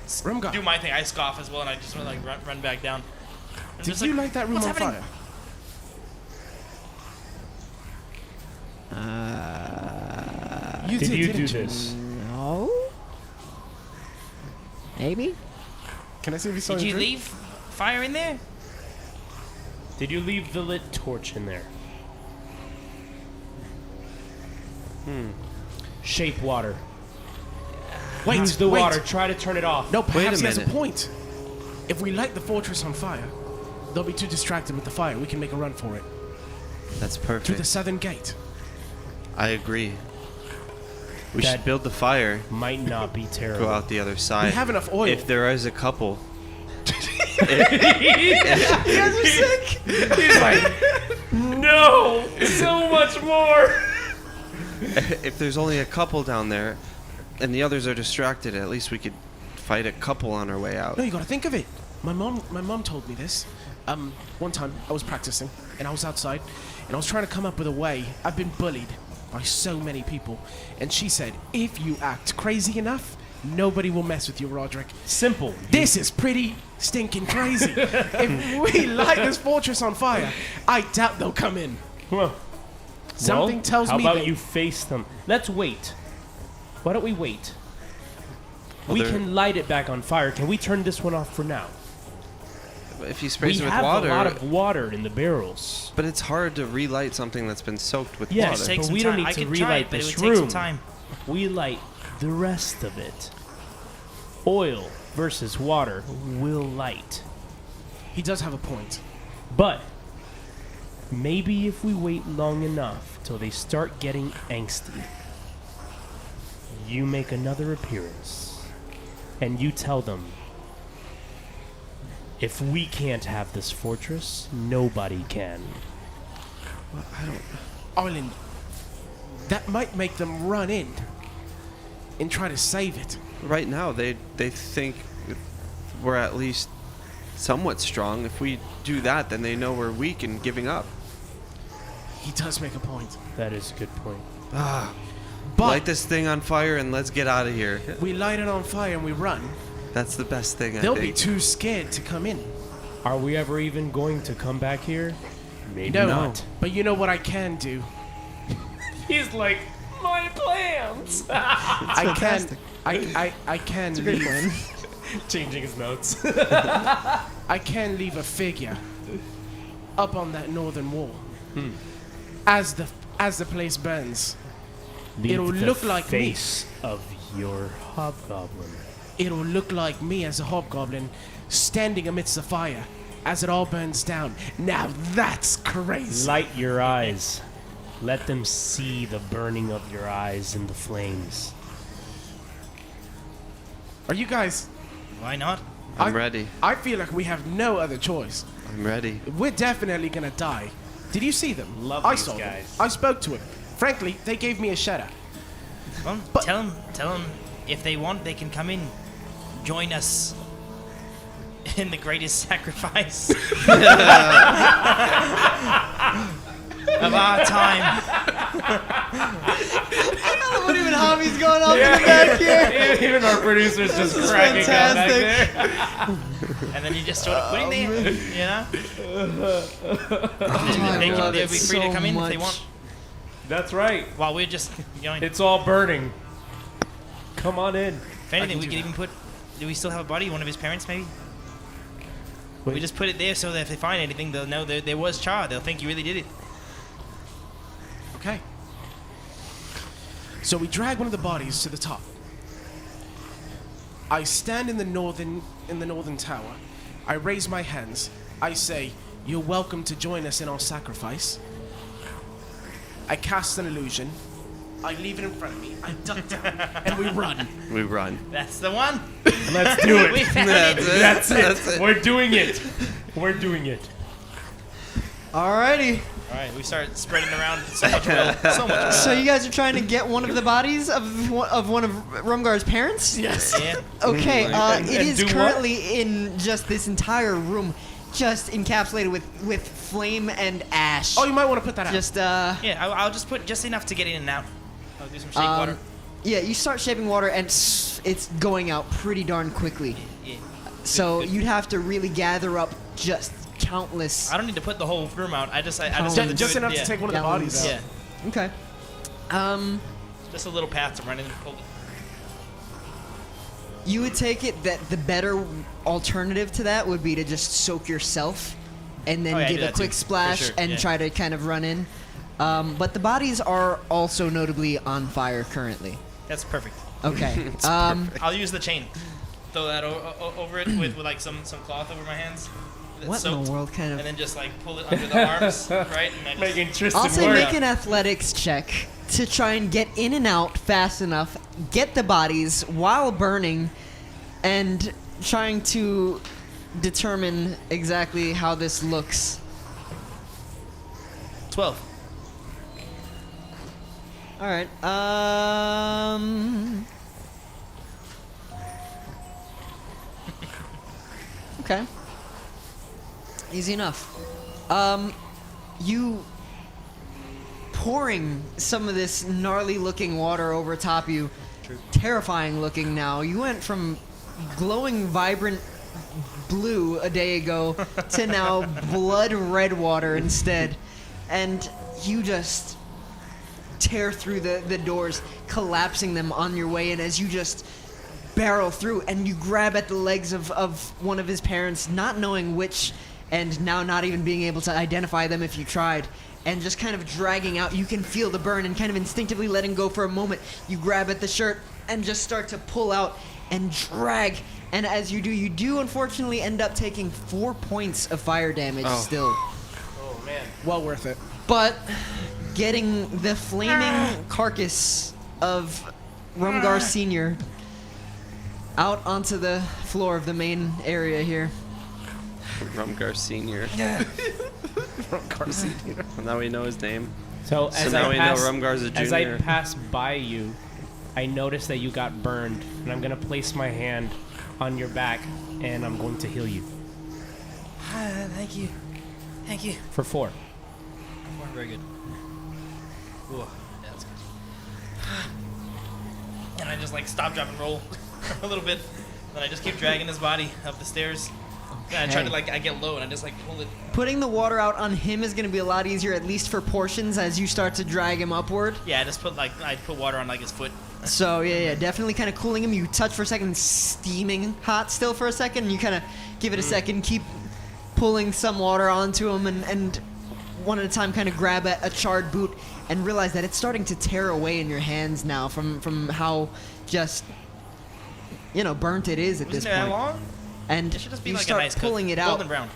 Rumgar. do my thing. I scoff as well, and I just like run back down. I'm Did just you like, light that room "What's on happening?" fire? You Did you do didn't this? No. Maybe. Can I see if you saw Did any you drink? leave fire in there? Did you leave the lit torch in there? Shape water. Wait, Use the wait. water. Try to turn it off. No, perhaps he has a minute. point. If we light the fortress on fire, they'll be too distracted with the fire. We can make a run for it. That's Through the perfect. southern gate. I agree. We That- should build the fire, Might not be terrible. go out the other side. We have enough oil. If there is a couple, No! So much more! if there's only a couple down there, and the others are distracted, at least we could fight a couple on our way out. No, you gotta think of it. My mom told me this. One time I was practicing and I was outside and I was trying to come up with a way. I've been bullied by so many people, and she said, if you act crazy enough, nobody will mess with you, Rodrick. Simple. This is pretty stinking crazy. If we light this fortress on fire, I doubt they'll come in. Well, Something tells how me about that- you face them? Let's wait. Why don't we wait? Well, We there- can light it back on fire. Can we turn this one off for now? If he sprays We it with have water, a lot of water in the barrels. but it's hard to relight something that's been soaked with Yes, water. Take but some we time. don't need I to could try relight it, but it this would take some room. time. We light the rest of it. Oil versus water will light. He does have a point. But maybe if we wait long enough till they start getting angsty, you make another appearance and you tell them, if we can't have this fortress, nobody can. Well, I don't. Arlyn, that might make them run in and try to save it. Right now, they think we're at least somewhat strong. If we do that, then they know we're weak and giving up. He does make a point. That is a good point. But Light this thing on fire and let's get out of here. we light it on fire and we run. That's the best thing, I They'll be think. too scared to come in. Are we ever even going to come back here? Maybe No, not. but you know what I can do? He's like, my plans. I can leave. Changing his notes. I can leave a figure up on that northern wall. As the place burns. It'll Leave the look like me. face of your hobgoblin. It'll look like me as a hobgoblin standing amidst the fire as it all burns down. Now that's crazy. Light your eyes. Let them see the burning of your eyes in the flames. Are you guys? Why not? I'm ready. I feel like we have no other choice. I'm ready. We're definitely gonna die. Did you see them? Love I these saw guys. them. I spoke to them. Frankly, they gave me a shudder. Well, But- tell them if they want, they can come in, join us in the greatest sacrifice of our time. What even hobbies going on in the back here? Even our producer's just This is cracking up back fantastic. there. And then you just sort of put in there, you know? I They'll love be it free to so come in if they much. want. That's right. While we're just, It's all burning. Come on in. if anything, we could even put. Do we still have a body? One of his parents, maybe? We Wait. just put it there so that if they find anything, they'll know there was char. They'll think you really did it. Okay. So we drag one of the bodies to the top. I stand in the northern tower. I raise my hands. I say, "You're welcome to join us in our sacrifice." I cast an illusion. I leave it in front of me. I duck down and we run. We run. That's the one. Let's do We it. found it. That's it. That's it. We're doing it. We're doing it. Alrighty. All right, we start spreading around so much will. So much So you guys are trying to get one of the bodies of one of Rumgar's parents? Yes. will. Yeah. Okay, And it is do what? currently in just this entire room, just encapsulated with flame and ash. Oh, you might want to put that out. Just Yeah, I'll just put just enough to get in and out. I'll do some shake water. yeah, you start shaping water and it's going out pretty darn quickly. Yeah. So you'd have to really gather up just countless. I don't need to put the whole room out. I just Oh. have to just, do it, enough yeah. to take one of the Gallons. bodies out. Yeah, Okay. just a little path to run in and pull it. You would take it that the better alternative to that would be to just soak yourself and then Oh, yeah, I give do a that quick too, for splash sure, and yeah. try to kind of run in. But the bodies are also notably on fire currently. That's perfect. Okay. I'll use the chain. Throw that over it with like some cloth over my hands. That's What in soaked, the world kind And of... then just like pull it under the arms, right? And I just, Making Tristan I'll say work. make an athletics check to try and get in and out fast enough, get the bodies while burning, and trying to determine exactly how this looks. 12. All right. Okay. Easy enough. You pouring some of this gnarly looking water over top of you. Terrifying looking now. You went from glowing vibrant blue a day ago to now blood red water instead. And you just tear through the doors, collapsing them on your way in as you just barrel through, and you grab at the legs of one of his parents, not knowing which, and now not even being able to identify them if you tried, and just kind of dragging out. You can feel the burn and kind of instinctively letting go for a moment. You grab at the shirt and just start to pull out and drag, and as you do unfortunately end up taking 4 points of fire damage still. Oh man. Well worth it. But getting the flaming carcass of Rumgar Sr. out onto the floor of the main area here. Rumgar Senior. Rumgar Sr. Now we know his name. So So now we know Rumgar's a As I junior. pass by you, I notice that you got burned, and I'm gonna place my hand on your back, and I'm going to heal you Thank you. Thank you. for 4. Very good. Ooh, yeah, that's good. and I just like stop, drop, and roll a little bit. Then I just keep dragging his body up the stairs. And I try to like, I get low and I just like pull it. Putting the water out on him is going to be a lot easier, at least for portions, as you start to drag him upward. Yeah, I put water on like his foot. So yeah, definitely kind of cooling him. You touch for a second, steaming hot still for a second. And you kind of give it a second, keep pulling some water onto him, and one at a time kind of grab a charred boot and realize that it's starting to tear away in your hands now from how just burnt it is at this Wasn't it point. that long? And It should just be you like start a nice pulling it out golden brown.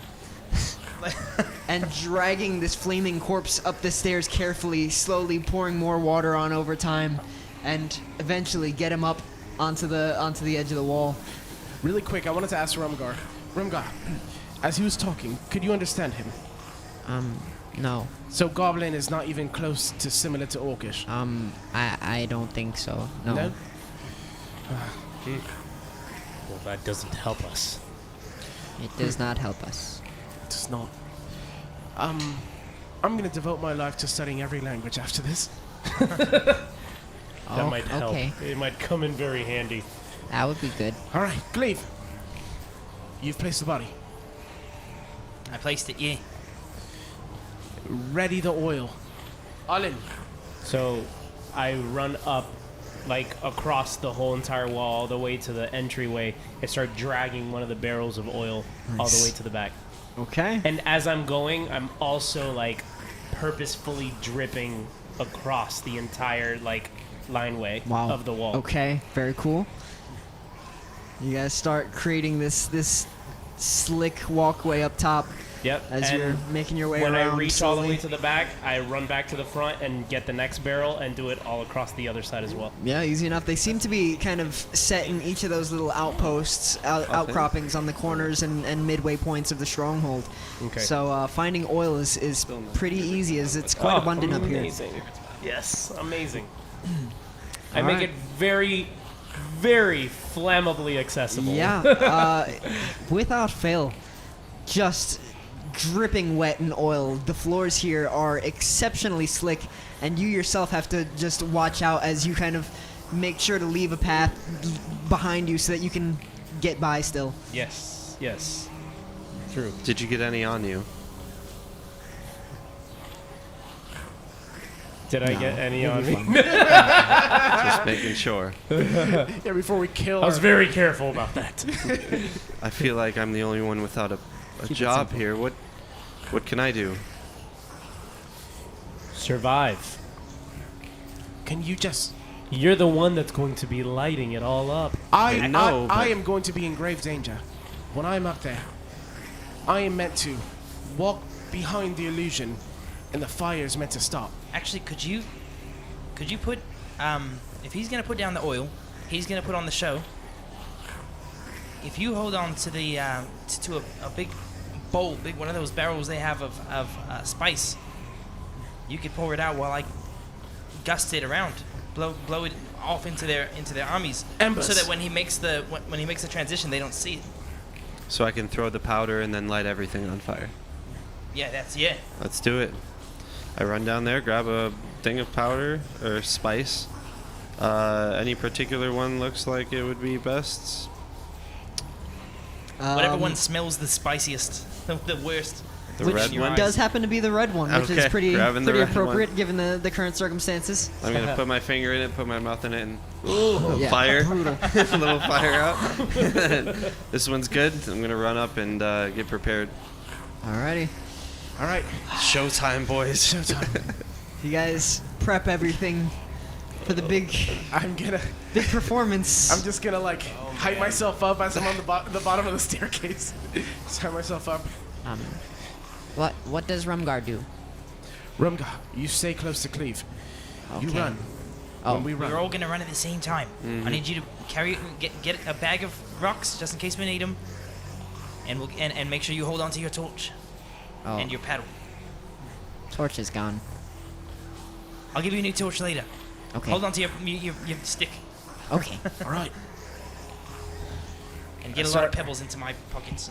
and dragging this flaming corpse up the stairs carefully, slowly pouring more water on over time, and eventually get him up onto the edge of the wall. Really quick, I wanted to ask Rumgar. Rumgar, as he was talking, could you understand him? No. So Goblin is not even close to similar to Orcish? I don't think so. No. No? Well, that doesn't help us. It does not help us. It does not. I'm going to devote my life to studying every language after this. That might help. Okay. It might come in very handy. That would be good. All right, Cleave. You've placed the body. I placed it, yeah. Ready the oil. Arlyn. So I run up, like, across the whole entire wall, all the way to the entryway, and start dragging one of the barrels of oil all the way to the back. Okay. And as I'm going, I'm also, like, purposefully dripping across the entire, like, lineway of the wall. Okay, very cool. You guys start creating this slick walkway up top Yep. as and you're making your way when around. I reach all the slowly. way to the back, I run back to the front and get the next barrel and do it all across the other side as well. Yeah, easy enough. They seem to be kind of set in each of those little outposts, outcroppings on the corners and midway points of the stronghold. Okay. So finding oil is pretty easy, as it's quite abundant up here. Amazing. Yes, amazing. I All make right. it very, very flammably accessible. Yeah, without fail, just dripping wet in oil. The floors here are exceptionally slick, and you yourself have to just watch out as you kind of make sure to leave a path behind you so that you can get by still. Yes. Yes. True. Did you get any on you? Did I get any on me? Just making sure. Yeah, before we kill I was our- very careful about that. I feel like I'm the only one without a job here. What can I do? Survive. Can you just... You're the one that's going to be lighting it all up. I know, I but- am going to be in grave danger. When I'm up there, I am meant to walk behind the illusion, and the fire is meant to stop. Actually, could you put, if he's gonna put down the oil, he's gonna put on the show. If you hold on to the to a big bowl, big one of those barrels they have of spice, you could pour it out while I gust it around, blow it off into their armies, Embers. so that when he makes the transition, they don't see it. So I can throw the powder and then light everything on fire. Yeah, Let's do it. I run down there, grab a thing of powder or spice. Any particular one looks like it would be best. Whatever one smells the spiciest, the worst. The which red one? does happen to be the red one, which is Okay, pretty grabbing the red appropriate one. given the current circumstances. I'm gonna put my finger in it, put my mouth in it, and Yeah, fire. brutal. A little fire out. This one's good. I'm gonna run up and get prepared. Alrighty. All right, Showtime, boys. showtime. You guys prep everything for the big I'm performance. just gonna like hype myself up as I'm on the bottom of the staircase. Just hype myself up. What does Rumgar do? Rumgar, you stay close to Cleave. You Okay. run. Oh. When we run. We're all gonna run at the same time. Mm-hmm. I need you to get a bag of rocks just in case we need them, and make sure you hold on to your torch Oh, and your paddle. torch is gone. I'll give you a new torch later. Okay. Hold on to your stick Okay. All right. and get a lot of pebbles into my pockets.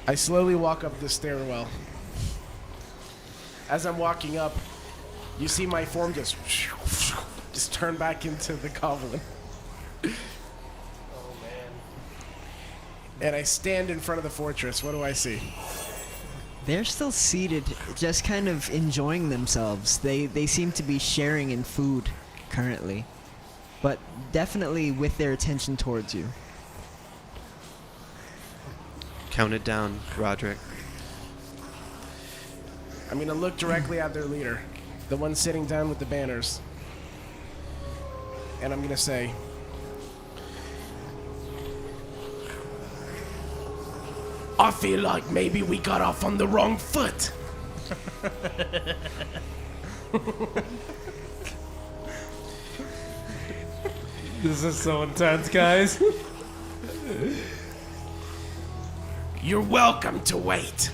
I slowly walk up the stairwell. As I'm walking up, you see my form just turn back into the goblin. And I stand in front of the fortress. What do I see? They're still seated, just kind of enjoying themselves. They seem to be sharing in food currently, but definitely with their attention towards you. Count it down, Rodrick. I'm going to look directly at their leader, the one sitting down with the banners. And I'm going to say, I feel like maybe we got off on the wrong foot. This is so intense, guys. You're welcome to wait.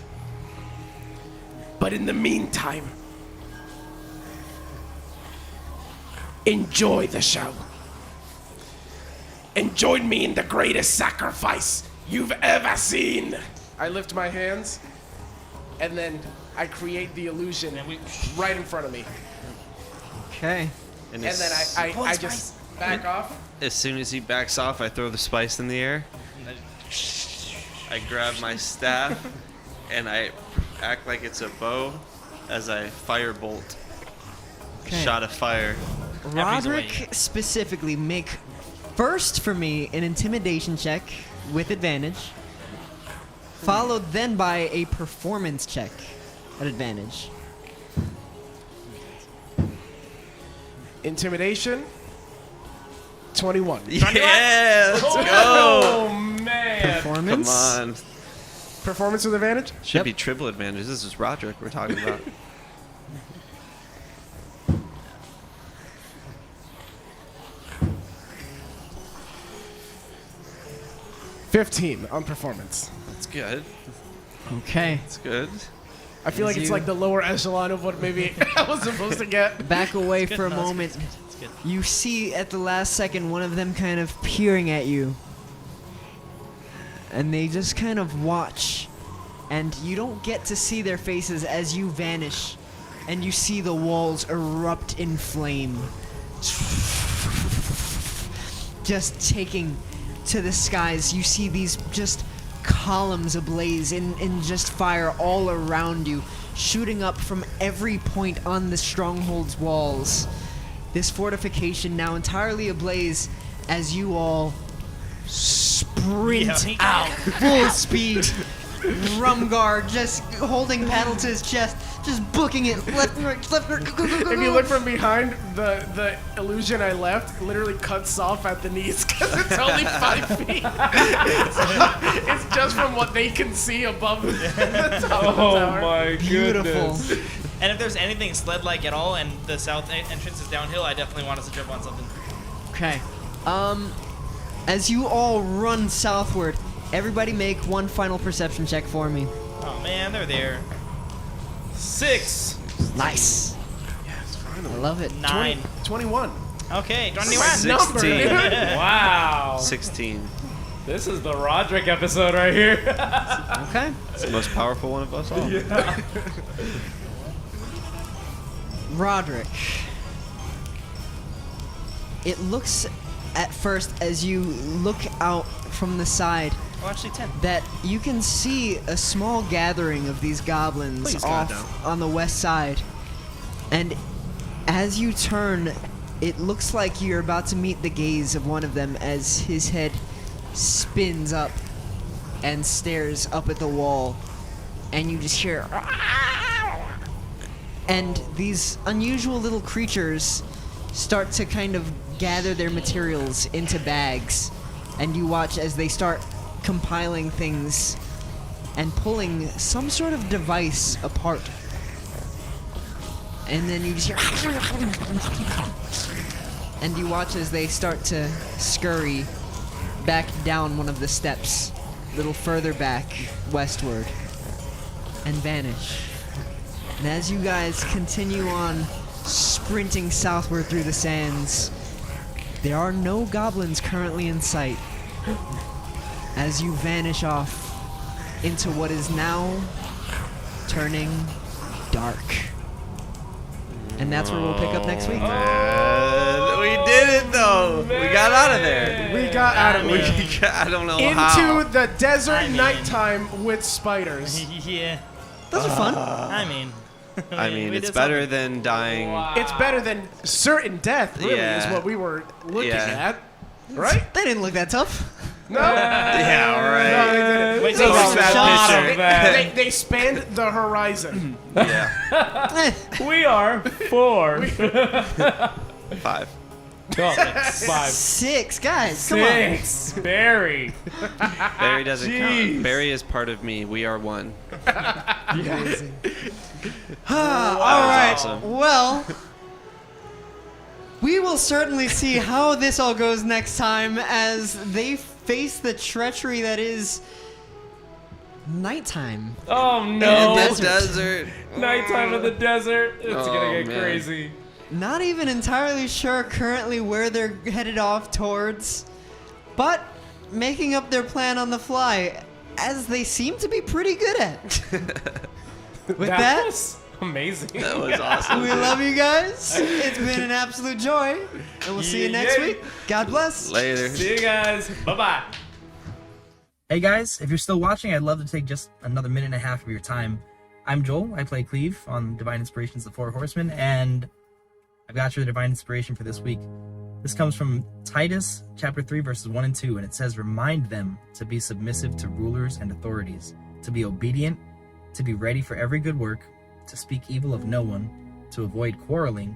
But in the meantime, enjoy the show. And join me in the greatest sacrifice you've ever seen. I lift my hands, and then I create the illusion right in front of me. Okay. And then I just back off. As soon as he backs off, I throw the spice in the air. I grab my staff, and I act like it's a bow as I firebolt. Okay. Shot of fire. Rodrick specifically, make first for me an intimidation check with advantage, followed then by a performance check at advantage. Intimidation, 21. Yeah, let's go. Oh man! Performance. Come on. Performance with advantage? Should Yep. be triple advantage. This is Rodrick we're talking about. 15 on performance. That's good. Okay. That's good. I feel like it's you- like the lower echelon of what maybe I was supposed to get. Back away for a No, it's good, moment. it's good. You see at the last second one of them kind of peering at you. And they just kind of watch. And you don't get to see their faces as you vanish. And you see the walls erupt in flame. Just taking to the skies. You see these just columns ablaze in just fire all around you, shooting up from every point on the stronghold's walls. This fortification now entirely ablaze as you all sprint out full speed. Rumgar just holding paddle to his chest, just booking it left and right, left and right. Go, go, go, go, If you go. look from behind, the illusion I left literally cuts off at the knees because it's only 5 feet. It's just from what they can see above the top of the Oh tower. my Beautiful. goodness! And if there's anything sled-like at all, and the south entrance is downhill, I definitely want us to jump on something. Okay. As you all run southward, everybody make one final perception check for me. Oh man, they're there. 6. Nice. Yes, finally. I love it. 9. 21. Okay, 21. That's my number, 16. dude. Wow! 16. This is the Rodrick episode right here. Okay. It's the most powerful one of us all. Rodrick. It looks at first as you look out from the side Oh, actually 10. that you can see a small gathering of these goblins Please, God, off on the west side. And as you turn, it looks like you're about to meet the gaze of one of them as his head spins up and stares up at the wall. And you just hear... And these unusual little creatures start to kind of gather their materials into bags. And you watch as they start compiling things and pulling some sort of device apart. And then you just hear... And you watch as they start to scurry back down one of the steps, a little further back westward, and vanish. And as you guys continue on sprinting southward through the sands, there are no goblins currently in sight. As you vanish off into what is now turning dark. And that's where we'll pick up next week. We did it though. We got out of there. We got out of it. I don't know Into how. the desert nighttime with spiders. Yeah. Those are fun. I mean. we It's did better something. than dying. It's better than certain death, really, Yeah. is what we were looking Yeah. at. Right? They didn't look that tough. No? Yeah, No, right. they didn't. Wait, They- so Shot Shot picture. of that. they spanned the horizon. Yeah. We are 4. 5. Oh, 5. 6 guys. Come on. 6. Barry. Barry doesn't Jeez. count. Barry is part of me. We are one. All right. awesome. Well, we will certainly see how this all goes next time as they face the treachery that is nighttime. Oh In no. the desert. Nighttime in the desert. It's Oh, gonna get man. crazy. Not even entirely sure currently where they're headed off towards, but making up their plan on the fly, as they seem to be pretty good at. With that, was amazing. That was awesome. we love you guys. It's been an absolute joy, and we'll see you next Yay. week. God bless. Later. See you guys. Bye bye. Hey guys, if you're still watching, I'd love to take just another minute and a half of your time. I'm Joel, I play Cleave on Divine Inspirations of Four Horsemen, and I've got your Divine Inspiration for this week. This comes from Titus chapter 3 verses 1 and 2, and it says, "Remind them to be submissive to rulers and authorities, to be obedient, to be ready for every good work, to speak evil of no one, to avoid quarreling,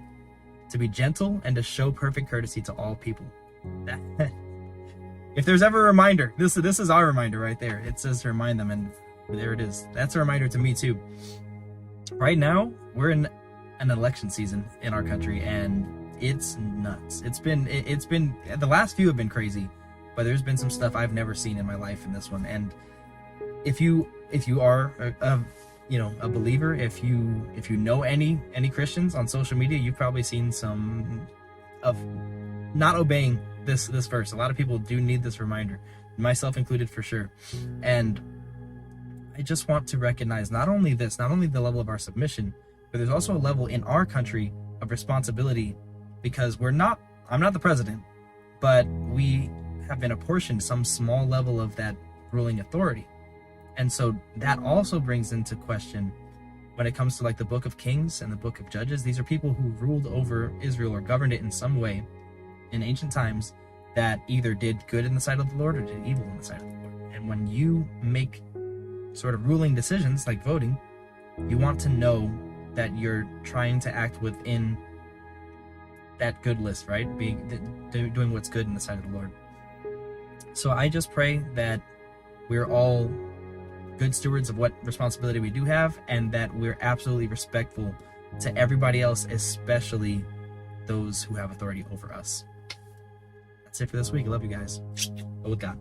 to be gentle, and to show perfect courtesy to all people." If there's ever a reminder, this is our reminder right there. It says to remind them, and there it is. That's a reminder to me too. Right now, we're in an election season in our country, and it's nuts. It's been the last few have been crazy, but there's been some stuff I've never seen in my life in this one. And if you are a believer, if you know any Christians on social media, you've probably seen some of not obeying this verse. A lot of people do need this reminder, myself included for sure. And I just want to recognize not only the level of our submission, but there's also a level in our country of responsibility, because I'm not the president, but we have been apportioned some small level of that ruling authority. And so that also brings into question, when it comes to like the Book of Kings and the Book of Judges, these are people who ruled over Israel or governed it in some way in ancient times that either did good in the sight of the Lord or did evil in the sight of the Lord. And when you make sort of ruling decisions like voting, you want to know that you're trying to act within that good list, right? Doing what's good in the sight of the Lord. So I just pray that we're all good stewards of what responsibility we do have, and that we're absolutely respectful to everybody else, especially those who have authority over us. That's it for this week. I love you guys. Go with God.